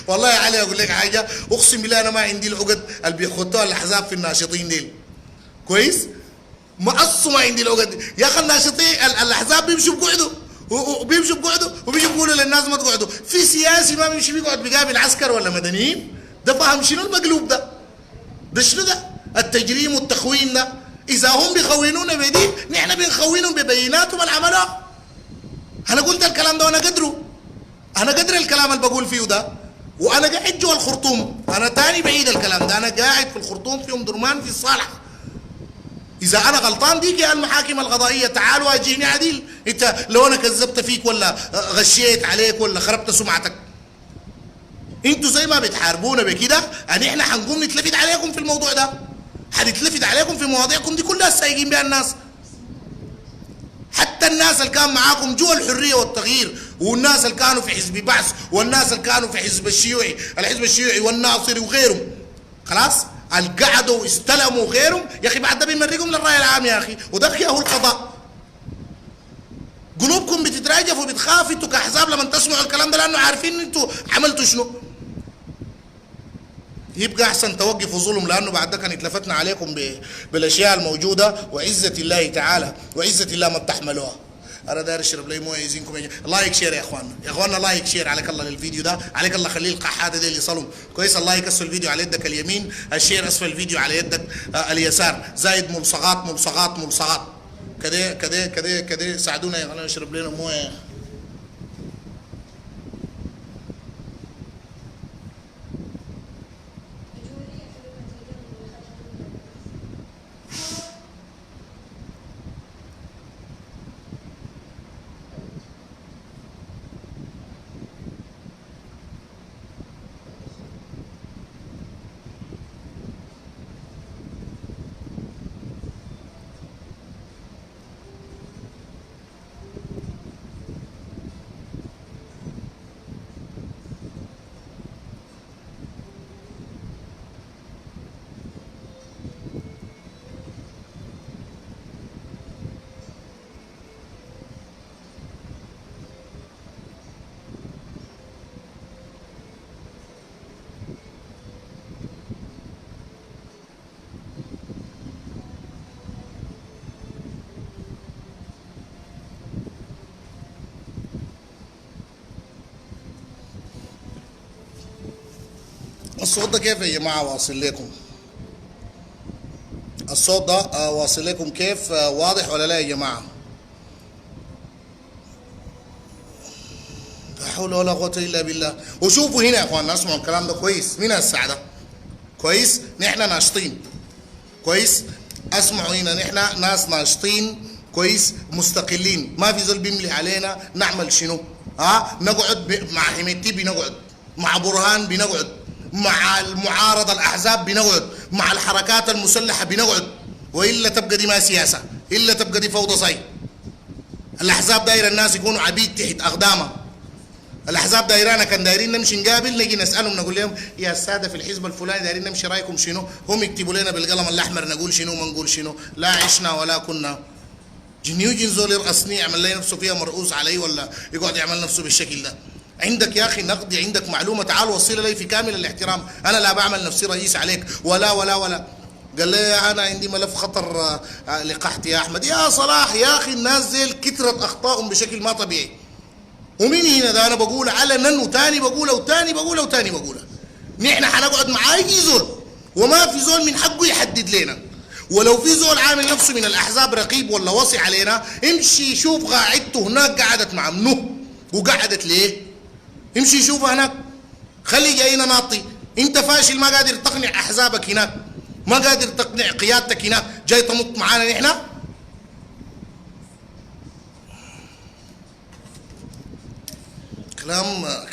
والله يا علي اقول لك حاجه، اقسم بالله انا ما عندي العقد اللي بيخطوها الاحزاب في الناشطين ديل كويس، ما عندي العقد يا اخي. الناشطين الاحزاب بيمشوا بقعدوا وبيمشوا بقعدوا وبيجوا بيقولوا للناس ما تقعدوا. في سياسي ما بيمشي بيقعد بيقابل عسكر ولا مدنيين؟ ده فاهم شنو المقلوب ده شنو ده التجريم والتخوين ده؟ اذا هم بيخونونا بدي نحن بنخونهم ببيناتهم اللي عملوها. انا قلت الكلام ده وانا قدر الكلام اللي بقول فيه ده، وانا قاعد جوا الخرطوم، انا تاني بعيد الكلام ده، انا قاعد في الخرطوم في ام درمان في الصالح. إذا أنا غلطان ديك يا المحاكم القضائية تعال واجهني عديل، أنت لو أنا كذبت فيك ولا غشيت عليك ولا خربت سمعتك، أنتوا زي ما بتحاربونا بكده إحنا حنقوم نتلفت عليكم في الموضوع ده، حنتلفت عليكم في مواضيعكم دي كلها السايقين بها الناس. حتى الناس اللي كان معاكم جوا الحرية والتغيير، والناس اللي كانوا في حزب بعث، والناس اللي كانوا في حزب الشيوعي، الحزب الشيوعي والناصري وغيرهم، خلاص القعدوا واستلموا وغيرهم، يا اخي بعد ده بنمرقهم للراي العام يا اخي، وده هو القضاء. قلوبكم بتتراجف وبتخاف انتوا كاحزاب لما تسمعوا الكلام ده، لانه عارفين انتوا عملتوا شنو. يبقى احسن توقفوا ظلم، لانه بعد ده كان اتلفتنا عليكم بالاشياء الموجوده، وعزه الله تعالى وعزه الله ما بتحملوها. انا داير اشرب لي مويه يزينكم. لايك شير يا اخواننا لايك شير عليك الله للفيديو ده، عليك الله خليه القحاده دي اللي يصلوا كويس. اللايك اسفل الفيديو على يدك اليمين، الشير اسفل الفيديو على يدك اليسار، زايد ملصقات كده ساعدونا يا اخوانا نشرب لنا مويه. الصوت ده كيف يا جماعه واصل لكم؟ الصوت ده واصل لكم كيف؟ واضح ولا لا يا جماعه؟ لا حول ولا قوه الا بالله. وشوفوا هنا يا اخواننا، اسمعوا الكلام ده كويس من السعده. كويس، نحن ناشطين. كويس، اسمعوا هنا، نحن ناس ناشطين. كويس، مستقلين، ما في زول بيملي علينا نعمل شنو. نقعد مع حميتي بنقعد، مع برهان بنقعد، مع المعارضه الاحزاب بنقعد، مع الحركات المسلحه بنقعد، والا تبقى دي ما سياسه، الا تبقى دي فوضى صاي. الاحزاب دايره الناس يكونوا عبيد تحت اقدامها. الاحزاب دايرانا كان دايرين نمشي نقابل، نجي نسالهم نقول لهم يا الساده في الحزب الفلاني دايرين نمشي رايكم شنو؟ هم يكتبوا لنا بالقلم الاحمر نقول شنو ما نقول شنو، لا عشنا ولا كنا. جن يجي زول يرقصني يعمل لي نفسه فيها مرؤوس علي، ولا يقعد يعمل نفسه بالشكل ده. عندك يا اخي نقدي، عندك معلومه، تعال وصلها لي في كامل الاحترام. انا لا بعمل نفسي رئيس عليك ولا ولا ولا. قال لي انا عندي ملف خطر لقحط يا احمد. يا صلاح يا اخي، الناس زي كثرت اخطائهم بشكل ما طبيعي. ومين هنا ده؟ انا بقول علنا، وتاني بقولها وتاني بقولها وتاني بقولها. نحن حنقعد مع اي زول، وما في زول من حقه يحدد لنا. ولو في زول عامل نفسه من الاحزاب رقيب ولا وصي علينا، امشي شوف قاعدته هناك قعدت مع منو وقعدت ليه. امشي شوفها هناك. خلي جاينا ناطي. انت فاشل، ما قادر تقنع احزابك هناك، ما قادر تقنع قيادتك هناك، جاي تمط معانا نحن.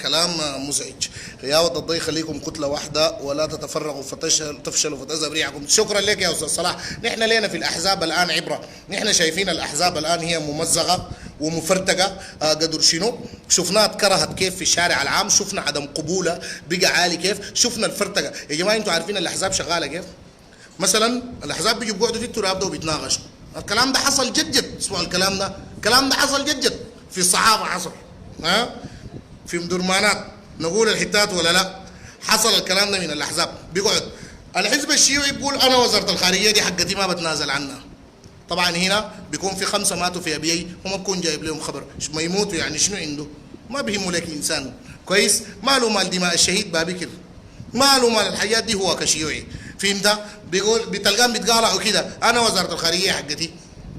كلام مزعج. يا ود الله يخليكم كتله واحده ولا تتفرغوا فتفشلوا فتذهب ريحكم. شكرا لك يا استاذ صلاح. نحن لينا في الاحزاب الان عبره. نحن شايفين الاحزاب الان هي ممزقه ومفرتقه. قدر شنو؟ شفناها اتكرهت كيف في الشارع العام، شفنا عدم قبولها بقى عالي كيف، شفنا الفرتقه. يا جماعه انتوا عارفين الاحزاب شغاله كيف؟ مثلا الاحزاب بيجوا بيقعدوا في التراب ده وبيتناقشوا. الكلام ده حصل جد. اسمعوا الكلام ده، الكلام ده حصل جد. في الصحافه حصل، في مدرمانات، نقول الحتات ولا لا؟ حصل الكلام ده من الاحزاب. بيقعد الحزب الشيوعي بيقول انا وزاره الخارجيه دي حقتي ما بتنازل عنها. طبعا هنا بيكون في 5 ماتوا في ابيي وما بكون جايب لهم خبر. ما يموتوا يعني شنو عنده؟ ما بيهمه لك انسان. كويس، ماله مال دماء الشهيد بابكر، ماله مال الحياه دي. هو كشيوعي فهمت؟ بيقول بتلقاهم بيتقالعوا كده انا وزاره الخارجيه حقتي.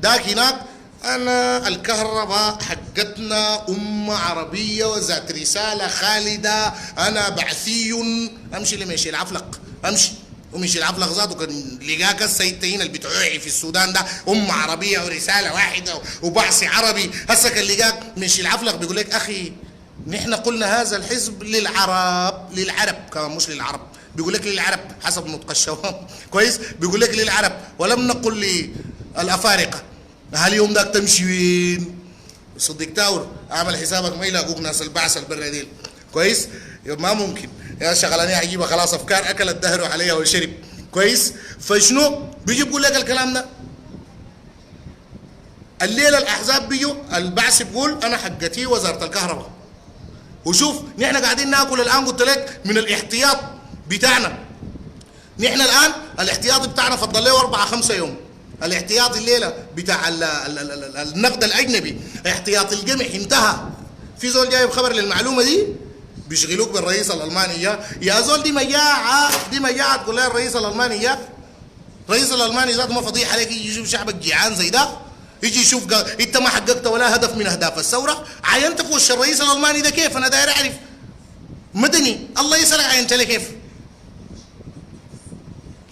داك هناك أنا الكهرباء حقتنا أمة عربية وذات رسالة خالدة، أنا بعثي. أمشي لمشي العفلق، أمشي ومشي العفلق ذاته كان لقاك السيدتين اللي بتوعي في السودان ده أمة عربية ورسالة واحدة وبعث عربي. هسه كان لقاك مشي العفلق بيقول لك أخي نحن قلنا هذا الحزب للعرب كمان مش للعرب. بيقول لك للعرب حسب نطق الشوام. كويس، بيقول لك للعرب ولم نقل للأفارقة. هل يوم داك تمشي وين؟ صدق تاور اعمل حسابك ما يلاقوك ناس البعث البر ديل. كويس؟ ما ممكن يا شغلانيه عجيبه. خلاص افكار اكلت دهره عليها وشرب. كويس؟ فشنو؟ بيجي بيقول لك الكلام ده. الليله الاحزاب بيجوا البعث بيقول انا حقتي وزاره الكهرباء. وشوف نحن قاعدين ناكل الان قلت لك من الاحتياط بتاعنا. نحن الان الاحتياط بتاعنا فضل له 4-5 يوم. الاحتياط الليله بتاع النقد الاجنبي، احتياط القمح انتهى. في زول جايب خبر للمعلومه دي بيشغلوك بالرئيس الالماني. يا زول دي مجاعه، دي مجاعه تقول لها الرئيس الالماني. الرئيس الالماني ذاته ما فضيحه عليك يجي يشوف شعبك جيعان زي ده، يجي يشوف انت ما حققت ولا هدف من اهداف الثوره. عينت في وش الرئيس الالماني ده كيف؟ انا داير اعرف. مدني الله يسالك عينت له كيف؟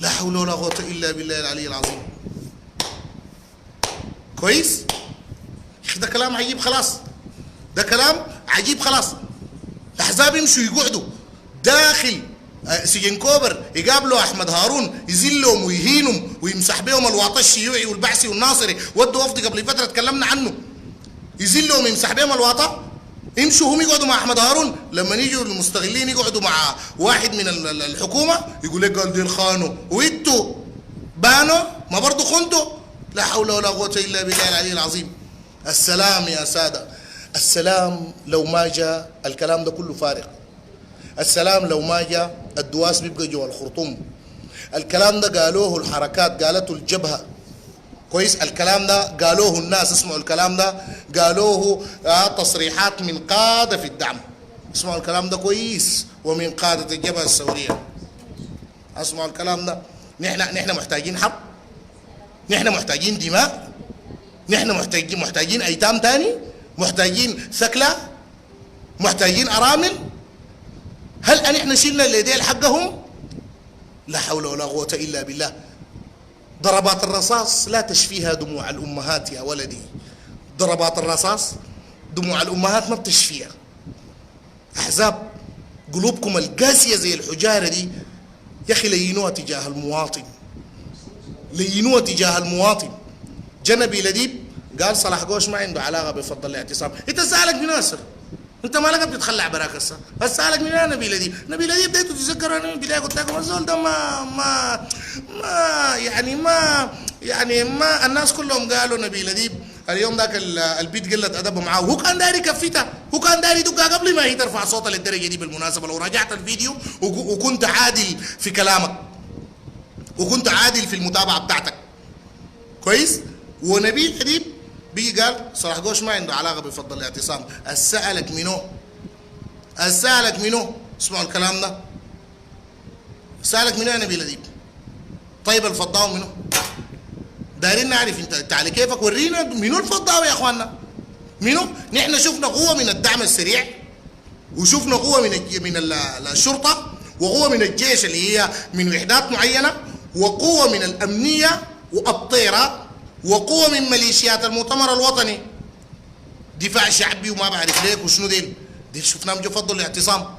لا حول ولا قوه الا بالله العلي العظيم. كويس؟ ده كلام عجيب خلاص. ده كلام عجيب خلاص. الاحزاب يمشوا يقعدوا داخل سجن كوبر يقابلوا احمد هارون يذلهم ويهينهم ويمسح بهم الواطه الشيوعي والبعثي والناصري. ودوا وفد قبل فتره تكلمنا عنه، يذلهم ويمسح بهم الواطه. يمشوا هم يقعدوا مع احمد هارون، لما يجوا المستغلين يقعدوا مع واحد من الحكومه يقول لك قال دي خانوا وانتوا بانوا ما برضه خنتوا. لا حول ولا قوة إلا بالله العلي العظيم. السلام يا سادة، السلام لو ما جاء الكلام ده كله فارغ. السلام لو ما جاء الدواس بيبقى جوا الخرطوم. الكلام ده قالوه الحركات، قالته الجبهة. كويس؟ الكلام ده قالوه الناس. اسمعوا الكلام ده، قالوه تصريحات من قادة في الدعم. اسمعوا الكلام ده كويس، ومن قادة الجبهة الثورية. اسمعوا الكلام ده. نحن محتاجين حرب. نحن محتاجين دماء؟ نحن محتاجين ايتام تاني؟ محتاجين ثكلى؟ محتاجين ارامل؟ هل ان احنا شلنا اليدين حقهم؟ لا حول ولا قوة الا بالله. ضربات الرصاص لا تشفيها دموع الامهات يا ولدي. ضربات الرصاص دموع الامهات ما بتشفيها. احزاب قلوبكم القاسية زي الحجارة دي يا اخي لينوها تجاه المواطن، لينوها تجاه المواطن. جنبي لديب قال صلاح قوش ما عنده علاقة بفضل الاعتصام. انت سألك من ناصر، انت مالك بتتخلع براك هسه؟ سألك من انا نبي لديب. نبي لديب بديتوا تتذكروا انا من البداية قلت لكم الزول ده ما الناس كلهم قالوا نبي لديب اليوم ذاك البيت قلت ادبه معاه، وهو كان داير يكفتها، هو كان داير يدقها قبل ما هي ترفع صوتها للدرجه دي. بالمناسبه لو راجعت الفيديو وكنت عادل في كلامك وكنت عادل في المتابعه بتاعتك كويس. ونبيل حديب بيجي قال صلاح قوش ما عنده علاقه بفضل الاعتصام. اسالك منو؟ اسالك منو؟ اسمعوا الكلام ده. اسالك منو يا نبيل اديب؟ طيب الفضاوي منو؟ دايرين نعرف انت على كيفك. ورينا منو الفضاوي يا اخواننا؟ منو؟ نحن شفنا قوه من الدعم السريع، وشفنا قوه من الشرطه، وقوه من الجيش اللي هي من وحدات معينه، وقوه من الامنيه والطيره، وقوه من ميليشيات المؤتمر الوطني، دفاع شعبي وما بعرف ليك وشنو ديل شفناهم جو فضلوا الاعتصام.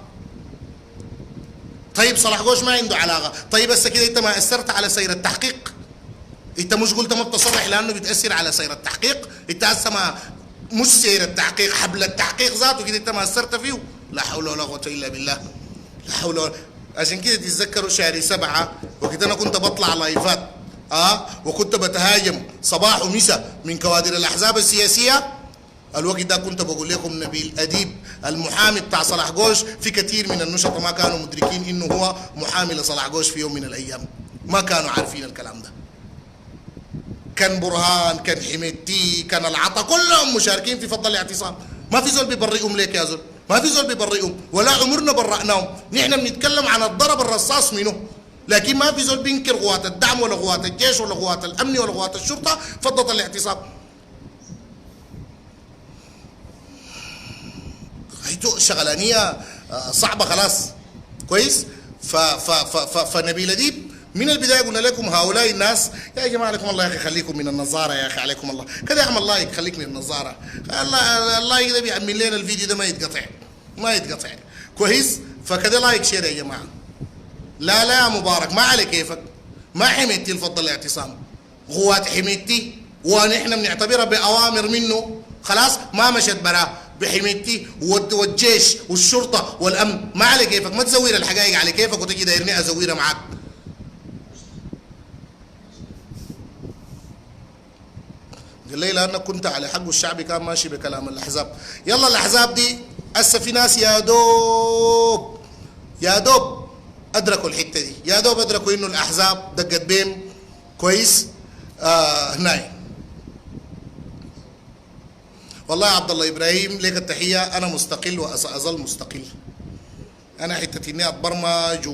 طيب صلاح قوش ما عنده علاقه. طيب هسه كده انت ما اثرت على سير التحقيق؟ انت مش قلت ما بتصرح لانه بتاثر على سير التحقيق؟ انت هسه ما مش سير التحقيق، حبل التحقيق ذاته كده انت ما اثرت فيه. لا حول ولا قوه الا بالله. لا حول ولا. عشان كده تتذكروا شهر 7 وقت انا كنت بطلع لايفات وكنت بتهاجم صباح ومساء من كوادر الاحزاب السياسيه. الوقت ده كنت بقول لكم نبيل اديب المحامي بتاع صلاح قوش، في كثير من النشطاء ما كانوا مدركين انه هو محامي لصلاح قوش في يوم من الايام، ما كانوا عارفين الكلام ده. كان برهان، كان حميدتي، كان العطا، كلهم مشاركين في فضل الاعتصام. ما في زول بيبرئهم ليك يا زول، ما في زول بيبرئهم ولا عمرنا برأناهم. نحن بنتكلم عن الضرب الرصاص منه، لكن ما في زول بينكر قوات الدعم ولا قوات الجيش ولا قوات الامن ولا قوات الشرطه فضل الاعتصام. هيتو شغلانيه صعبه خلاص كويس. فنبيل اديب من البدايه قلنا لكم هؤلاء الناس يا جماعه عليكم الله يا اخي خليكم من النظاره يا اخي عليكم الله كده اعمل لايك خليك من النظاره. اللايك ده بيعمل لنا الفيديو ده ما يتقطع كويس. فكده لايك شير يا جماعه. لا يا مبارك ما على كيفك، ما حميتي الفضل الاعتصام، قوات حميتي ونحن بنعتبرها باوامر منه خلاص ما مشت براه بحميتي والجيش والشرطه والامن. ما على كيفك، ما تزور الحقائق على كيفك وتجي دايرني ازورها معاك. قال لي لانك كنت على حق الشعبي كان ماشي بكلام الاحزاب. يلا الاحزاب دي هسه في ناس يا دوب ادركوا الحته دي، يا دوب ادركوا انه الاحزاب دقت بيم كويس. هناي والله يا عبد الله ابراهيم لك التحيه. انا مستقل وساظل مستقل. انا حته اني اتبرمج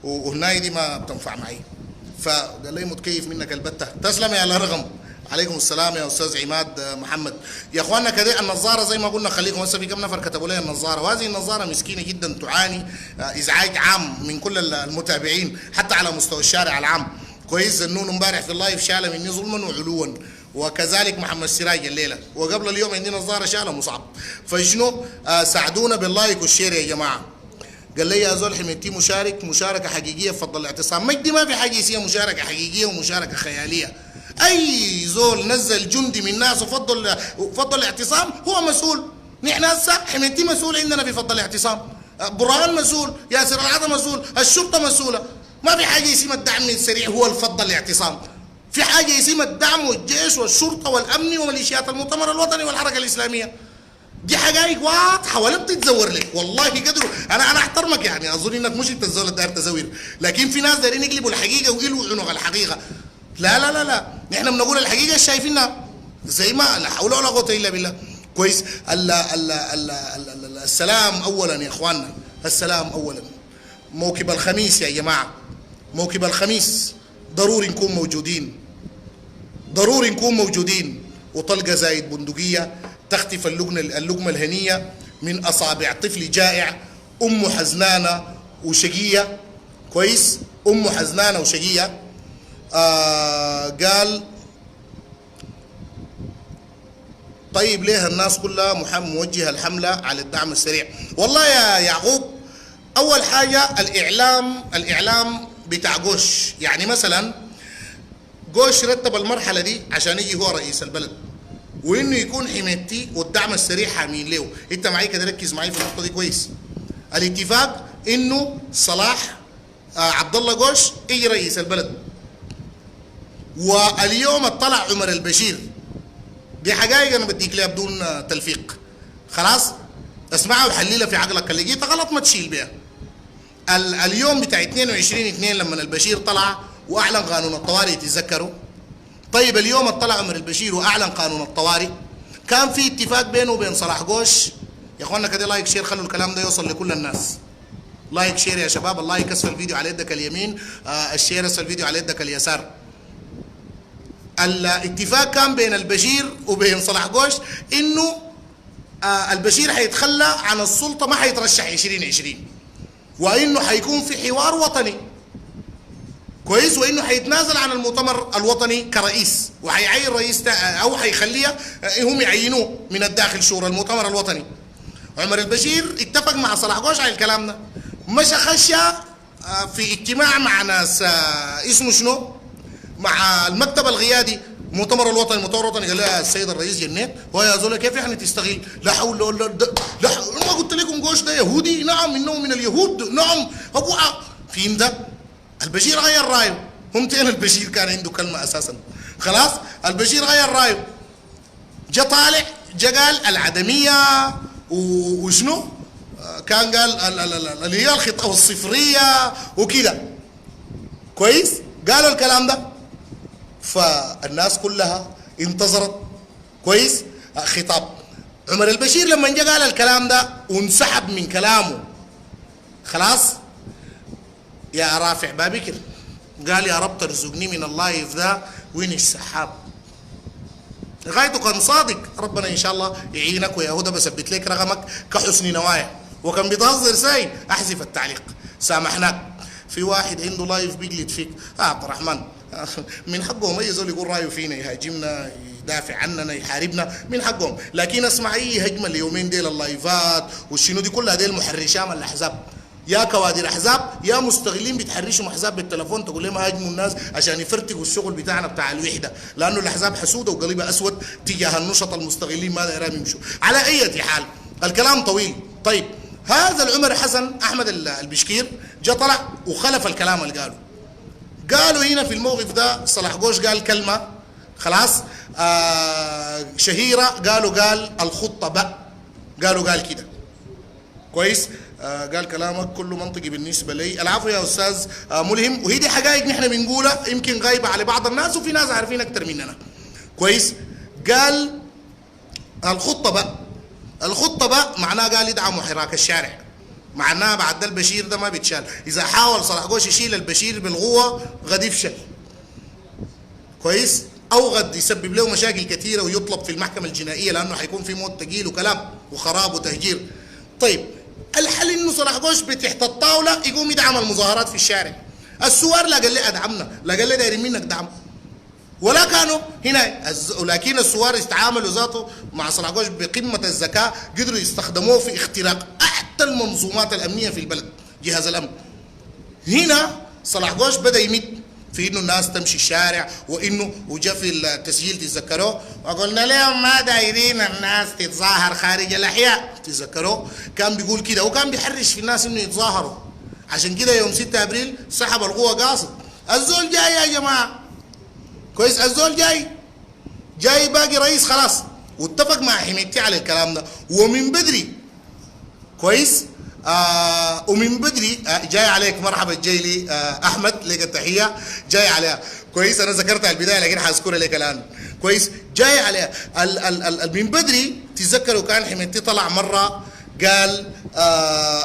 وهناي دي ما بتنفع معي. فقال لي متكيف منك البته. تسلم يا الارغم. عليكم السلام يا استاذ عماد محمد. يا اخواننا كده النظاره زي ما قلنا خليكم. هسه في كم نفر كتبوا لي النظاره، وهذه النظاره مسكينه جدا تعاني ازعاج عام من كل المتابعين حتى على مستوى الشارع العام كويس. زنون امبارح في اللايف شال مني ظلما وعلوا، وكذلك محمد سراج الليله، وقبل اليوم عندنا نظاره شالها مصعب. فشنو ساعدونا باللايك والشير يا جماعه. قال لي يا زول حميتي مشاركه حقيقيه بفضل الاعتصام. مجدي ما في حاجه اسمها مشاركه حقيقيه ومشاركه خياليه. اي زول نزل جندي من الناس وفضل الاعتصام هو مسؤول. نحن هسه حميتي مسؤول عندنا في فضل الاعتصام، برهان مسؤول، ياسر العطا مسؤول، الشرطه مسؤوله. ما في حاجه اسمها الدعم السريع هو الفضل الاعتصام. في حاجه اسمها الدعم والجيش والشرطه والامن وميليشيات المؤتمر الوطني والحركه الاسلاميه. دي حقائق واضحه ولا بتتزور لك والله قدروا. انا احترمك يعني، اظن انك مش انت الزول داير تزور، لكن في ناس دايرين يقلبوا الحقيقه ويلوا عنق الحقيقه. لا نحن بنقول الحقيقه شايفينها زي ما لا حول ولا قوه الا بالله كويس. السلام اولا يا اخواننا، السلام اولا. موكب الخميس يا جماعه، موكب الخميس ضروري نكون موجودين. ضروري نكون موجودين. وطلقة زايد بندقية تختف اللقمة الهنية من أصابع طفل جائع، أمه حزنانة وشقية. كويس، أمه حزنانة وشقية. قال طيب ليه الناس كلها موجهة الحملة على الدعم السريع؟ والله يا يعقوب، أول حاجة الإعلام بتاع قوش. يعني مثلا قوش رتب المرحلة دي عشان يجي هو رئيس البلد، وإنه يكون حمايتي والدعم السريع حامين له. أنت معي كده، ركز معي في النقطة دي كويس. الاتفاق إنه صلاح عبد الله قوش يجي رئيس البلد، واليوم اطلع عمر البشير. دي حقائق انا بديك ليها بدون تلفيق. خلاص اسمعها وحللها في عقلك، اللي لقيتها غلط ما تشيل بيها. اليوم بتاع 22/2 لما البشير طلع واعلن قانون الطوارئ، تتذكروا؟ طيب اليوم اطلع عمر البشير واعلن قانون الطوارئ، كان في اتفاق بينه وبين صلاح قوش. يا اخوانا كده لايك شير، خلوا الكلام ده يوصل لكل الناس. لايك شير يا شباب، اللايك اسفل الفيديو على يدك اليمين، الشير اسفل الفيديو على يدك اليسار. الاتفاق كان بين البشير وبين صلاح قوش انه البشير حيتخلى عن السلطه، ما حيترشح 2020، وانه حيكون في حوار وطني. كويس، وانه حيتنازل عن المؤتمر الوطني كرئيس، وحيعين رئيس او حيخليها هم يعينوه من الداخل شورى المؤتمر الوطني. عمر البشير اتفق مع صلاح قوش على الكلام ده، مشى خش في اجتماع مع ناس اسمه شنو، مع المكتب القيادي المؤتمر الوطني. المؤتمر الوطني قال لها السيد الرئيس جنيت، ويا زول كيف يعني تستغل؟ لا حول ولا لا ما قلت لكم قوش ده يهودي؟ نعم انه من اليهود، نعم ابو فين ده؟ البشير غير رايه. هم تين البشير كان عنده كلمه اساسا. خلاص البشير غير رايه، جا طالع جا قال العدميه وشنو كان قال اللي هي الخطه الصفريه وكده. كويس، قالوا الكلام ده، فالناس كلها انتظرت. كويس، خطاب عمر البشير لما جاء قال الكلام ده وانسحب من كلامه. خلاص يا رافع بابكر قال يا رب ترزقني من الله يفدا وين السحاب. غايته كان صادق، ربنا ان شاء الله يعينك ويا هدى بثبت لك رقمك كحسن نوايا. وكان بيتهزر ساي، احذف التعليق سامحناك. في واحد عنده لايف بيجلد فيك عبد الرحمن، من حقهم اي زول يقول رايه فينا، يهاجمنا، يدافع عننا، يحاربنا، من حقهم. لكن اسمع اي هجمه اليومين ديل اللايفات والشنو دي كلها ديل محرشات من الاحزاب، يا كوادر احزاب يا مستغلين بتحرشوا احزاب بالتلفون، تقول لهم هاجموا الناس عشان يفرتقوا الشغل بتاعنا بتاع الوحده، لانه الاحزاب حسوده وقلبها اسود تجاه النشط المستغلين ما دايرين يمشوا. على اي حال الكلام طويل. طيب هذا العمر حسن احمد البشكير جاء طلع وخلف الكلام اللي قالوا هنا في الموقف ده. صلاح قوش قال كلمه خلاص شهيره، قال الخطه بقى، قال كده. كويس، قال كلامك كله منطقي بالنسبه لي. العفو يا استاذ ملهم، وهي دي حقائق نحن بنقولها يمكن غايبه على بعض الناس، وفي ناس عارفين اكثر مننا. كويس، قال الخطه بقى معناه قال يدعموا حراك الشارع، معناها بعد ده البشير ده ما بيتشال. اذا حاول صلاح قوش يشيل البشير بالقوه غد يفشل. كويس، او غد يسبب له مشاكل كثيره ويطلب في المحكمه الجنائيه، لانه حيكون في موت ثقيل وكلام وخراب وتهجير. طيب الحل انه صلاح قوش تحت الطاوله يقوم يدعم المظاهرات في الشارع. السوار لا قال لي ادعمنا، لا قال لي دايرين منك دعم، ولا كانوا هنا. لكن السوار استعاملوا ذاته مع صلاح قوش بقمه الذكاء، قدروا يستخدموه في اختراق احدى المنظومات الامنيه في البلد، جهاز الامن. هنا صلاح قوش بدا يمد في انه الناس تمشي الشارع، وانه وجا في التسجيل تتذكروه وقلنا لهم ما دايرين الناس تتظاهر خارج الاحياء، تتذكروه؟ كان بيقول كده، وكان بيحرش في الناس انه يتظاهروا. عشان كده يوم 6 ابريل سحب القوه قاصد. الزول جاي يا جماعه، كويس، الزول جاي باقي رئيس خلاص، واتفق مع حميدتي على الكلام ده ومن بدري. كويس، ومن بدري جاي عليك مرحبا، جاي لي احمد لك التحيه، جاي عليها. كويس، انا ذكرتها البدايه لكن حاذكرها لك الان. كويس، جاي عليها من بدري. تتذكروا كان حميدتي طلع مره قال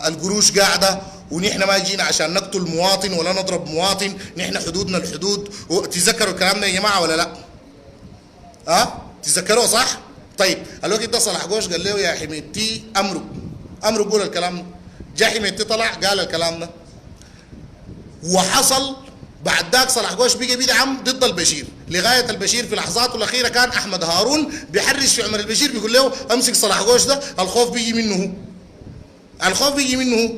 القروش قاعده ونحن ما جينا عشان نقتل مواطن ولا نضرب مواطن، نحن حدودنا الحدود. تتذكروا الكلام ده يا جماعه ولا لا؟ تتذكروه صح؟ طيب الوقت ده صلاح قوش قال له يا حميدتي امره قول الكلام ده. جا حميدتي طلع قال الكلام ده، وحصل بعد ذاك صلاح قوش بقى بيدعم ضد البشير لغايه البشير في لحظاته الاخيره كان احمد هارون بيحرش في عمر البشير بيقول له امسك صلاح قوش ده، الخوف بيجي منه هو، الخوف بيجي منه هو.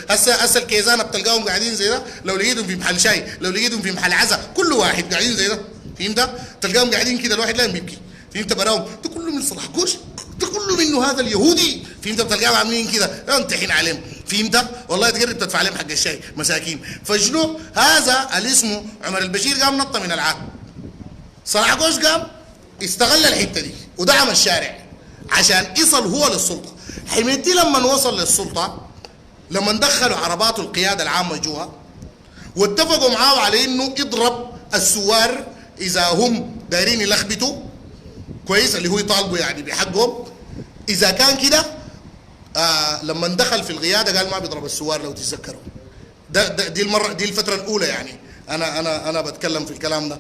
هسه الكيزانه بتلقاهم قاعدين زي ده، لو لقيتهم في محل شاي، لو لقيتهم في محل عزا، كل واحد قاعدين زي ده، فهمت؟ تلقاهم قاعدين كده الواحد لا بيبكي، فهمت؟ براهم ده كله من صلاح قوش، ده كله منه هذا اليهودي، فهمت؟ بتلقاهم عاملين كده امتحن عليهم، فهمت؟ والله تقرب تدفع عليهم حق الشاي مساكين. فشنو هذا اللي اسمه عمر البشير قام نط من العاد، صلاح قوش قام استغل الحته دي ودعم الشارع عشان يصل هو للسلطه. حميدتي لما وصل للسلطه، لما دخلوا عربات القياده العامه جوا واتفقوا معاه على انه يضرب السوار اذا هم دايرين يلخبطوا كويس، اللي هو يطالبوا يعني بحقهم. اذا كان كده لما دخل في القياده قال ما بيضرب السوار لو تتذكروا. دي المره دي الفتره الاولى يعني، انا بتكلم في الكلام ده.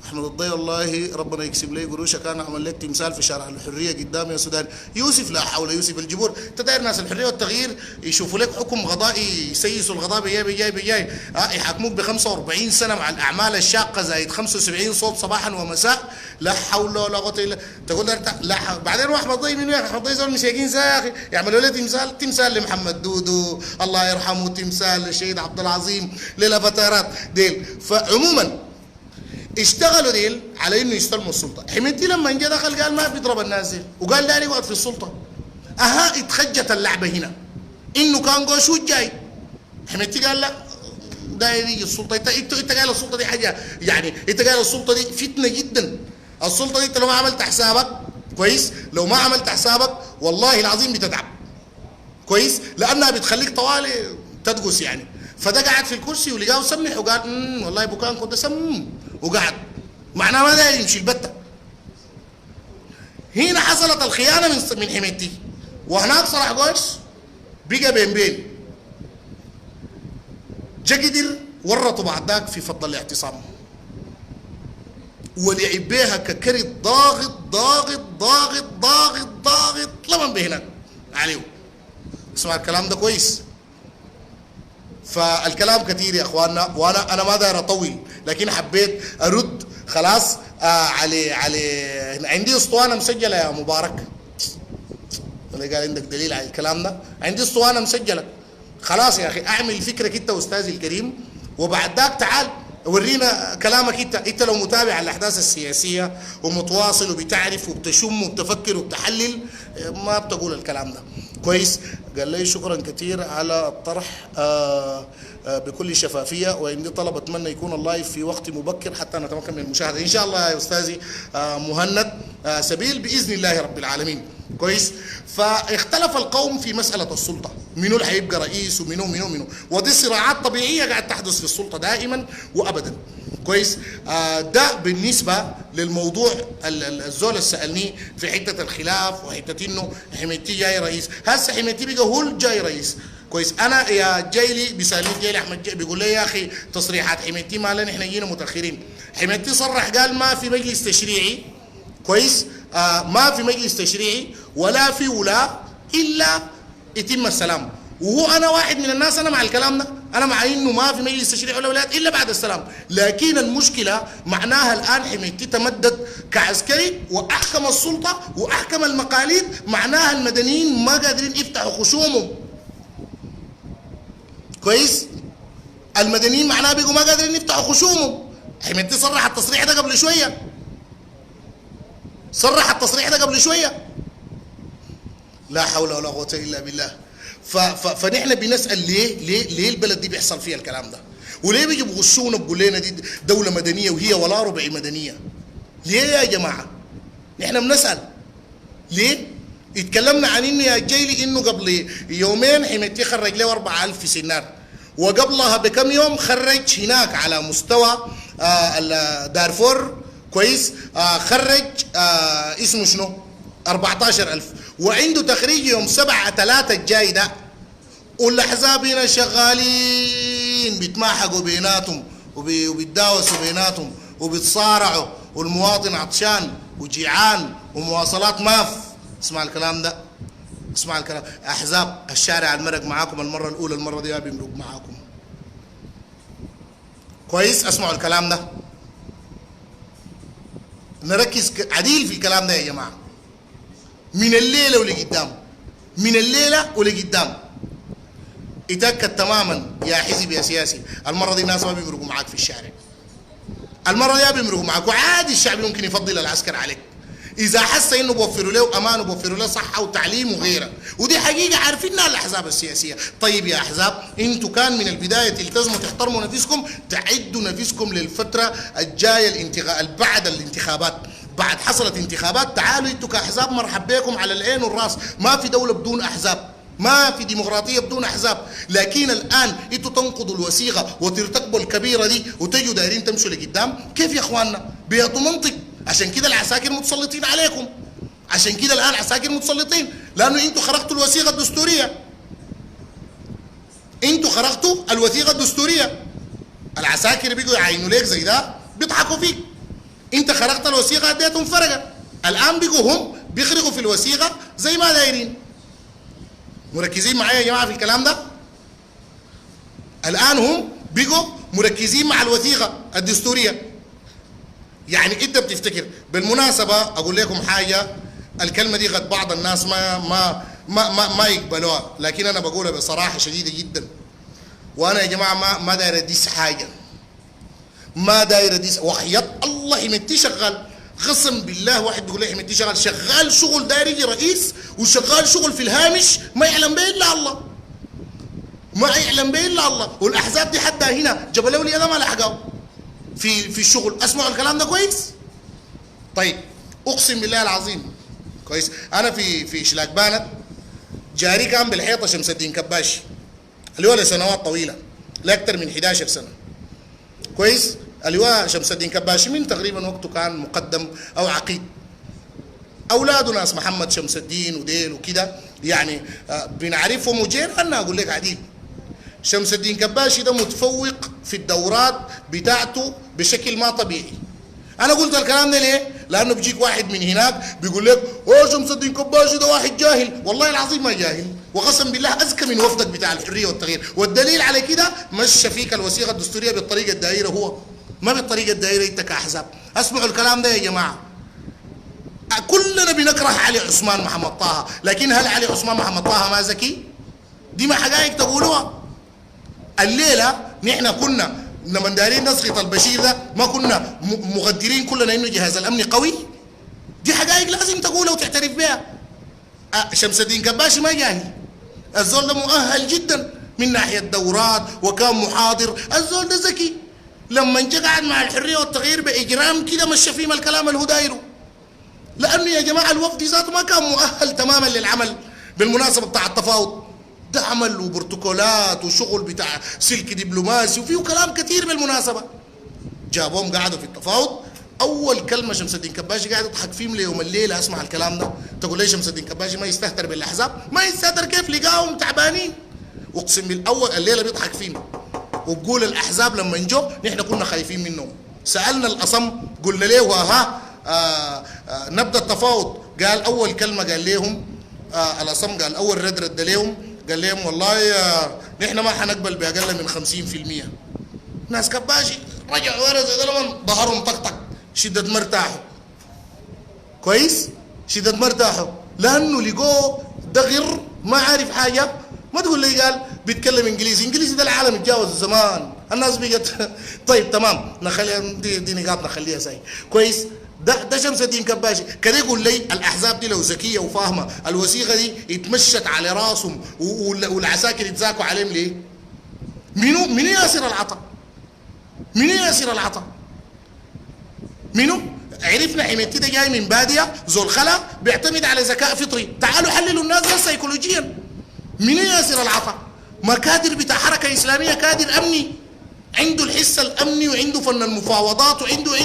احمد الضي والله ربنا يكسب لي قروشه، كان عمل لك تمثال في شارع الحريه قدامي يا سودان. يوسف لا حول يوسف الجبور، انت داير ناس الحريه والتغيير يشوفوا لك حكم قضائي يسيسوا القضاء بجاي يحاكموك ب 45 سنه مع الاعمال الشاقه زايد 75 صوت صباحا ومساء، لا حول ولا قوه الا تقول لا بعدين احمد الضي من وين؟ احمد الضي زول مساكين يا اخي، يعملوا له تمثال لمحمد دودو الله يرحمه، تمثال للشهيد عبد العظيم، للفترات ديل. فعموما اشتغلوا ديل على انه يستلموا السلطه. حميدتي لما جه دخل قال ما بيضرب الناس دي وقال داري يقعد في السلطه. اتخجت اللعبه هنا انه كان قوشوت جاي. حميدتي قال لا داير يجي السلطه، انت قايل السلطه دي حاجه يعني، انت قايل السلطه دي فتنه جدا. السلطه دي انت لو ما عملت حسابك كويس، لو ما عملت حسابك والله العظيم بتتعب كويس، لانها بتخليك طوالي تدقس يعني. فده قاعد في الكرسي ولقاه سمح وقال والله بكان كنت سم وقعد، معناه ما داير يمشي البتة. هنا حصلت الخيانة من حميدتي، وهناك صلاح قوش بقى بين جا قدر ورطوا بعد ذاك في فضل الاعتصام ولعب بيها ككرت ضاغط ضاغط ضاغط ضاغط ضاغط لمن بهناك عليه. اسمع الكلام ده كويس. فالكلام كثير يا اخواننا، وانا ما داير اطول، لكن حبيت ارد خلاص على عندي اسطوانه مسجله يا مبارك. ولا قال عندك دليل على الكلام ده؟ عندي اسطوانه مسجله خلاص يا اخي، اعمل فكرك انت واستاذي الكريم، وبعد ذاك تعال ورينا كلامك انت لو متابع الاحداث السياسيه ومتواصل وبتعرف وبتشم وبتفكر وبتحلل، ما بتقول الكلام ده كويس. قال لي شكرا كثير على الطرح بكل شفافيه، وعندي طلب اتمنى يكون اللايف في وقت مبكر حتى نتمكن من المشاهده ان شاء الله يا استاذي مهند سبيل باذن الله رب العالمين كويس. فاختلف القوم في مساله السلطه، منو اللي هيبقى رئيس ومنو، ودي صراعات طبيعيه قاعد تحدث في السلطه دائما وابدا كويس. ده بالنسبه للموضوع الزول اللي سالني في حته الخلاف وحته انه حميدتي جاي رئيس. هسه حميدتي بقى هو جاي رئيس كويس. انا يا جايلي بيسالني جايلي احمد بيقول لي يا اخي تصريحات حميدتي ما لنا احنا جينا متاخرين. حميدتي صرح قال ما في مجلس تشريعي كويس، ما في مجلس تشريعي ولا في ولاء الا يتم السلام. وهو انا واحد من الناس انا مع الكلام ده، انا مع انه ما في مجلس تشريعي ولا ولايات الا بعد السلام، لكن المشكله معناها الان حميدتي تمدد كعسكري واحكم السلطه واحكم المقاليد، معناها المدنيين ما قادرين يفتحوا خشومهم كويس. المدنيين معناها بيقوا ما قادرين يفتحوا خشومهم. حميدتي صرح التصريح ده قبل شويه، صرح التصريح ده قبل شويه. لا حول ولا قوه الا بالله. فنحن بنسال ليه البلد دي بيحصل فيها الكلام ده؟ وليه بيجوا بيغشونا بيقول لنا دي دوله مدنيه وهي ولا ربع مدنيه؟ ليه يا جماعه؟ نحن بنسال ليه؟ اتكلمنا عن انه يا جيلي انه قبل يومين حميدتي خرج له 4000 في سنار، وقبلها بكم يوم خرج هناك على مستوى دارفور كويس، خرج اسمه شنو 14,000، وعنده تخريج يوم 7/3 الجاي ده. والاحزاب هنا شغالين بيتماحقوا بيناتهم وبيتداوسوا بيناتهم وبيتصارعوا، والمواطن عطشان وجيعان ومواصلات ماف. اسمع الكلام ده، اسمع الكلام. احزاب الشارع المرق معاكم المره الاولى، المره دي ما بيمرق معاكم. كويس؟ اسمعوا الكلام ده، نركز عديل في الكلام ده يا جماعه. من الليله ولقدام، من الليله ولقدام اتاكد تماما يا حزب يا سياسي، المره دي الناس ما بيمرقوا معاك في الشارع، المره دي بيمرقوا معاك. وعادي الشعب ممكن يفضل العسكر عليك اذا حس انه بوفروا له امان وبوفروا له صحه وتعليم وغيرها، ودي حقيقه عارفينها الاحزاب السياسيه. طيب يا احزاب، انتوا كان من البدايه تلتزموا تحترموا نفسكم، تعدوا نفسكم للفتره الجايه بعد الانتخابات. بعد حصلت انتخابات تعالوا انتوا كاحزاب مرحب بكم على العين والراس. ما في دوله بدون احزاب، ما في ديمقراطيه بدون احزاب. لكن الان انتوا تنقضوا الوثيقه وترتكبوا الكبيره دي وتجوا دايرين تمشوا لقدام. كيف يا اخواننا؟ بيعطوا منطق. عشان كده العساكر متسلطين عليكم، عشان كده الان عساكر متسلطين، لانه انتوا خرقتوا الوثيقه الدستوريه. انتوا خرقتوا الوثيقه الدستوريه. العساكر بيجوا يعينوا ليك زي ده بيضحكوا فيك. انت خرقت الوثيقه اديتهم فرقه، الان بيجوا هم بيخرقوا في الوثيقه زي ما دايرين. مركزين معايا يا جماعه في الكلام ده؟ الان هم بيجوا مركزين مع الوثيقه الدستوريه. يعني انت بتفتكر بالمناسبه اقول لكم حاجه، الكلمه دي قد بعض الناس ما يقبلوها، لكن انا بقولها بصراحه شديده جدا. وانا يا جماعه ما داير اديس حاجه، ما داير اديس. وحياة الله حميدتي شغال، قسم بالله واحد بيقول لي حميدتي شغال شغل داير يجي رئيس، وشغال شغل في الهامش ما يعلم به الا الله، ما يعلم به الا الله. والاحزاب دي حتى هنا جبل اولي هذا ما لحقوا في الشغل. اسمعوا الكلام ده كويس؟ طيب اقسم بالله العظيم كويس، انا في شلاك بانت جاري كان بالحيطه شمس الدين كباشي اللي هو لسنوات طويله، لاكثر من 11 سنه. كويس؟ اللواء شمس الدين كباشي من تقريبا وقته كان مقدم او عقيد. اولاده ناس محمد شمس الدين وديل وكده، يعني بنعرفهم وجيراننا. اقول لك عديل، شمس الدين كباشي ده متفوق في الدورات بتاعته بشكل ما طبيعي. انا قلت الكلام ده ليه؟ لانه بيجيك واحد من هناك بيقول لك اوه شمس الدين كباشي ده واحد جاهل. والله العظيم ما جاهل، وقسم بالله اذكى من وفدك بتاع الحريه والتغيير. والدليل على كده مشى فيك الوثيقه الدستوريه بالطريقه الدائره، هو ما بالطريقه الدائره انت كاحزاب. اسمعوا الكلام ده يا جماعه. كلنا بنكره علي عثمان محمد طه، لكن هل علي عثمان محمد طه ما ذكي؟ دي ما حقائق تقولوها. الليله نحن كنا لما دايرين نسقط البشير ده ما كنا مقدرين كلنا انه جهاز الامن قوي؟ دي حقائق لازم تقولها وتعترف بها. شمس الدين كباشي ما جاهل، الزول ده مؤهل جدا من ناحيه دورات وكان محاضر. الزول ده ذكي، لما جه قعد مع الحريه والتغيير باجرام كده مشى فيهم الكلام اللي هو دايره. لانه يا جماعه الوفد ذاته ما كان مؤهل تماما للعمل. بالمناسبه بتاع التفاوض ده عمل وبروتوكولات وشغل بتاع سلك دبلوماسي وفيه كلام كثير. بالمناسبه جابوهم قعدوا في التفاوض، اول كلمه شمس الدين كباشي قاعد يضحك فيهم ليوم الليله. اسمع الكلام ده، تقول لي شمس الدين كباشي ما يستهتر بالاحزاب؟ ما يستهتر كيف؟ لقاهم تعبانين. اقسم بالاول الليله بيضحك فيهم وبقول الاحزاب لما جو نحن كنا خايفين منهم. سالنا الاصم قلنا له ها نبدا التفاوض. قال اول كلمه قال لهم الاصم قال اول رد لهم قال لهم والله نحن ما حنقبل باقل من 50%. ناس كباشي رجعوا ورا زي ده ظهرهم طقطق، شدة ما ارتاحوا. كويس؟ شدة ما ارتاحوا لانه لقوه ده غير ما عارف حاجه. ما تقول لي قال بيتكلم انجليزي، انجليزي ده العالم اتجاوز زمان، الناس بقت طيب تمام نخليها دي نقاط نخليها ساي. كويس؟ ده شمس الدين كباشي كده. يقول لي الاحزاب دي لو ذكيه وفاهمه الوثيقه دي اتمشت على راسهم والعساكر يتزاكوا عليهم ليه؟ منو ياسر العطا؟ منو ياسر العطا؟ منو؟ عرفنا حميدتي ده جاي من باديه زول خلا بيعتمد على ذكاء فطري. تعالوا حللوا الناس ده سيكولوجيا. منو ياسر العطا؟ ما كادر بتاع حركه اسلاميه، كادر امني عنده الحس الامني وعنده فن المفاوضات وعنده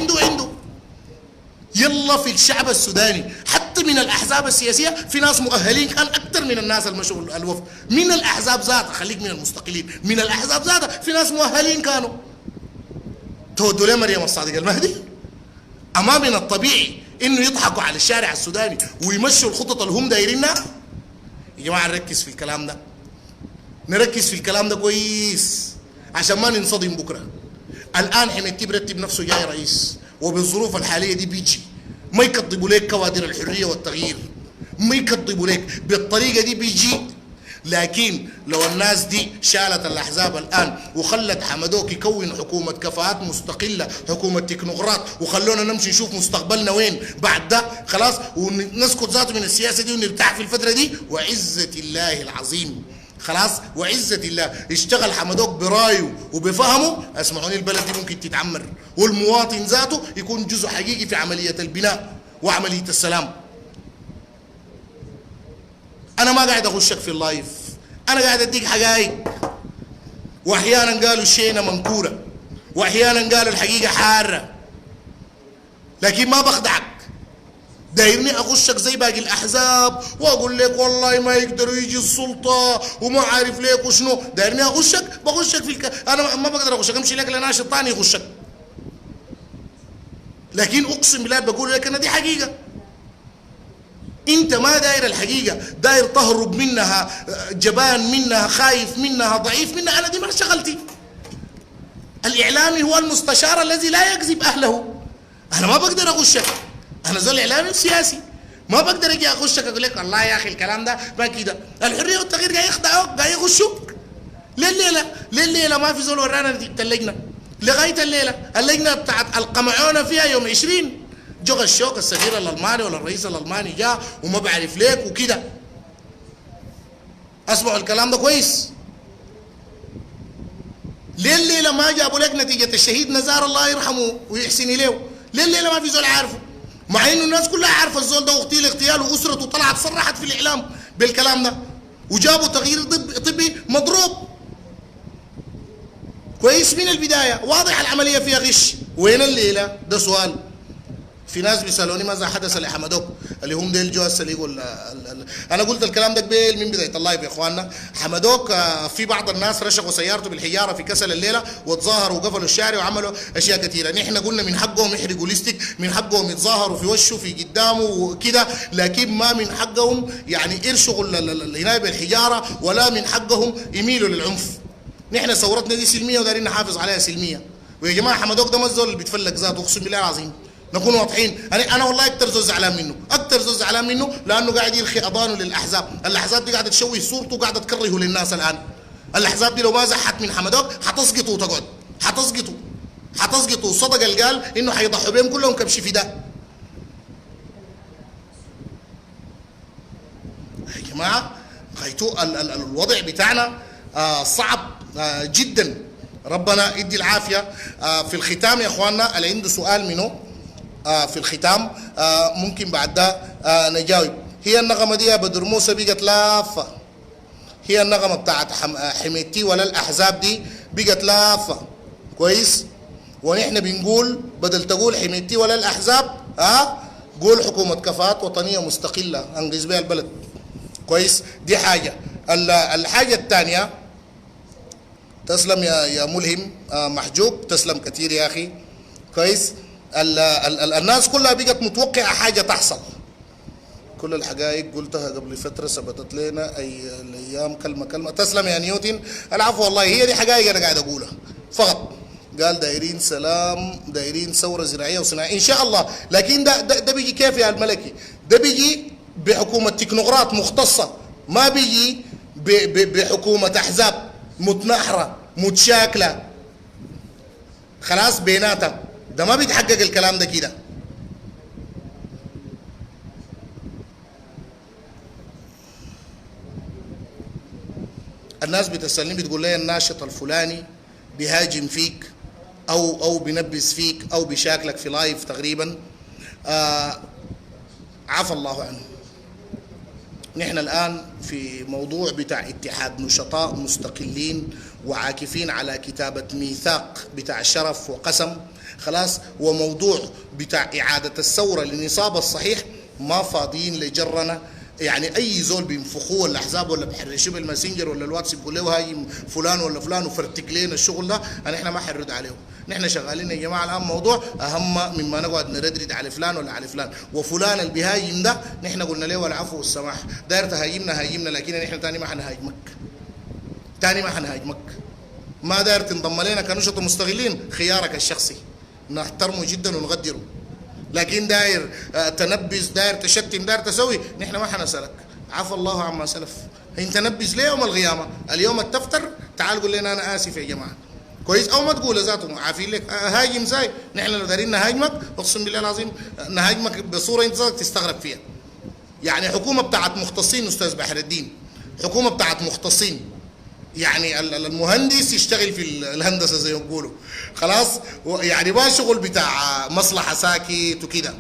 يلا في الشعب السوداني حتى من الاحزاب السياسيه في ناس مؤهلين كان اكثر من الناس المشغول الوفد. من الاحزاب ذاتها، خليك من المستقلين، من الاحزاب ذاتها في ناس مؤهلين كانوا. تودوا ليه مريم الصادق المهدي؟ اما من الطبيعي انه يضحكوا على الشارع السوداني ويمشوا الخطط اللي هم دايرينها؟ يا جماعه نركز في الكلام ده، نركز في الكلام ده كويس عشان ما ننصدم بكره. الان حميدتي برتب نفسه جاي رئيس، وبالظروف الحاليه دي بيجي ما يكذبوا لك كوادر الحريه والتغيير، ما يكذبوا لك بالطريقه دي بيجي. لكن لو الناس دي شالت الاحزاب الان وخلت حمدوك يكون حكومه كفاءات مستقله، حكومه تكنوقراط، وخلونا نمشي نشوف مستقبلنا وين بعد ده، خلاص ونسكت ذاته من السياسه دي ونرتاح في الفتره دي، وعزه الله العظيم خلاص وعزه الله اشتغل حمدوك برايه وبفهمه، اسمعوني البلد دي ممكن تتعمر، والمواطن ذاته يكون جزء حقيقي في عمليه البناء وعمليه السلام. انا ما قاعد اغشك في اللايف، انا قاعد اديك حقائق، واحيانا قالوا الشينه منكوره، واحيانا قالوا الحقيقه حاره، لكن ما بخدعك. دايرني اغشك زي باقي الاحزاب واقول لك والله ما يقدروا يجي السلطه وما عارف ليك وشنو، دايرني اغشك بغشك انا ما بقدر اغشك، امشي لك لناشط ثاني يغشك، لكن اقسم بالله بقول لك انا دي حقيقه. انت ما داير الحقيقه، داير تهرب منها، جبان منها، خايف منها، ضعيف منها، انا دي ما شغلتي. الاعلامي هو المستشار الذي لا يكذب اهله. انا ما بقدر اغشك، انا زول اعلامي وسياسي، ما بقدر اجي اغشك اقول لك والله يا اخي الكلام ده ما كده. الحريه والتغيير قاعد يخدعوك، قاعد يغشوك لليله ما في زول ورانا نتيجه اللجنه لغايه اللجنه بتاعت القمعونه فيها يوم 20 جو الشوك السفير الالماني ولا الرئيس الالماني جاء وما بعرف ليك وكده. اسمعوا الكلام ده كويس. ليه ما جابوا لك نتيجه الشهيد نزار الله يرحمه ويحسن اليه؟ ليه ما في زول عارفه؟ مع انه الناس كلها عارفه الزول ده اغتيال واسرته طلعت صرحت في الاعلام بالكلام ده، وجابوا تغيير طبي مضروب كويس من البدايه، واضح العمليه فيها غش. وين الليله؟ ده سؤال. في ناس بيسالوني ماذا حدث لحمدوك اللي هم ديل جو السليق انا قلت الكلام ده قبل من بدايه اللايف يا اخواننا. حمدوك في بعض الناس رشقوا سيارته بالحجاره في كسل الليله وتظاهروا وقفلوا الشارع وعملوا اشياء كثيره. نحن قلنا من حقهم يحرقوا ليستيك، من حقهم يتظاهروا في وشه في قدامه وكده، لكن ما من حقهم يعني يرشقوا العنايه بالحجاره، ولا من حقهم يميلوا للعنف. نحن ثورتنا دي سلميه ودارين نحافظ عليها سلميه. ويا جماعه حمدوك ده ما الزول اللي بيتفلق ذاته، اقسم بالله العظيم نكون واضحين. انا والله اكثر زول زعلان منه، اكثر زول زعلان منه لانه قاعد يرخي اضانه للاحزاب. الاحزاب دي قاعده تشوه صورته وقاعده تكرهه للناس. الان الاحزاب دي لو ما زحت من حمدوك حتسقطوا وتقعد، حتسقطوا. صدق اللي قال انه حيضحوا بهم كلهم كبش فداء. يا جماعه الوضع بتاعنا صعب جدا، ربنا يدي العافيه. في الختام يا اخواننا اللي عنده سؤال منه في الختام ممكن بعد ده نجاوب. هي النغمه دي يا بدر موسى بقت لافه، هي النغمه بتاعت حميدتي ولا الاحزاب دي بقت لافه كويس. ونحن بنقول بدل تقول حميدتي ولا الاحزاب قول حكومه كفاءات وطنيه مستقله انقذ بها البلد كويس. دي حاجه. الحاجه الثانيه، تسلم يا ملهم محجوب، تسلم كثير يا اخي كويس. الناس كلها بقت متوقعه حاجه تحصل. كل الحقائق قلتها قبل فتره ثبتت لنا الايام كلمه. تسلم يا نيوتن، العفو والله هي دي حقائق انا قاعد اقولها فقط. قال دايرين سلام، دايرين ثوره زراعيه وصناعيه ان شاء الله، لكن ده بيجي كيف يا الملكي؟ ده بيجي بحكومه تكنوقراط مختصه، ما بيجي بحكومه احزاب متناحره متشاكله خلاص بيناتها. ده ما بيتحقق الكلام ده كده. الناس بتسألني بتقول لي الناشط الفلاني بيهاجم فيك او بينبس فيك او بيشاكلك في لايف تقريبا. عفى الله عنه. نحن الآن في موضوع بتاع اتحاد نشطاء مستقلين وعاكفين على كتابة ميثاق بتاع شرف وقسم خلاص، وموضوع بتاع إعادة الثورة للنصاب الصحيح ما فاضيين لجرنا يعني اي زول بينفخوه ولا احزاب ولا بحرشوه بالماسنجر ولا الواتس بيقول له هاي فلان ولا فلان وفرتك لنا الشغل ده، احنا ما حنرد عليه. نحن شغالين يا جماعه الان موضوع اهم مما نقعد نردد على فلان ولا على فلان. وفلان اللي بيهاجم ده نحن قلنا له العفو والسماح، داير تهاجمنا هاجمنا، لكن نحن تاني ما حنهاجمك، تاني ما حنهاجمك. ما داير تنضم لنا كنشط مستغلين، خيارك الشخصي نحترمه جدا ونقدره، لكن داير تنبذ، داير تشتم، داير تسوي، نحن ما حنسألك. عفى الله عما سلف. انت نبذ ليه يوم القيامه؟ اليوم التفتر تعال قول لنا انا اسف يا جماعه، كويس؟ او ما تقول ذاته عافين لك هاجم زي نحن لو دارين نهاجمك اقسم بالله العظيم نهاجمك بصوره انت تستغرب فيها. يعني حكومه بتاعت مختصين استاذ بحر الدين، حكومه بتاعت مختصين، يعني المهندس يشتغل في الهندسه زي ما بيقولوا، خلاص؟ يعني ما شغل بتاع مصلحه ساكت وكده.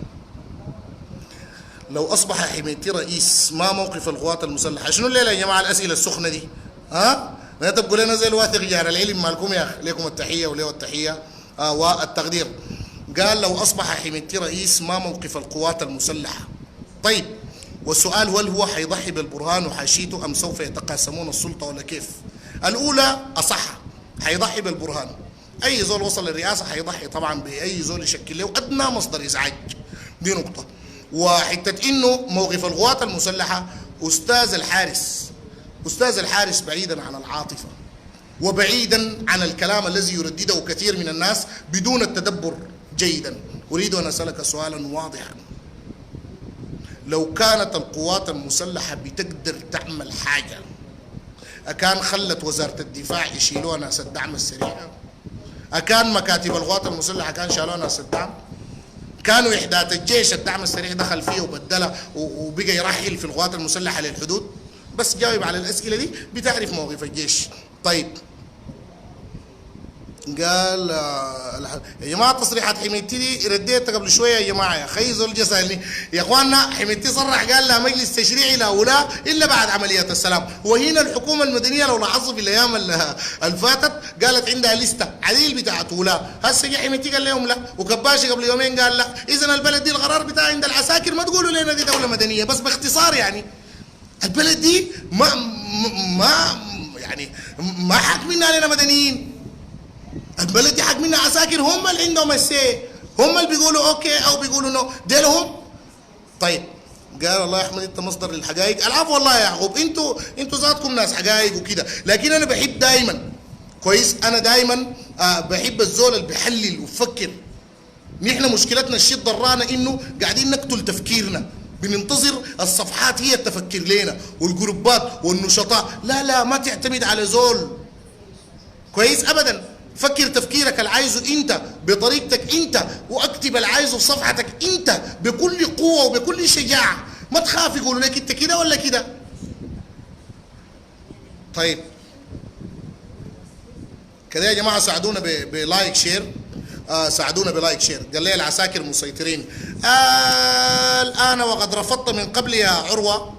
لو اصبح حميتي رئيس ما موقف القوات المسلحه؟ شنو الليله يا جماعه الاسئله السخنه دي؟ ها؟ لا تبقوا لنا زي الواثق جار العلم مالكم يا اخي، لكم التحيه وليه التحيه والتقدير. قال لو اصبح حميتي رئيس ما موقف القوات المسلحه؟ طيب، والسؤال هل هو حيضحي بالبرهان وحاشيته ام سوف يتقاسمون السلطه ولا كيف؟ الاولى اصح، حيضحي بالبرهان. اي زول وصل للرئاسه حيضحي طبعا باي زول يشكل له ادنى مصدر ازعاج، دي نقطه. وحته انه موقف القوات المسلحه، استاذ الحارس بعيدا عن العاطفه وبعيدا عن الكلام الذي يردده كثير من الناس بدون التدبر جيدا، اريد ان اسالك سؤالا واضحا. لو كانت القوات المسلحه بتقدر تعمل حاجه، أكان خلت وزاره الدفاع يشيلوها ناس الدعم السريع؟ أكان مكاتب القوات المسلحه كان شالوها ناس الدعم؟ كانوا إحداث الجيش الدعم السريع دخل فيه وبدله وبقى يرحل في القوات المسلحة للحدود؟ بس جاوب على الأسئلة دي بتعرف موقف الجيش. طيب، قال يا جماعة تصريحات حميدتي دي رديتها قبل شوية يا جماعة، يا أخي زول جا سألني يا إخواننا حميدتي صرح قال لا مجلس تشريعي لا ولا إلا بعد عملية السلام. وهنا الحكومة المدنية لو لاحظوا في الأيام اللي فاتت قالت عندها لستة عديل بتاعت ولا، هسه جا حميدتي قال لهم لا، وكباشي قبل يومين قال لا. إذا البلد دي القرار بتاعها عند العساكر، ما تقولوا لنا دي دولة مدنية. بس باختصار يعني البلد دي ما حق منها لنا مدنيين، البلد دي حق منها عساكر، هم اللي عندهم السي، هم اللي بيقولوا اوكي او بيقولوا نو، دي لهم. طيب، قال الله يا احمد انت مصدر للحقائق. العفو والله يا يعقوب، انتوا ذاتكم ناس حقائق وكده، لكن انا بحب دايما، كويس، انا دايما بحب الزول اللي بيحلل وبفكر. نحن مشكلتنا الشيء ضرانا انه قاعدين نقتل تفكيرنا، بننتظر الصفحات هي تفكر لنا والجروبات والنشطاء. لا ما تعتمد على زول، كويس، ابدا. فكر تفكيرك اللي عايزه انت بطريقتك انت، واكتب اللي عايزه في صفحتك انت بكل قوه وبكل شجاعه. ما تخاف يقولوا لك انت كده ولا كده. طيب كده يا جماعه ساعدونا بلايك شير، ساعدونا بلايك شير. قال لي العساكر مسيطرين الان وقد رفضت من قبل يا عروه.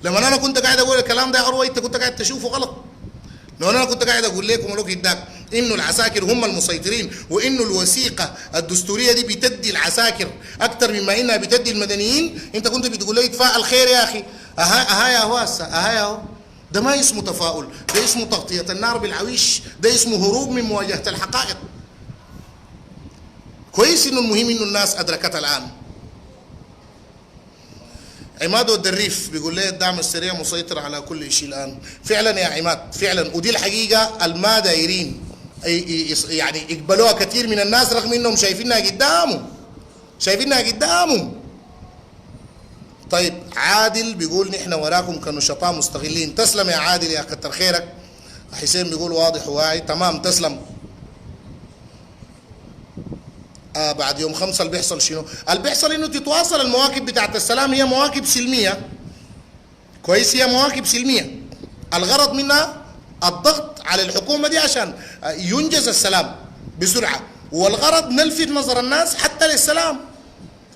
لما انا كنت قاعد اقول الكلام ده يا عروه انت كنت قاعد تشوفه غلط. لو انا كنت قاعد اقول لكم ولو قدام انه العساكر هم المسيطرين، وانه الوثيقه الدستوريه دي بتدي العساكر اكثر مما انها بتدي المدنيين، انت كنت بتقول لي تفاءل خير يا اخي. اها يا هو هسه، اها يا هو. ده ما اسمه تفاؤل، ده اسمه تغطيه النار بالعويش، ده اسمه هروب من مواجهه الحقائق. كويس انه المهم انه الناس ادركتها الان. عماد والدريف بيقول لي الدعم السريع مسيطر على كل شيء الان. فعلا يا عماد، فعلا، ودي الحقيقه الما دايرين يعني يقبلوها كثير من الناس رغم انهم شايفينها قدامهم. طيب عادل بيقول نحن وراكم كنشطاء مستغلين. تسلم يا عادل يا كتر خيرك. حسين بيقول واضح وواعي، تمام، تسلم. بعد يوم 5 اللي بيحصل شنو؟ اللي بيحصل انه تتواصل المواكب بتاعت السلام، هي مواكب سلميه، كويس، هي مواكب سلميه. الغرض منها الضغط على الحكومه دي عشان ينجز السلام بسرعه، والغرض نلفت نظر الناس حتى للسلام.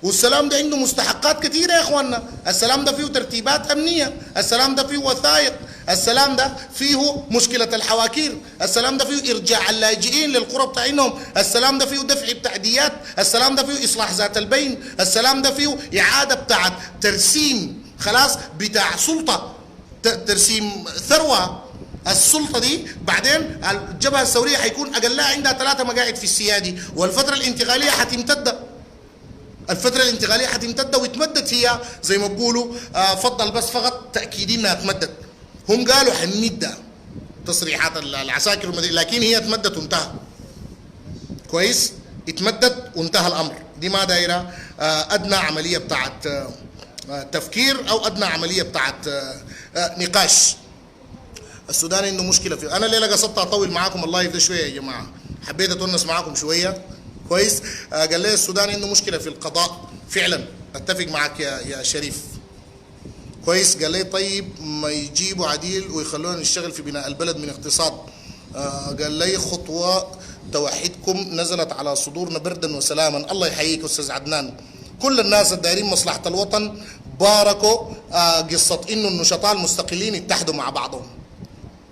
والسلام ده عنده مستحقات كثيره يا اخواننا، السلام ده فيه ترتيبات امنيه، السلام ده فيه وثائق، السلام ده فيه مشكله الحواكير، السلام ده فيه ارجاع اللاجئين للقرى بتاعهم، السلام ده فيه دفع بتعديات، السلام ده فيه اصلاح ذات البين، السلام ده فيه اعاده بتاعت ترسيم خلاص بتاع سلطه ترسيم ثروه. السلطه دي بعدين الجبهه الثوريه حيكون اقلها عندها 3 مقاعد في السيادي، والفتره الانتقاليه حتمتد. الفتره الانتقاليه حتمتد وتمدد هي زي ما بقولوا فضل بس فقط تاكيد انها تمدد. هم قالوا حنمدها تصريحات العساكر لكن هي تمدد وانتهى. كويس؟ اتمدد وانتهى الامر. دي ما دايره ادنى عمليه بتاعت تفكير او ادنى عمليه بتاعت نقاش. السودان عنده مشكله في انا الليله قصدت اطول معاكم الله يفضل شويه يا جماعه، حبيت اتونس معاكم شويه. كويس؟ قال لي السودان عنده مشكله في القضاء. فعلا اتفق معك يا شريف. كويس؟ قال لي طيب ما يجيبوا عديل ويخلونا نشتغل في بناء البلد من اقتصاد. قال لي خطوه توحدكم نزلت على صدورنا بردا وسلاما. الله يحييك استاذ عدنان. كل الناس الدايرين مصلحه الوطن باركوا قصه انه النشطاء المستقلين اتحدوا مع بعضهم،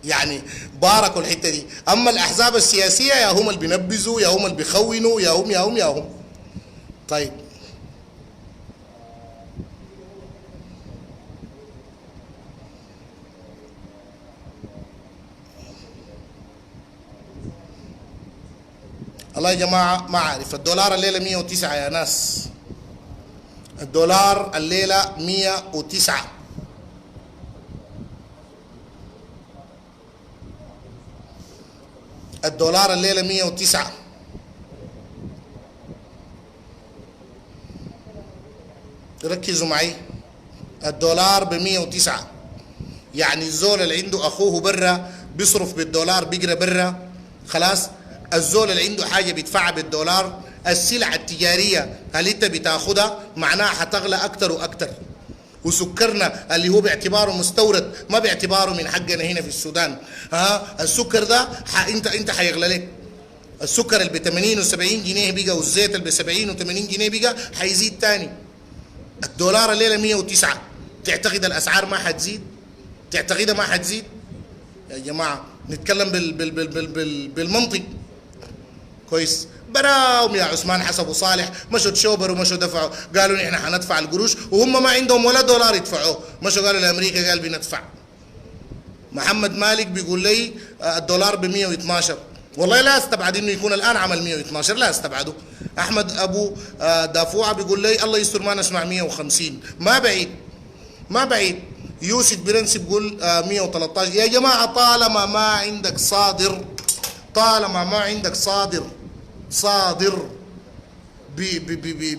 يعني باركوا الحته دي. اما الاحزاب السياسيه يا هم اللي بينبذوا يا هم اللي بيخونوا يا هم يا هم يا هم. طيب الله يا جماعه ما عارف. الدولار الليله 109 يا ناس، الدولار الليله 109. الدولار الليله 109. ركزوا معي، الدولار ب 109. يعني الزول اللي عنده اخوه برا بيصرف بالدولار بيقرا برا، خلاص الزول اللي عنده حاجه بيدفعها بالدولار، السلعه التجاريه اللي انت بتاخدها معناها حتغلى اكتر واكتر. وسكرنا اللي هو باعتباره مستورد ما باعتباره من حقنا هنا في السودان، السكر ده انت حيغلى لك. السكر اللي ب 80 و70 جنيه بقى، والزيت اللي ب 70 و80 جنيه بقى حيزيد تاني. الدولار الليله 109. تعتقد الاسعار ما حتزيد؟ تعتقدها ما حتزيد؟ يا جماعه نتكلم بالمنطق. كويس؟ براهم يا عثمان حسب وصالح مشوا تشوبروا مشوا دفعوا، قالوا نحن حندفع القروش وهم ما عندهم ولا دولار يدفعوه، مشوا قالوا لامريكا قال بندفع. محمد مالك بيقول لي الدولار ب 112. والله لا استبعد انه يكون الان عمل 112، لا استبعده. احمد ابو دافوعه بيقول لي الله يستر ما نسمع 150. ما بعيد ما بعيد. يوسف برنسي بيقول 113. يا جماعه طالما ما عندك صادر، طالما ما عندك صادر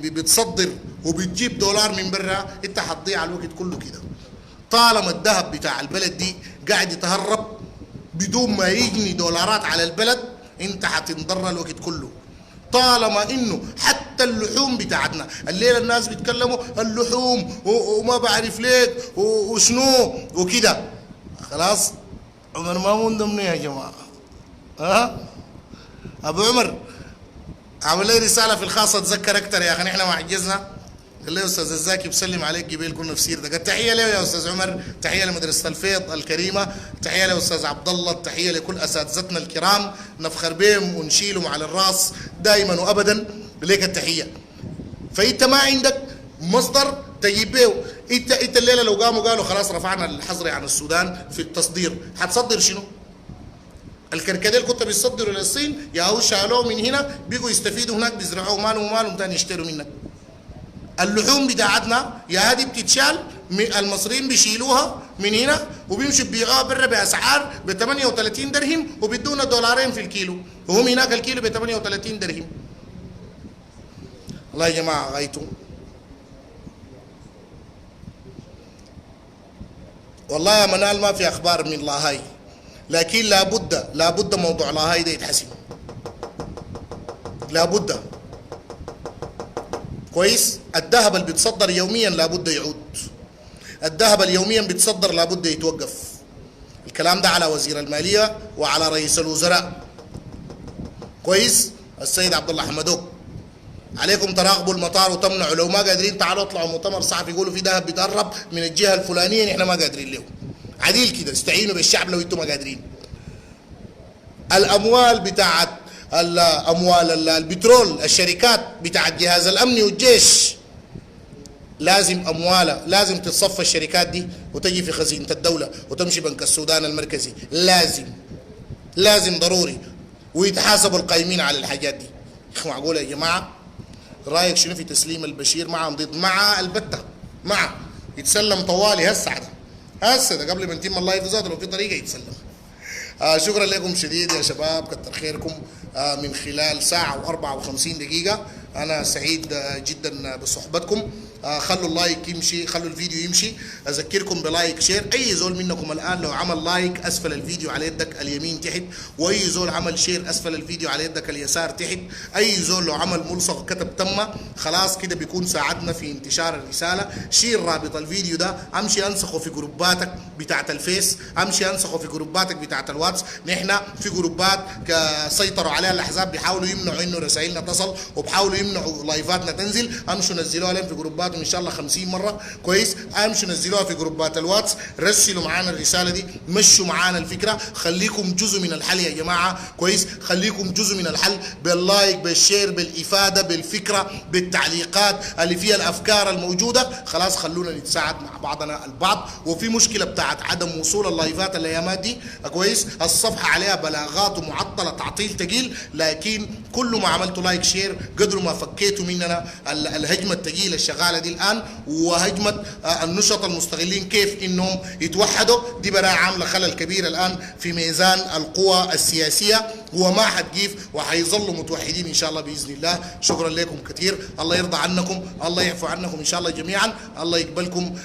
بتصدر وبتجيب دولار من برا، انت حتضيع الوقت كله كده. طالما الذهب بتاع البلد دي قاعد يتهرب بدون ما يجني دولارات على البلد، انت حتنضر الوقت كله. طالما انه حتى اللحوم بتاعتنا الليله الناس بيتكلموا اللحوم وما بعرف ليك وشنو وكده، خلاص عمر مامون ضمني يا جماعه. ابو عمر عمل لي رساله في الخاصه اتذكر اكثر يا اخي، نحن ما عجزنا. قال لي استاذ الزاكي بسلم عليك قبيل كنا في سيرتك. التحيه له يا استاذ عمر، تحيه لمدرسه الفيض الكريمه، تحيه لاستاذ عبد الله، التحيه لكل اساتذتنا الكرام، نفخر بهم ونشيلهم على الراس دائما وابدا. ليك التحيه. فانت ما عندك مصدر تجيب به. انت الليله لو قاموا قالوا خلاص رفعنا الحظر عن السودان في التصدير، حتصدر شنو؟ الكركديه كنت بيصدروا للصين يا هو شالوه من هنا بيجوا يستفيدوا هناك بيزرعوه مالهم ومالهم تاني يشتروا منك. اللحوم بتاعتنا يا هذه بتتشال المصريين بيشيلوها من هنا وبيمشوا بيبيعوها برا باسعار ب 38 درهم وبيدونا $2 في الكيلو، وهم هناك الكيلو ب 38 درهم. الله يا جماعه غايتوا. والله يا منال ما في اخبار من لاهاي، لكن لابد موضوع لاهاي ده يتحسن، لابد. كويس؟ الذهب اللي بيتصدر يوميا لابد يعود، الذهب اللي يوميا بيتصدر لابد يتوقف. الكلام ده على وزير الماليه وعلى رئيس الوزراء. كويس؟ السيد عبد الله حمدوك، عليكم تراقبوا المطار وتمنعوا، لو ما قادرين تعالوا اطلعوا مؤتمر صحفي يقولوا في ذهب بيتهرب من الجهه الفلانيه نحن ما قادرين له. عديل كده استعينوا بالشعب لو انتم ما قادرين. الاموال بتاعت الاموال البترول، الشركات بتاعت جهاز الامن والجيش لازم اموالها لازم تتصفى الشركات دي وتجي في خزينه الدوله وتمشي بنك السودان المركزي، لازم ضروري، ويتحاسبوا القائمين على الحاجات دي. معقوله يا جماعه؟ رايك شنو في تسليم البشير مع ضد مع البته مع يتسلم طوالي هسه ده قبل ما يتم الله يفزاد لو في طريقه يتسلم. شكرا لكم شديد يا شباب، كتر خيركم. من خلال ساعة و54 دقيقة أنا سعيد جدا بصحبتكم. خلوا اللايك يمشي، خلوا الفيديو يمشي. أذكركم بلايك شير. أي زول منكم الآن لو عمل لايك أسفل الفيديو على يدك اليمين تحت، وأي زول عمل شير أسفل الفيديو على يدك اليسار تحت، أي زول لو عمل ملصق كتب تم، خلاص كده بيكون ساعدنا في انتشار الرسالة. شير رابط الفيديو ده، أمشي أنسخه في جروباتك بتاعت الفيس، أمشي أنسخه في جروباتك بتاعت الواتس. نحن في جروبات سيطروا عليها الأحزاب بيحاولوا يمنعوا إنه رسائلنا تصل وبحاولوا يمنعوا لايفاتنا تنزل. أمشوا نزلوها لهم في جروبات ان شاء الله 50 مره كويس. امشوا نزلوها في جروبات الواتس، رسلوا معانا الرساله دي، مشوا معانا الفكره. خليكم جزء من الحل يا جماعه كويس، خليكم جزء من الحل باللايك بالشير بالافاده بالفكره بالتعليقات اللي فيها الافكار الموجوده. خلاص خلونا نتساعد مع بعضنا البعض. وفي مشكله بتاعت عدم وصول اللايفات الايامات دي كويس، الصفحه عليها بلاغات ومعطله تعطيل ثقيل، لكن كل ما عملتوا لايك شير قدر ما فكيتوا مننا الهجمه الثقيله الشغاله دي الان، وهجمه النشط المستغلين كيف انهم يتوحدوا. دي براءة عامله خلل كبير الان في ميزان القوى السياسيه، وما حتجيف وحيظلوا متوحدين ان شاء الله باذن الله. شكرا لكم كثير، الله يرضى عنكم، الله يعفو عنكم ان شاء الله جميعا، الله يقبلكم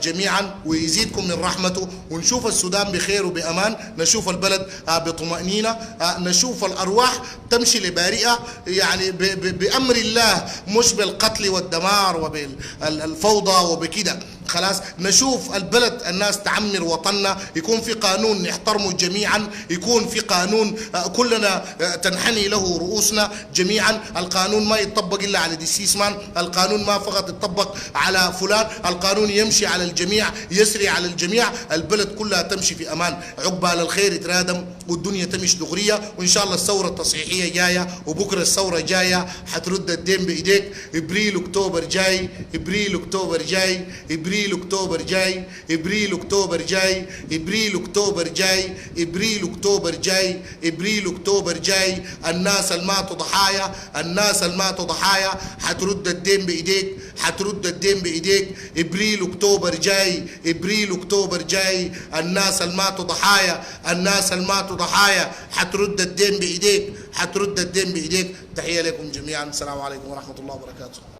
جميعا ويزيدكم من رحمته، ونشوف السودان بخير وبامان، نشوف البلد بطمأنينه، نشوف الارواح تمشي لبارئه يعني بامر الله، مش بالقتل والدمار وبالفوضى وبكده. خلاص نشوف البلد الناس تعمر وطننا، يكون في قانون نحترمه جميعا، يكون في قانون كلنا تنحني له رؤوسنا جميعا. القانون ما يتطبق الا على ديسيسمان، القانون ما فقط يتطبق على فلان، القانون يمشي على الجميع، يسري على الجميع، البلد كلها تمشي في امان. عقبال الخير يترادم والدنيا تمشي دغريه، وان شاء الله الثوره التصحيحيه جايه، وبكره الثوره جايه حترد الدين بايديك. ابريل اكتوبر جاي، ابريل اكتوبر جاي، ابريل اكتوبر جاي، ابريل اكتوبر جاي، ابريل اكتوبر جاي، ابريل اكتوبر جاي، ابريل اكتوبر جاي. الناس اللي ماتوا ضحايا، الناس اللي ماتوا ضحايا حترد الدين بايديك، حترد الدين بايديك. ابريل اكتوبر جاي، ابريل اكتوبر جاي. الناس اللي ماتوا ضحايا، الناس اللي ماتوا ضحايا حترد الدين بايديك، حترد الدين بايديك. تحيه لكم جميعا، السلام عليكم ورحمه الله وبركاته.